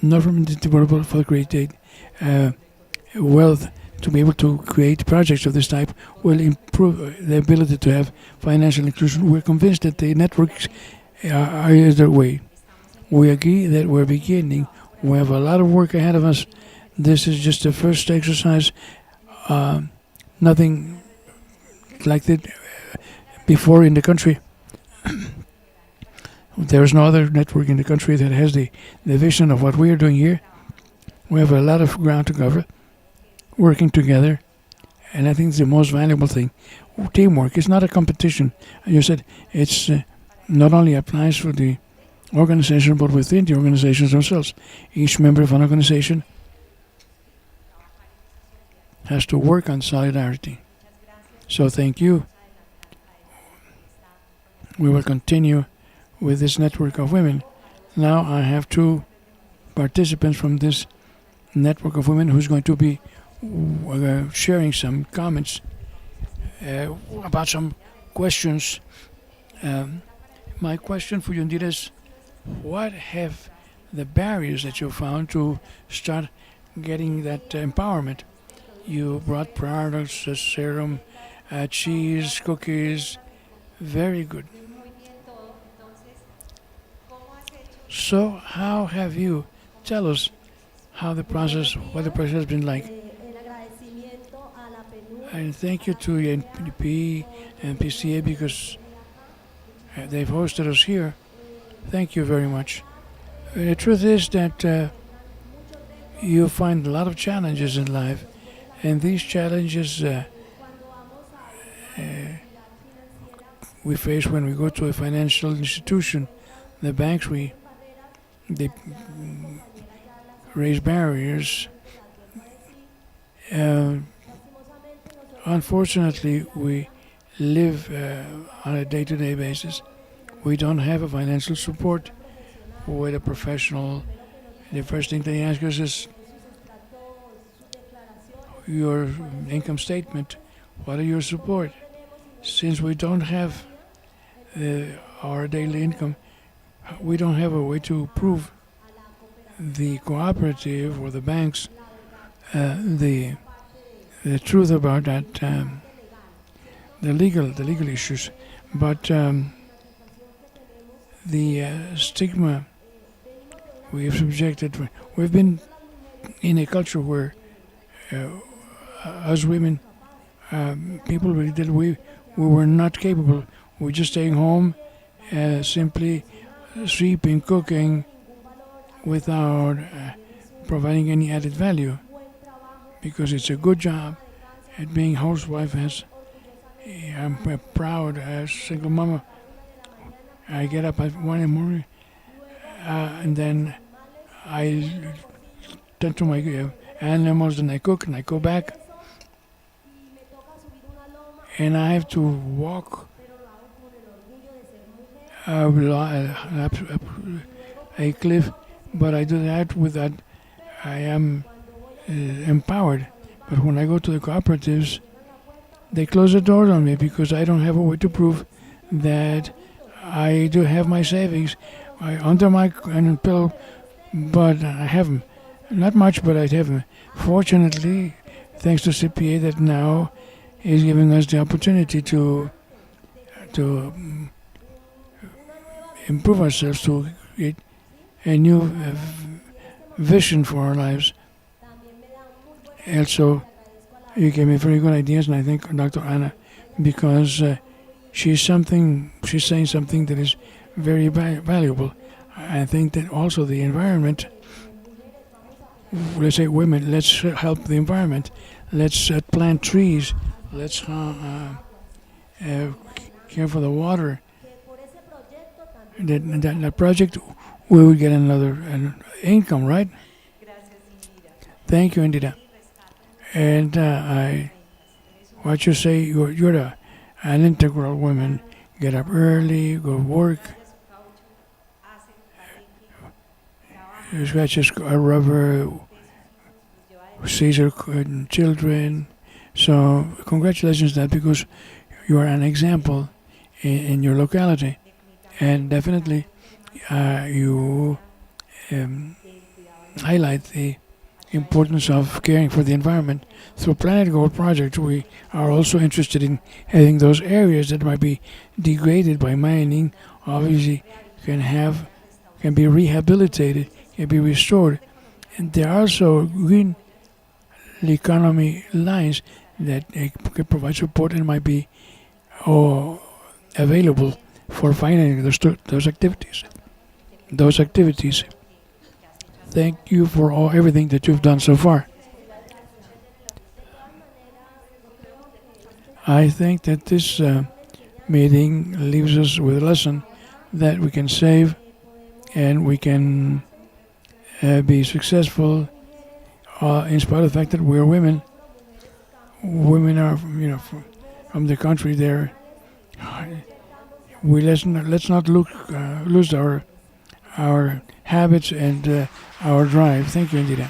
not from the development for create wealth, to be able to create projects of this type will improve the ability to have financial inclusion. We're convinced that the networks are the way. We agree that we're beginning. We have a lot of work ahead of us. This is just the first exercise. Nothing like that before in the country. There is no other network in the country that has the vision of what we are doing here. We have a lot of ground to cover. working together. And I think it's the most valuable thing. Teamwork is not a competition. You said it's not only applies for the organization, but within the organizations themselves. Each member of an organization has to work on solidarity. So thank you. We will continue with this network of women. Now I have two participants from this network of women who's going to be sharing some comments about some questions. My question for you, Indira, is what have the barriers that you found to start getting that empowerment? You brought products, a serum, cheese, cookies. Very good. So how have you, tell us how the process, what the process has been like. And thank you to NPP and PCA because they've hosted us here. Thank you very much. The truth is that you find a lot of challenges in life, and these challenges we face when we go to a financial institution. The banks, they raise barriers. Unfortunately, we live on a day-to-day basis. We don't have a financial support with a professional. The first thing they ask us is your income statement. What are your support? Since we don't have our daily income, we don't have a way to prove the cooperative or the banks the truth about that, the legal issues, but the stigma we have subjected. We've been in a culture where us women, people really did we were not capable. We're just staying home, simply sweeping, cooking, without providing any added value, because it's a good job. And being housewife, I'm proud as single mama. I get up at 1 in the morning, and then I tend to my animals, and I cook, and I go back, and I have to walk a cliff, but I do that with that. I am empowered. But when I go to the cooperatives, they close the doors on me because I don't have a way to prove that I do have my savings under my pillow, but I have them. Not much, but I have them. Fortunately, thanks to CPA, that now is giving us the opportunity to improve ourselves, to create a new vision for our lives. Also, you gave me very good ideas, and I thank Dr. Anna because she's saying something that is very valuable. I think that also the environment, let's say women, let's help the environment. Let's plant trees. Let's care for the water. That project, we will get another income, right? Thank you, Indira. And what you say, you're an integral woman. Get up early, go to work. You scratches a rubber, sees her children. So congratulations on that, because you are an example in your locality. And definitely you highlight the importance of caring for the environment. Through Planet Gold project, we are also interested in having those areas that might be degraded by mining, obviously can be rehabilitated, can be restored. And there are also green economy lines that can provide support and might be available for financing those activities. Thank you for everything that you've done so far. I think that this meeting leaves us with a lesson that we can save and we can be successful in spite of the fact that we're women. Women are, from the country there. Let's not lose our habits and our drive. Thank you, Indira.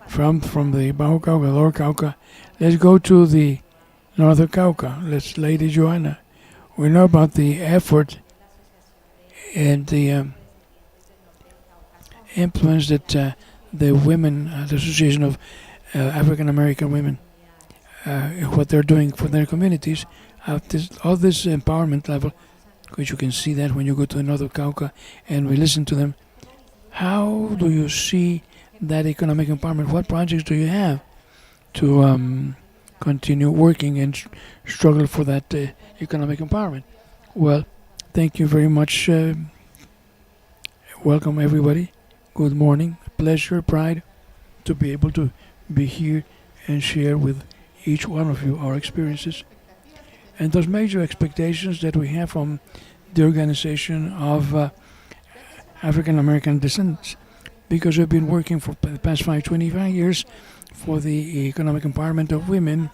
From the Bajo Cauca, Lower Cauca, let's go to the Northern Cauca. Let's, Lady Joanna. We know about the effort and the influence that the women, the Association of African American Women, what they're doing for their communities, all this empowerment level, which you can see that when you go to the Northern Cauca and we listen to them. How do you see that economic empowerment? What projects do you have to continue working and struggle for that economic empowerment? Well, thank you very much. Welcome, everybody. Good morning. Pleasure, pride to be able to be here and share with each one of you our experiences and those major expectations that we have from the organization of African American descendants, because we've been working for the past 25 years for the economic empowerment of women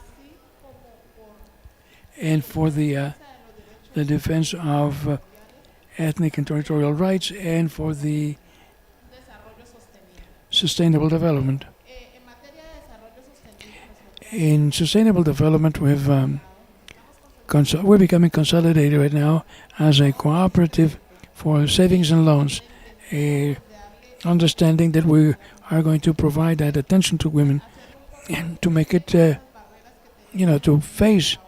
and for the defense of ethnic and territorial rights and for the sustainable development. In sustainable development, we're becoming consolidated right now as a cooperative for savings and loans, understanding that we are going to provide that attention to women and to make it, to face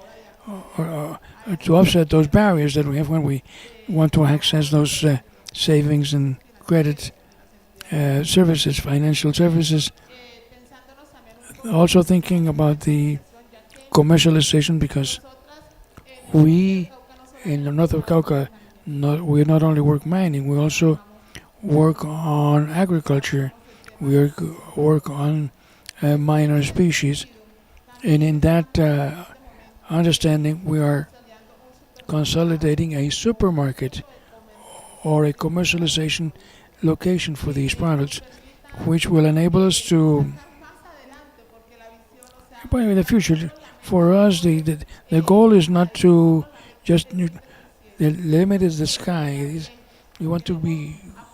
or to offset those barriers that we have when we want to access those savings and credit services, financial services. Also thinking about the commercialization, because we in the north of Cauca, we not only work mining, we also work on agriculture, we work on minor species, and in that understanding we are consolidating a supermarket or a commercialization location for these products, which will enable us to, in the future, for us, the goal is not to just, the limit is the sky. We want to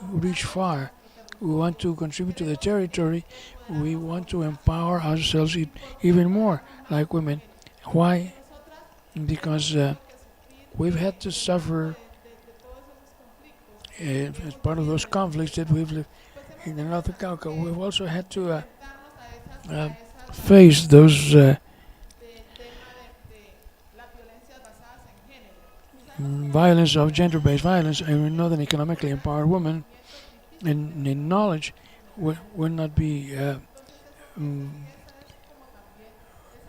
reach far. We want to contribute to the territory. We want to empower ourselves even more like women. Why? Because we've had to suffer as part of those conflicts that we've lived in the North of Cauca. We've also had to face those violence of gender-based violence, and we know that an economically empowered woman in knowledge will not be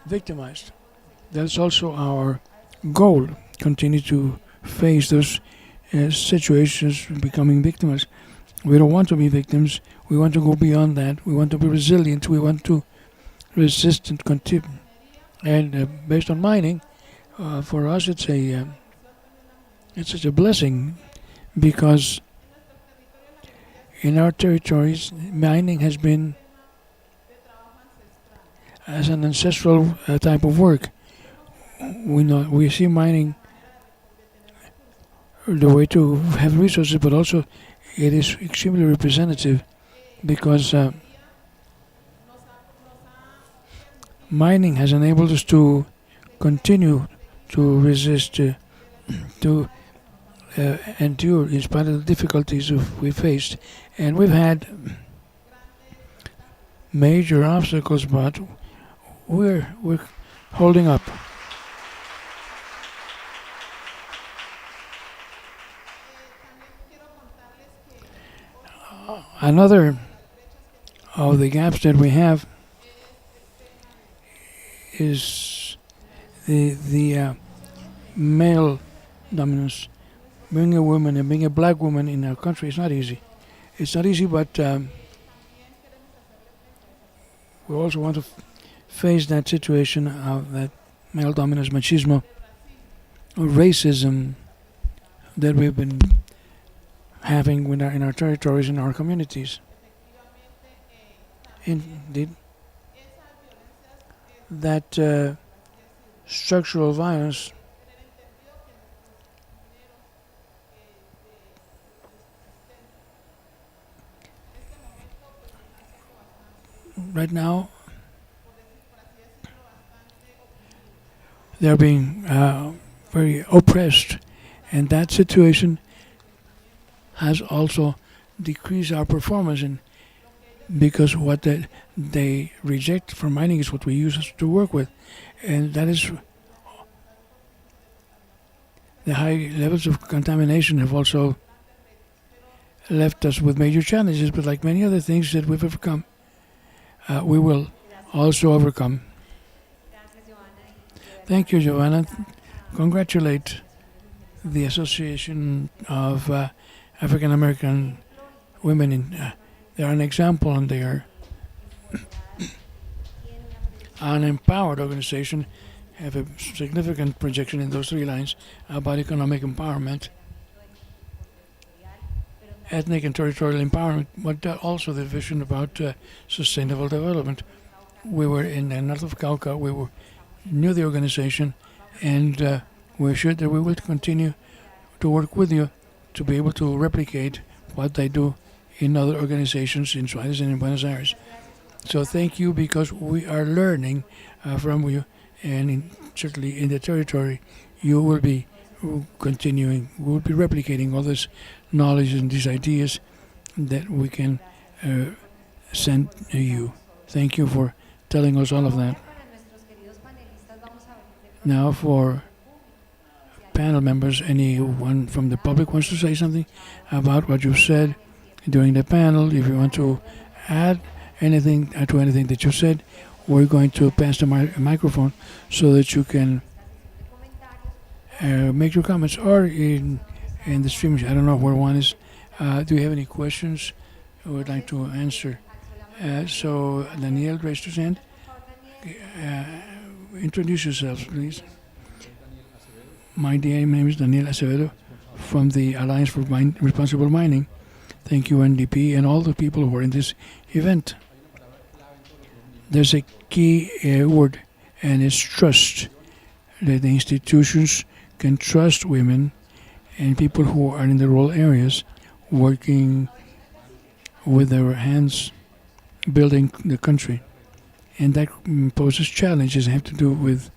victimized. That's also our goal, continue to face those situations becoming victims. We don't want to be victims. We want to go beyond that. We want to be resilient. We want to resist and continue. And based on mining, for us it's such a blessing, because in our territories mining has been as an ancestral type of work. We see mining the way to have resources, but also it is extremely representative, because mining has enabled us to continue to resist, to endure in spite of the difficulties we faced. And we've had major obstacles, but we're holding up. Another of the gaps that we have is the male dominance. Being a woman and being a black woman in our country is not easy. It's not easy, but we also want to face that situation of that male dominance machismo, or racism that we've been having in our territories, in our communities. Indeed, that structural violence right now, they're being very oppressed, and that situation has also decreased our performance because what they reject from mining is what we use to work with, and that is the high levels of contamination have also left us with major challenges, but like many other things that we've overcome, we will also overcome. Thank you, Giovanna. Congratulate the Association of African American Women. They are an example, and they are an empowered organization, have a significant projection in those 3 lines about economic empowerment, ethnic and territorial empowerment, but also the vision about sustainable development. We were in the north of Cauca, knew the organization, and we're sure that we will continue to work with you to be able to replicate what they do in other organizations in Suarez and in Buenos Aires. So thank you, because we are learning from you, and certainly in the territory you will be continuing, we will be replicating all this knowledge and these ideas that we can send to you. Thank you for telling us all of that. Now for panel members, anyone from the public wants to say something about what you said during the panel. If you want to add anything to anything that you said, we're going to pass the microphone so that you can make your comments, or in the stream. I don't know where one is. Do you have any questions you would like to answer? So Daniel raised his hand. Introduce yourselves, please. My name is Daniel Acevedo from the Alliance for Responsible Mining. Thank you, NDP, and all the people who are in this event. There's a key word, and it's trust. That the institutions can trust women and people who are in the rural areas, working with their hands, building the country. And that poses challenges that have to do with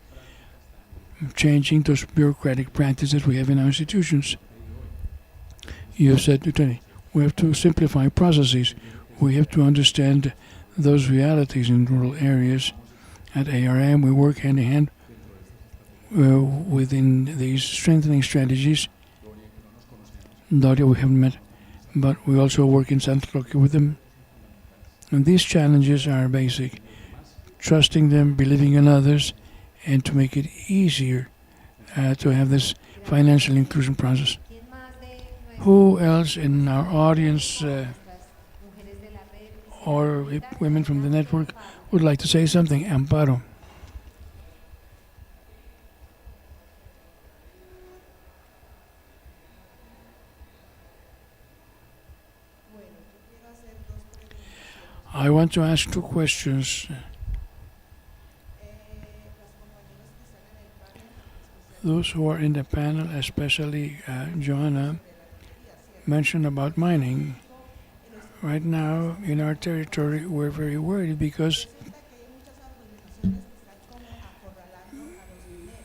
changing those bureaucratic practices we have in our institutions. You have said, Lieutenant, we have to simplify processes. We have to understand those realities in rural areas. At ARM, we work hand in hand within these strengthening strategies. Daria, we haven't met, but we also work in Santa Roque with them. And these challenges are basic. Trusting them, believing in others, and to make it easier to have this financial inclusion process. Who else in our audience or women from the network would like to say something? Amparo. I want to ask 2 questions. Those who are in the panel, especially Joanna, mentioned about mining. Right now, in our territory, we're very worried because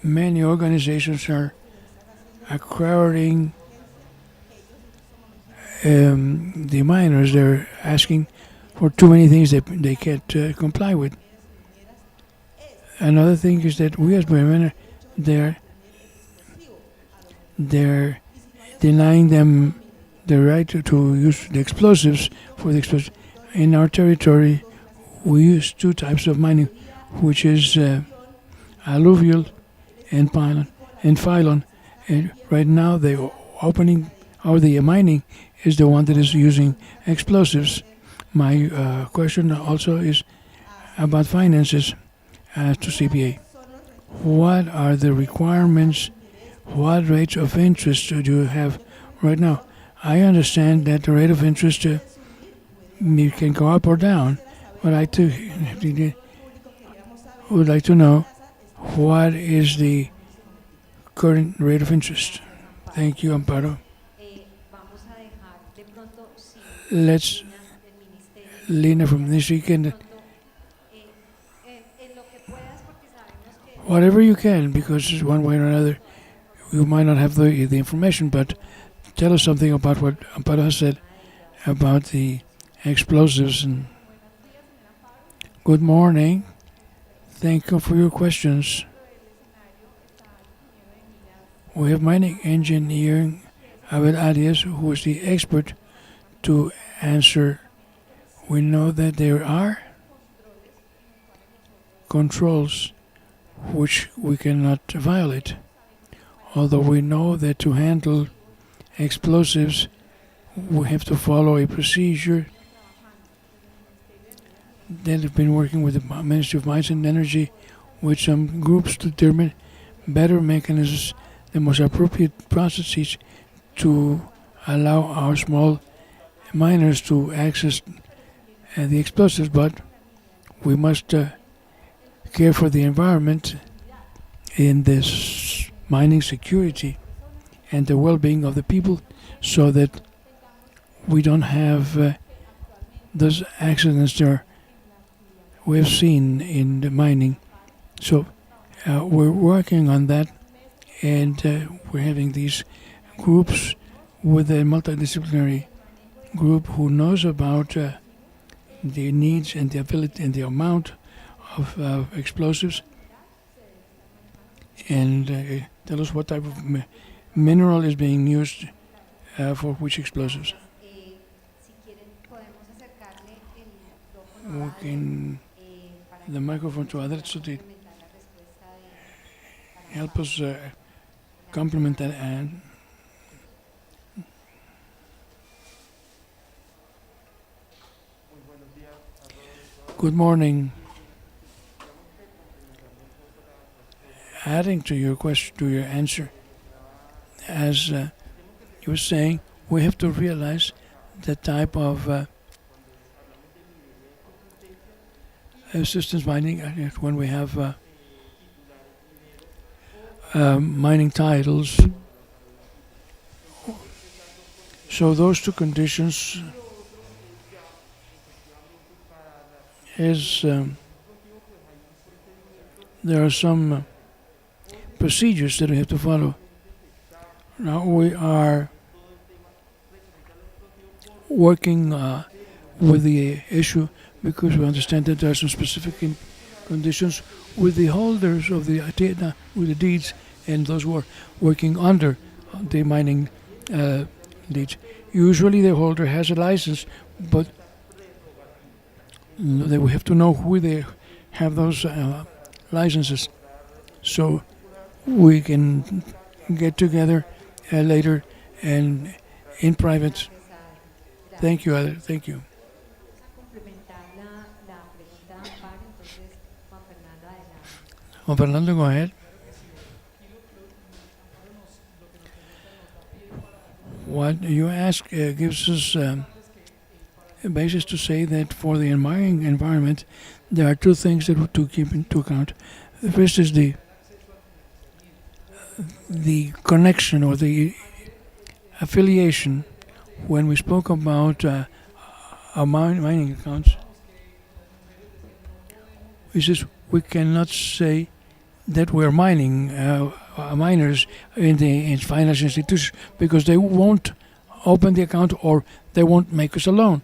many organizations are acquiring the miners. They're asking for too many things that they can't comply with. Another thing is that we as women, they're denying them the right to use the explosives for the explosives. In our territory, we use 2 types of mining, which is alluvial and phylon. And right now, the opening or the mining is the one that is using explosives. My question also is, about finances to CPA. What are the requirements? What rates of interest do you have right now? I understand that the rate of interest can go up or down, but I too would like to know what is the current rate of interest. Thank you, Amparo. Let's Lina from Ministry can whatever you can, because one way or another you might not have the information, but tell us something about what Amparo has said about the explosives. And good morning. Thank you for your questions. We have mining engineering Abel Arias, who is the expert to answer. We know that there are controls which we cannot violate, although we know that to handle explosives we have to follow a procedure that have been working with the Ministry of Mines and Energy with some groups to determine better mechanisms, the most appropriate processes to allow our small miners to access the explosives, but we must care for the environment in this mining security and the well-being of the people, so that we don't have those accidents that we have seen in the mining. So we're working on that, and we're having these groups with a multidisciplinary group who knows about the needs and the ability and the amount of explosives, and tell us what type of mineral is being used for which explosives. We can the microphone to others so they help us complement that. And good morning. Adding to your question, to your answer, as you were saying, we have to realize the type of assistance mining when we have mining titles. So those two conditions is there are some procedures that we have to follow. Now we are working with the issue because we understand that there are some specific conditions with the holders of the with the deeds and those who are working under the mining deeds. Usually the holder has a license, but they will have to know who they have those licenses, so we can get together later and in private. Thank you, Adel. Thank you. Juan Fernando, go ahead. What you ask gives us a basis to say that for the environment, there are two things that we to keep into account. The first is the connection or the affiliation. When we spoke about our mining accounts, we says we cannot say that we're miners in financial institutions because they won't open the account or they won't make us a loan.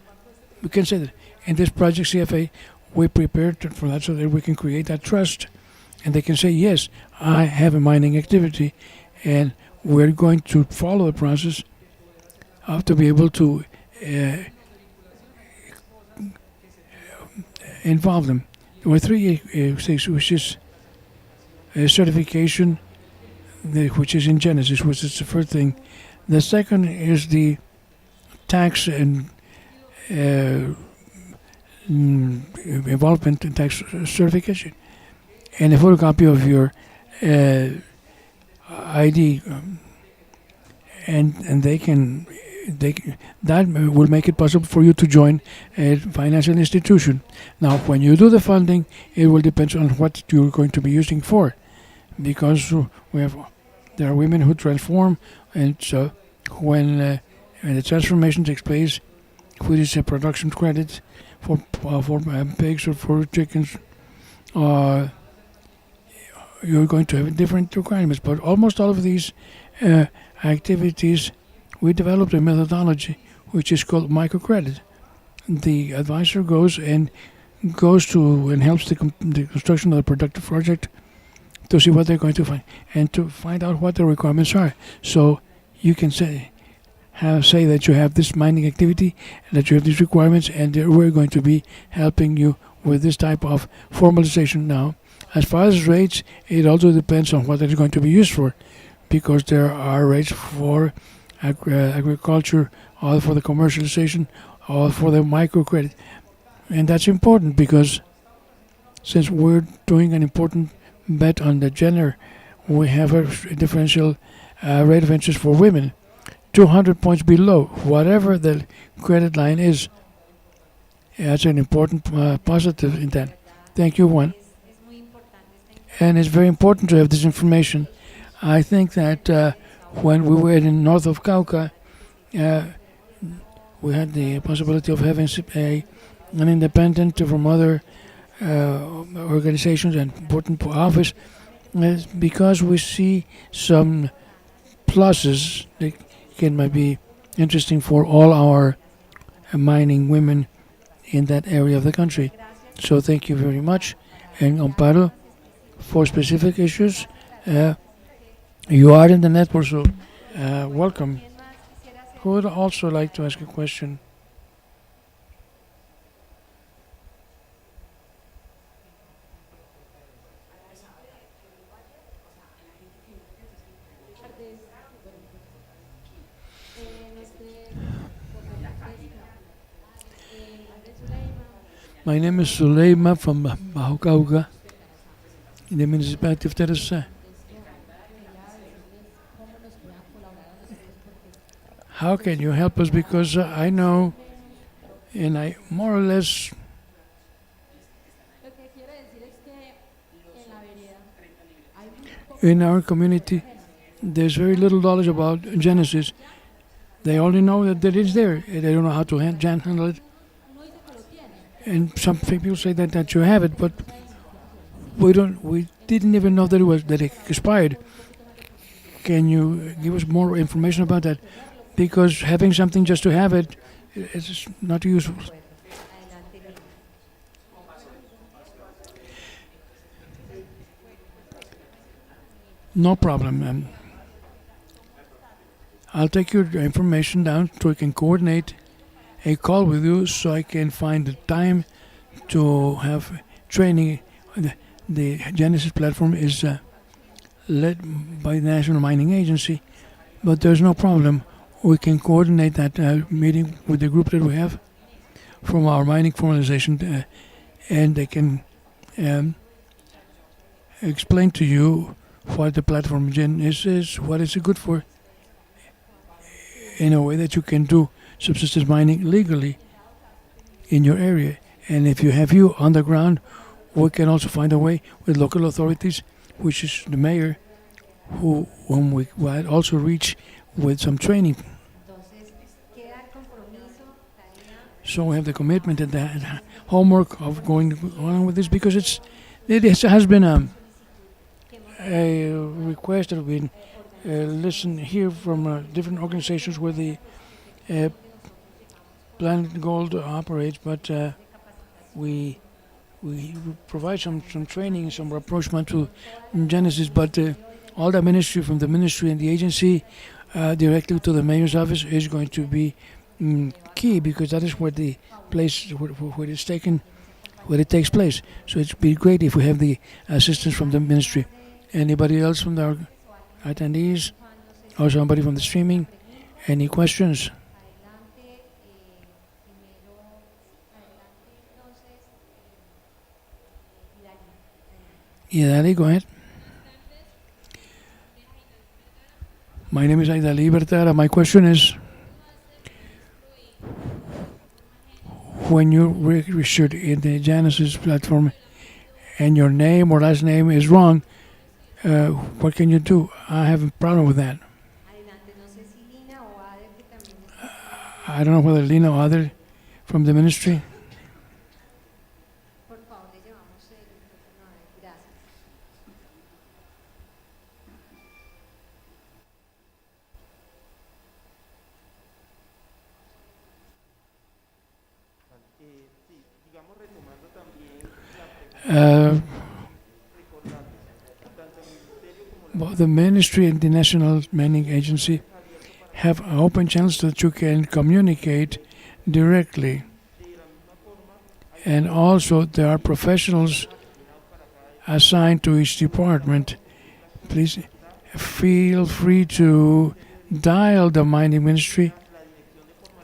We can say that in this project CFA we prepared for that so that we can create that trust, and they can say, yes, I have a mining activity and we're going to follow the process to be able to involve them. There were three things, which is certification, which is in Genesis, which is the first thing. The second is the tax and involvement in tax certification, and a photocopy of your ID, and that will make it possible for you to join a financial institution. Now, when you do the funding, it will depend on what you're going to be using for, because there are women who transform, and so when the transformation takes place, which is a production credit for pigs or for chickens, you're going to have different requirements. But almost all of these activities, we developed a methodology which is called microcredit. The advisor goes and helps the construction of the productive project to see what they're going to find and to find out what the requirements are. So you can say that you have this mining activity, that you have these requirements, and we're going to be helping you with this type of formalization. Now, as far as rates, it also depends on what it's going to be used for, because there are rates for agriculture, all for the commercialization, all for the microcredit. And that's important because since we're doing an important bet on the gender, we have a differential rate of interest for women, 200 points below whatever the credit line is. That's an important positive in that. Thank you, Juan. And it's very important to have this information. I think that when we were in north of Cauca, we had the possibility of having an independent from other organizations and important office, because we see some pluses that might be interesting for all our mining women in that area of the country. So thank you very much. And Amparo, for specific issues, you are in the network, so welcome. Who would also like to ask a question? My name is Suleima from Bajo Cauca, in the municipality of Teresa. How can you help us? Because I know, and I more or less. In our community, there's very little knowledge about Genesis. They only know that it is there. They don't know how to handle it. And some people say that you have it, but we didn't even know that it expired. Can you give us more information about that? Because having something just to have it is not useful. No problem. I'll take your information down so I can coordinate a call with you, so I can find the time to have training. The Genesis platform is led by the National Mining Agency, but there's no problem. We can coordinate that meeting with the group that we have from our mining formalization, and they can explain to you what the platform is, what it's good for, in a way that you can do subsistence mining legally in your area. And if you have you on the ground, we can also find a way with local authorities, which is the mayor, whom we will also reach with some training. So we have the commitment and the homework of going on with this, because it has been a request that we listen here from different organizations where the Planet Gold operates, but we provide some training, some rapprochement to Genesis, but all the ministry, from the ministry and the agency directly to the mayor's office, is going to be key, because that is where the place where it's taken, where it takes place. So it'd be great if we have the assistance from the ministry. Anybody else from our attendees, or somebody from the streaming? Any questions? Idali, go ahead. My name is Aidali Bertara. My question is, when you registered in the Genesis platform and your name or last name is wrong, what can you do? I have a problem with that. I don't know whether Lina or other from the ministry. Well, the ministry and the National Mining Agency have open channels so that you can communicate directly. And also, there are professionals assigned to each department. Please feel free to dial the mining ministry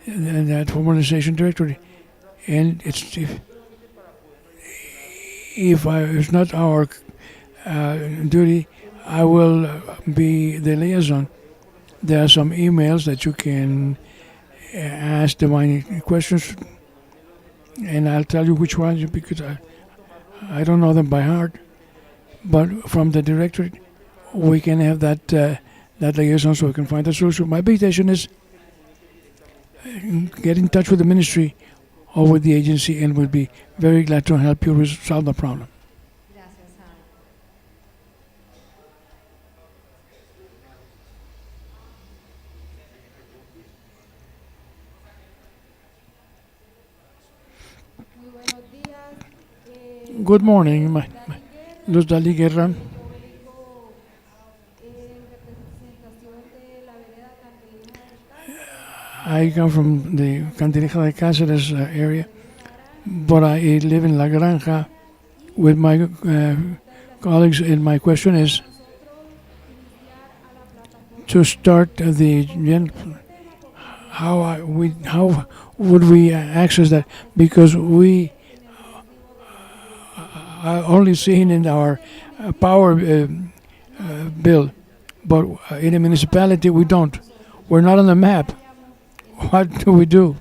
and that formalization directory. And it's not our duty, I will be the liaison. There are some emails that you can ask the mining questions, and I'll tell you which ones because I don't know them by heart. But from the directorate, we can have that liaison so we can find a solution. My big station is get in touch with the ministry or with the agency, and we'll be very glad to help you solve the problem. Good morning, Luz Dali Guerra. I come from the Cantileja de Cáceres area, but I live in La Granja with my colleagues, and my question is to start how would we access that, because we are only seen in our power bill, but in a municipality we don't. We're not on the map. What do we do?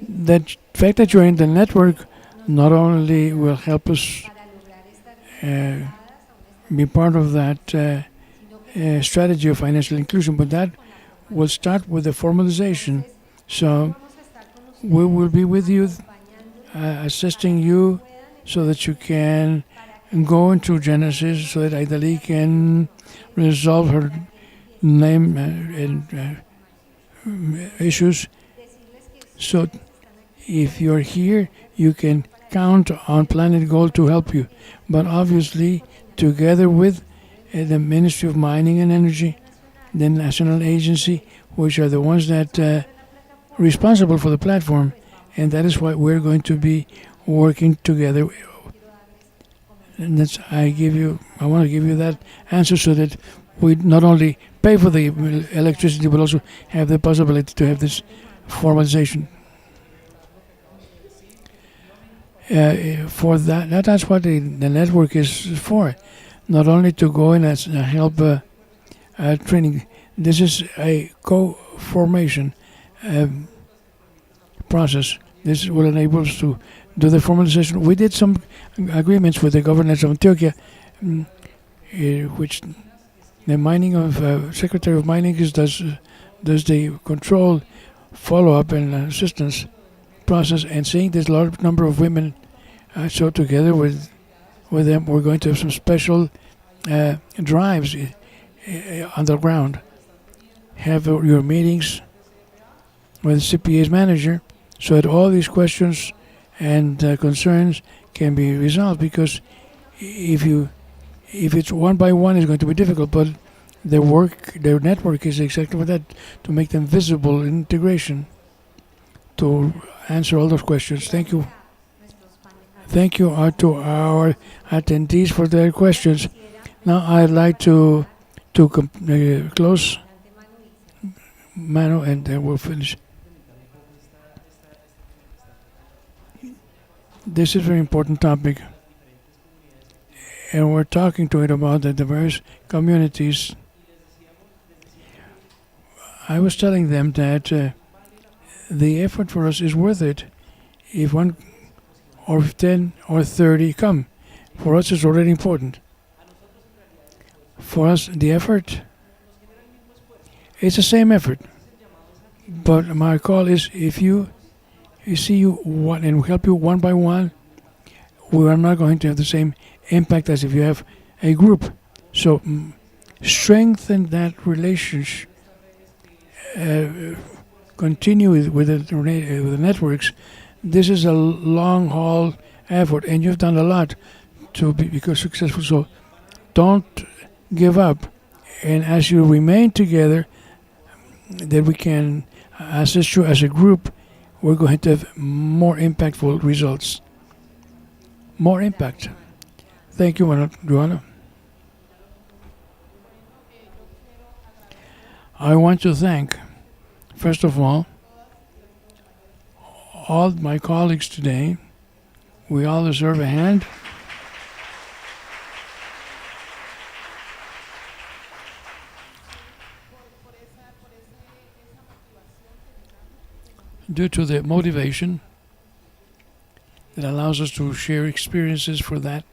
The fact that you're in the network not only will help us be part of that strategy of financial inclusion, but that will start with the formalization. So we will be with you, assisting you so that you can go into Genesis, so that Aidali can resolve her name and issues. So if you're here, you can count on Planet Gold to help you. But obviously, together with the Ministry of Mining and Energy, the National Agency, which are the ones that are responsible for the platform, and that is why we're going to be working together. And I want to give you that answer so that we not only pay for the electricity, but also have the possibility to have this formalization. For that's what the network is for. Not only to go in and help training. This is a co-formation process. This will enable us to do the formalization. We did some agreements with the governors of Antioquia, which the mining of Secretary of Mining does the control, follow-up, and assistance process. And seeing this large number of women, so together with them, we're going to have some special drives underground. Have your meetings with the CPA's manager, so that all these questions and concerns can be resolved. Because if it's one by one, it's going to be difficult. But their network is exactly for that, to make them visible in integration, to answer all those questions. Thank you. Thank you to our attendees for their questions. Now I'd like to close Manu, and then we'll finish. This is a very important topic, and we're talking to it about the diverse communities. I was telling them that the effort for us is worth it. If one or if 10 or 30 come, for us it's already important. For us, the effort, it's the same effort. But my call is if you see you one and we help you one by one, we are not going to have the same impact as if you have a group. So strengthen that relationship, continue with the networks. This is a long haul effort, and you've done a lot to become successful. So don't give up, and as you remain together, that we can assist you as a group. We're going to have more impactful results. More impact. Thank you, Joanna. I want to thank, first of all my colleagues today. We all deserve a hand. Due to the motivation that allows us to share experiences, for that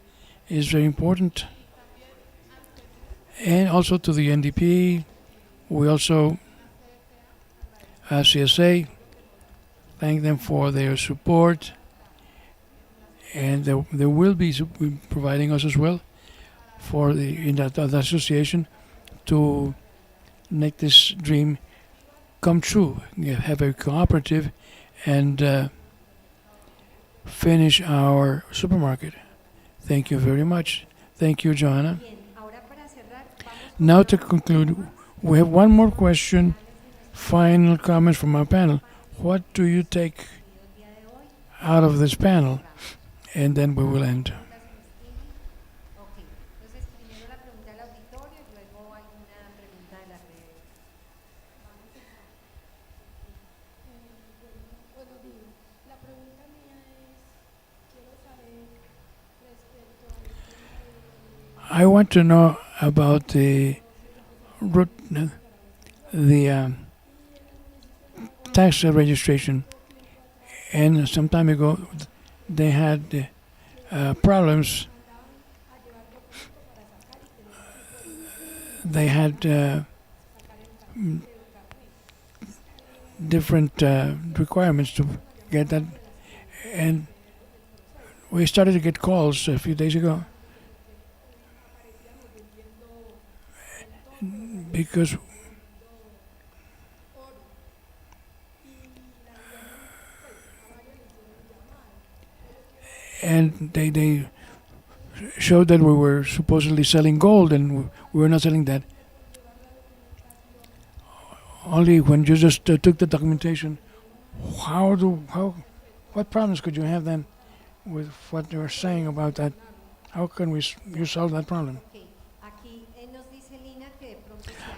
is very important. And also to the NDP, we also, CSA, thank them for their support, and they will be providing us as well for that association to make this dream come true. Have a cooperative and finish our supermarket. Thank you very much. Thank you, Joanna. Now to conclude, we have one more question. Final comments from our panel. What do you take out of this panel? And then we will end. I want to know about the tax registration. And some time ago, they had problems. They had different requirements to get that, and we started to get calls a few days ago because and they showed that we were supposedly selling gold, and we were not selling that. Only when you just took the documentation, what problems could you have then with what they were saying about that? How can you solve that problem?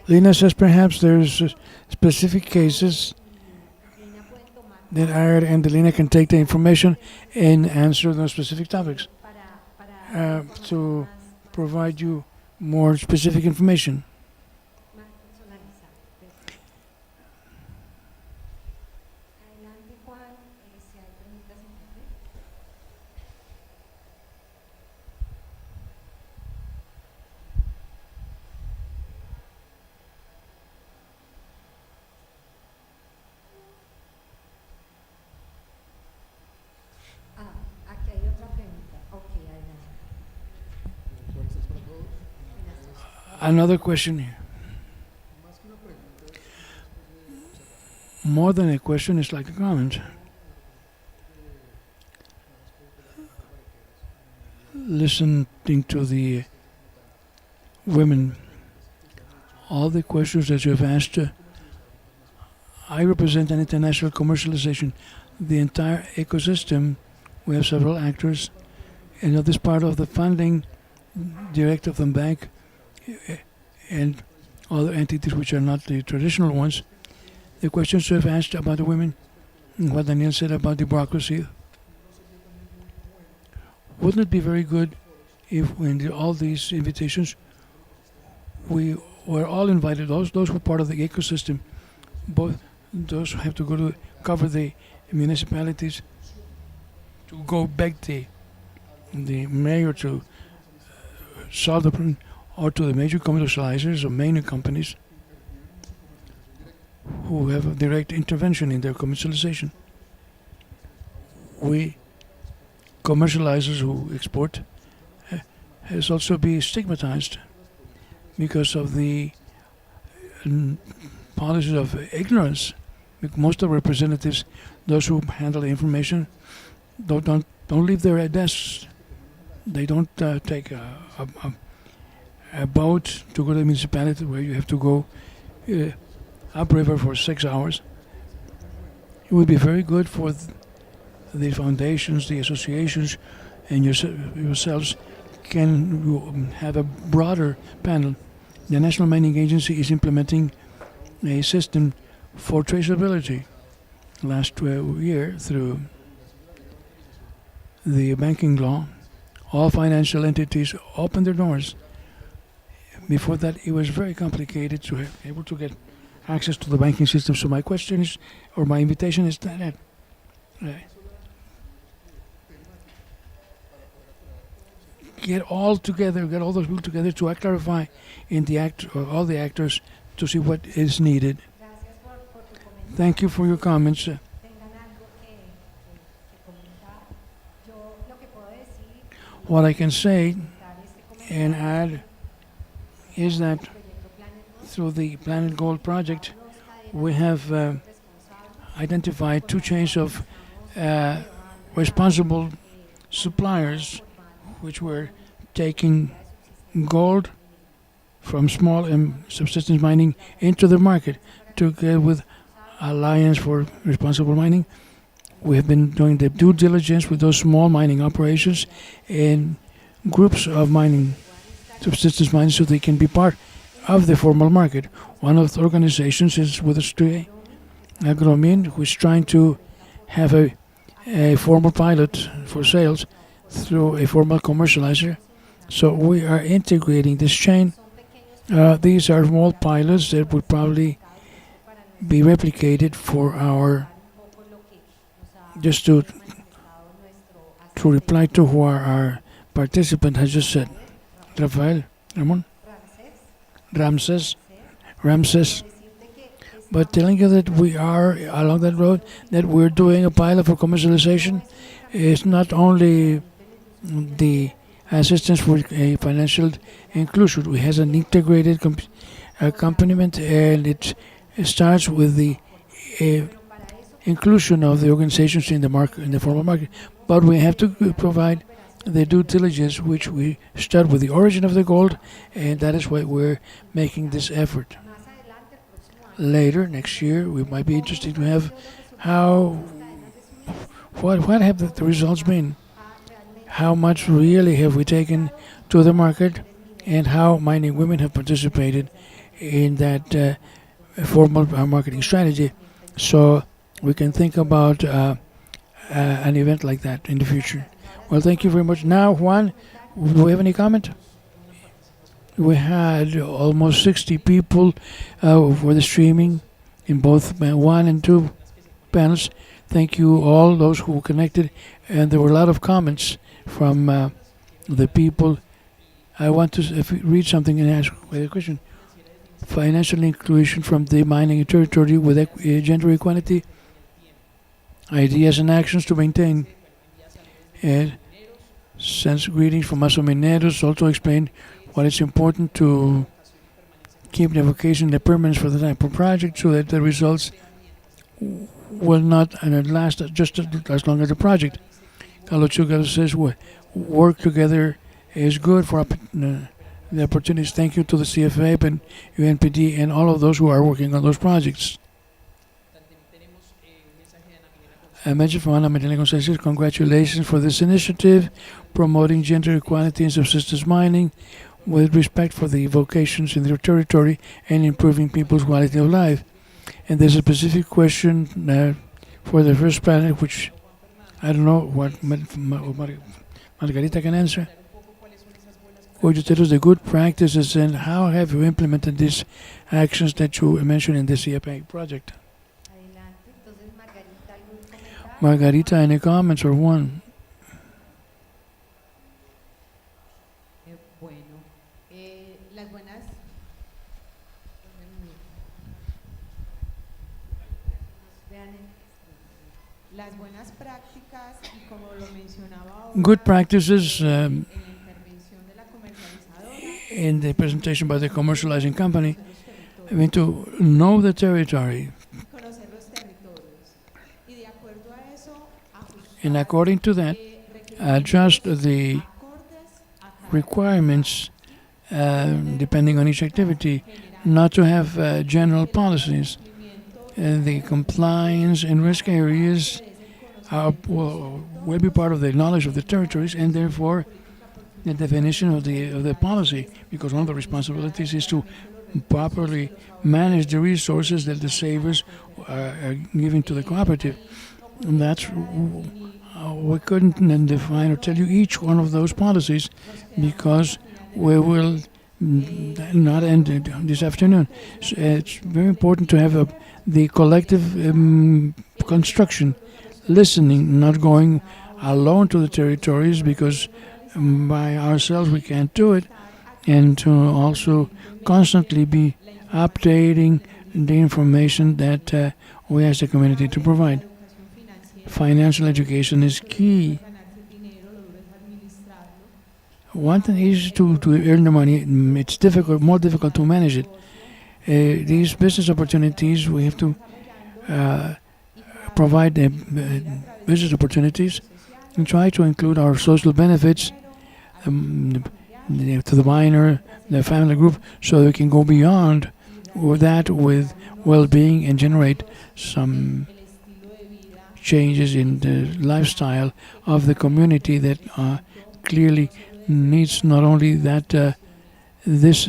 Lina says perhaps there's specific cases that Aaron and Lina can take the information and answer those specific topics to provide you more specific information. Another question here. More than a question, it's like a comment. Listening to the women, all the questions that you have asked, I represent an international commercialization, the entire ecosystem. We have several actors, and this part of the funding direct of the bank and other entities which are not the traditional ones. The questions you have asked about the women, what Daniel said about the bureaucracy, Wouldn't it be very good if in all these invitations we were all invited, those who are part of the ecosystem, both those who have to go to cover the municipalities, to go beg the mayor to solve the problem, or to the major commercializers or major companies who have a direct intervention in their commercialization. We commercializers who export has also been stigmatized because of the policies of ignorance. Most of the representatives, those who handle the information, don't leave their desks. They don't take a boat to go to the municipality where you have to go upriver for 6 hours. It would be very good for the foundations, the associations, and yourselves can have a broader panel. The National Mining Agency is implementing a system for traceability. Last year, through the banking law, all financial entities opened their doors. Before that, it was very complicated to be able to get access to the banking system. So my question is, or my invitation is that get all those people together to clarify in the all the actors to see what is needed. Thank you for your comments. What I can say and add is that through the Planet Gold project, we have identified 2 chains of responsible suppliers which were taking gold from small and subsistence mining into the market. Together with Alliance for Responsible Mining, we have been doing the due diligence with those small mining operations and groups of mining, subsistence mining, so they can be part of the formal market. One of the organizations is with us today, Agromin, who is trying to have a formal pilot for sales through a formal commercializer. So we are integrating this chain. These are small pilots that would probably be replicated for our, just to reply to what our participant has just said. Rafael, Ramon? Ramses. But telling you that we are along that road, that we're doing a pilot for commercialization, is not only the assistance for financial inclusion. We have an integrated accompaniment, and it starts with the inclusion of the organizations in the market, in the formal market. But we have to provide the due diligence, which we start with the origin of the gold, and that is why we're making this effort. Later, next year, we might be interested to have what have the results been? How much really have we taken to the market, and how mining women have participated in that formal marketing strategy, so we can think about an event like that in the future. Well, thank you very much. Now, Juan, do we have any comment? We had almost 60 people for the streaming in both 1 and 2 panels. Thank you all those who connected, and there were a lot of comments from the people. I want to read something and ask a question. Financial inclusion from the mining territory with gender equality, ideas and actions to maintain. And sends greetings from Maso Mineros, also explained why it's important to keep the vocation and the permanence for the type of project, so that the results will not last just as long as the project. Carlos Chugal says work together is good for the opportunities. Thank you to the CFA and UNPD and all of those who are working on those projects. A message from Ana Maria Gonzalez: congratulations for this initiative, promoting gender equality in subsistence mining with respect for the vocations in their territory and improving people's quality of life. And there's a specific question for the first panel, which I don't know what Margarita can answer. Would you tell us the good practices and how have you implemented these actions that you mentioned in the CFA project? Margarita, any comments or one? Bueno, las buenas, las buenas prácticas y como lo mencionaba ahora, Good practices en la intervención de la comercializadora, in the presentation by the commercializing company. I mean, to know the territory, conocer los territorios y de acuerdo a eso ajustar and according to that, adjust the acordes a cada requirements depending on each activity, not to have general policies. The compliance and risk areas will be part of the knowledge of the territories, and therefore the definition of the policy, because one of the responsibilities is to properly manage the resources that the savers are giving to the cooperative. And that's we couldn't then define or tell you each one of those policies because we will not end it this afternoon. So it's very important to have the collective construction, listening, not going alone to the territories because by ourselves we can't do it, and to also constantly be updating the information that we as a community to provide. Financial education is key. One thing is to earn the money. It's difficult, more difficult to manage it. These business opportunities, we have to provide business opportunities and try to include our social benefits to the minor, the family group, so we can go beyond that with well-being and generate some changes in the lifestyle of the community that clearly needs not only that this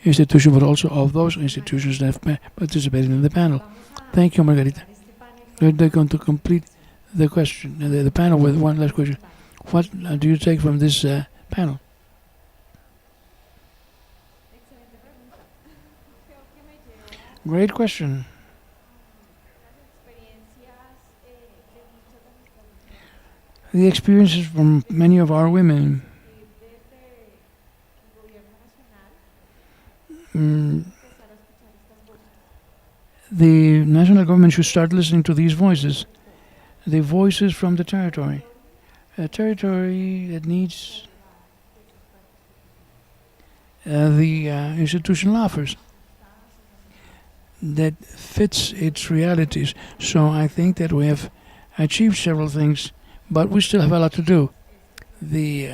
institution, but also of those institutions that have participated in the panel. Thank you, Margarita. They're going to complete the question, the panel with one last question. What do you take from this panel? Great question. The experiences from many of our women. The national government should start listening to these voices, the voices from the territory. A territory that needs the institutional offers that fits its realities. So I think that we have achieved several things, but we still have a lot to do. The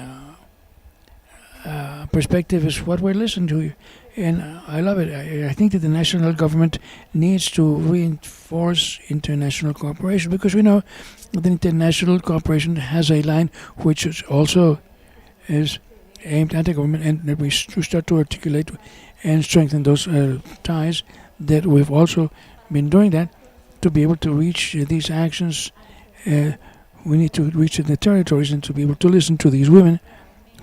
perspective is what we're listening to, and I love it. I think that the national government needs to reinforce international cooperation, because we know that international cooperation has a line which is also is aimed at the government, and that we start to articulate and strengthen those ties. That we've also been doing that to be able to reach these actions. We need to reach the territories and to be able to listen to these women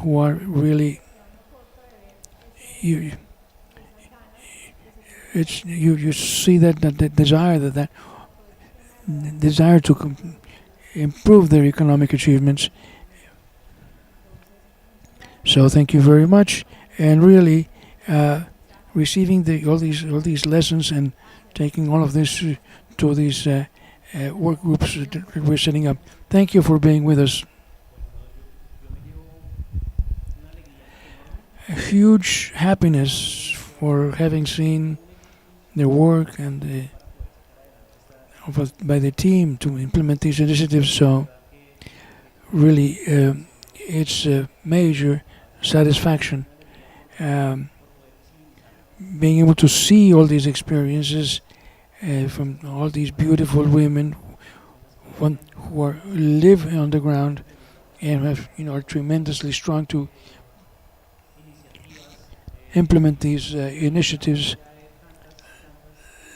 who are really you see that desire to improve their economic achievements. So thank you very much, and really receiving all these lessons and taking all of this to these work groups that we're setting up. Thank you for being with us. A huge happiness for having seen the work and by the team to implement these initiatives. So really, it's a major satisfaction being able to see all these experiences from all these beautiful women who live on the ground and are tremendously strong to implement these initiatives,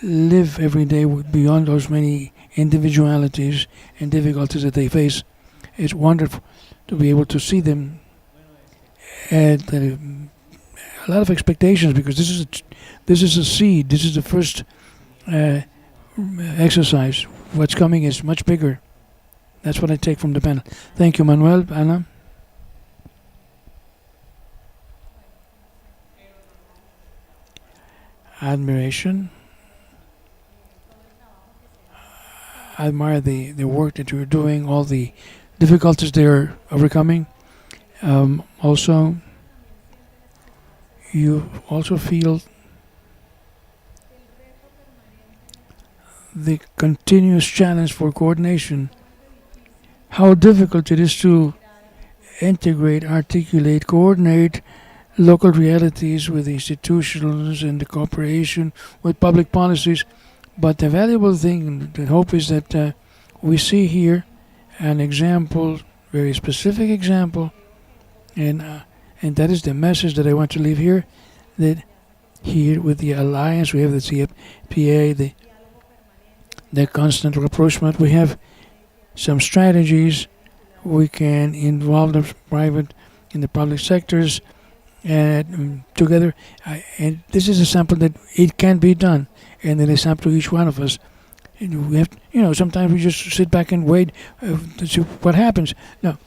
live every day beyond those many individualities and difficulties that they face. It's wonderful to be able to see them, and a lot of expectations, because this is a seed. This is the first uh, exercise. What's coming is much bigger. That's what I take from the panel. Thank you, Manuel. Ana? Admiration. I admire the work that you're doing, all the difficulties they're overcoming. Also, you also feel the continuous challenge for coordination. How difficult it is to integrate, articulate, coordinate local realities with institutions and the cooperation with public policies. But the valuable thing, the hope is that we see here an example, very specific example, and that is the message that I want to leave here. That here with the alliance, we have the CPA, the constant rapprochement. We have some strategies. We can involve the private in the public sectors and together. And this is a sample that it can be done, and it is up to each one of us. And we have, sometimes we just sit back and wait to see what happens. No,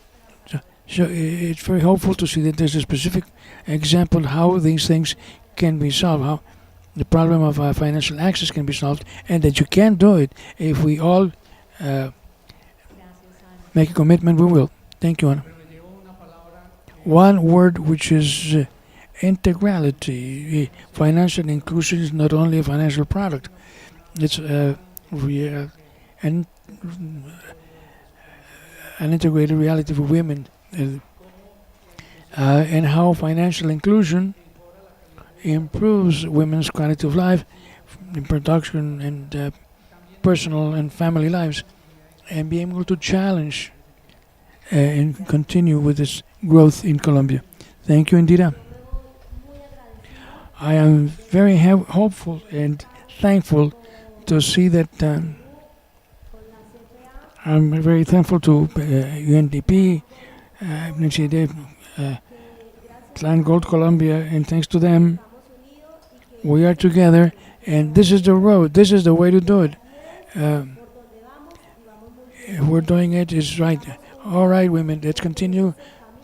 so it's very hopeful to see that there's a specific example how these things can be solved, how the problem of financial access can be solved, and that you can do it if we all make a commitment. We will. Thank you, Ana. One word, which is integrality. Financial inclusion is not only a financial product. It's an integrated reality for women, and how financial inclusion improves women's quality of life in production and personal and family lives, and be able to challenge and continue with this growth in Colombia. Thank you, Indira. I am very hopeful and thankful to see that I'm very thankful to UNDP, Plan Gold Colombia, and thanks to them, we are together, and this is the road, this is the way to do it. We're doing it is right. All right, women, let's continue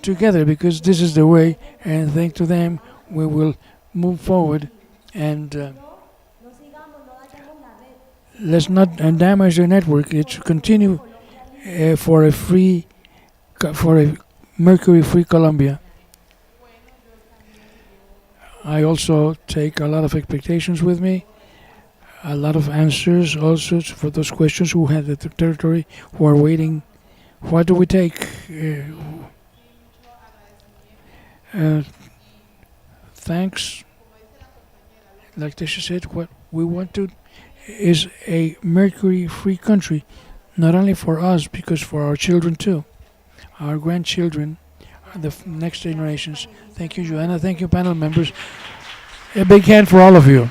together, because this is the way, and thanks to them, we will move forward, and let's not damage the network. Let's continue for a mercury-free Colombia. I also take a lot of expectations with me, a lot of answers also for those questions who had the territory, who are waiting. What do we take? Thanks. Like Tisha said, what we want to is a mercury-free country, not only for us, because for our children too, our grandchildren, the next generations. Thank you, Joanna. Thank you, panel members. A big hand for all of you.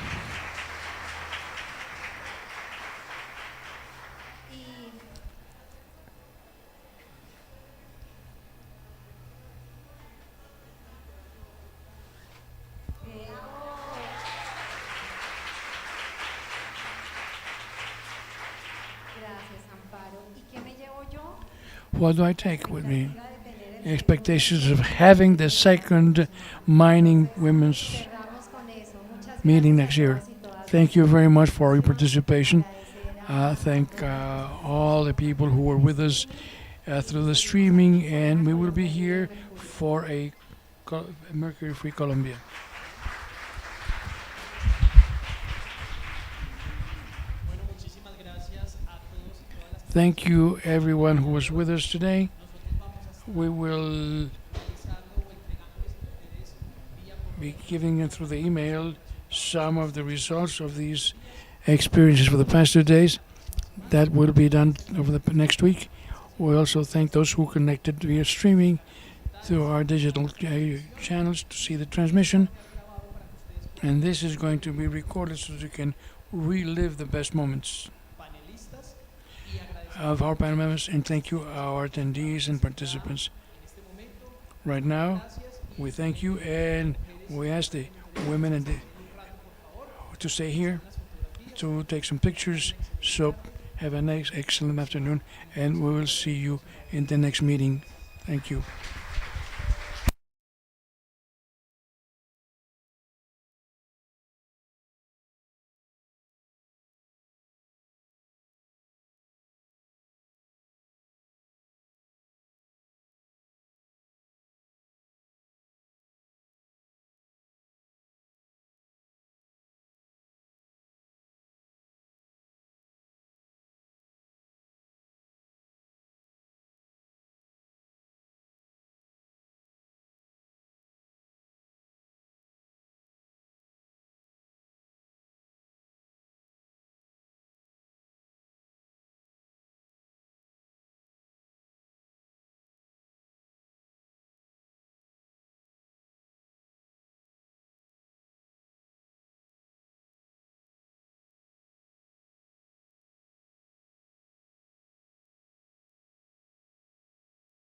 What do I take with me? Expectations of having the second mining women's meeting next year. Thank you very much for your participation. Thank all the people who were with us through the streaming, and we will be here for a mercury-free Colombia. Thank you, everyone who was with us today. We will be giving you through the email some of the results of these experiences for the past 2 days. That will be done over the next week. We also thank those who connected via streaming through our digital channels to see the transmission. And this is going to be recorded so that you can relive the best moments. of our panel members, and thank you our attendees and participants. Right now, we thank you, and we ask the women and to stay here to take some pictures. So have a nice, excellent afternoon, and we will see you in the next meeting. Thank you.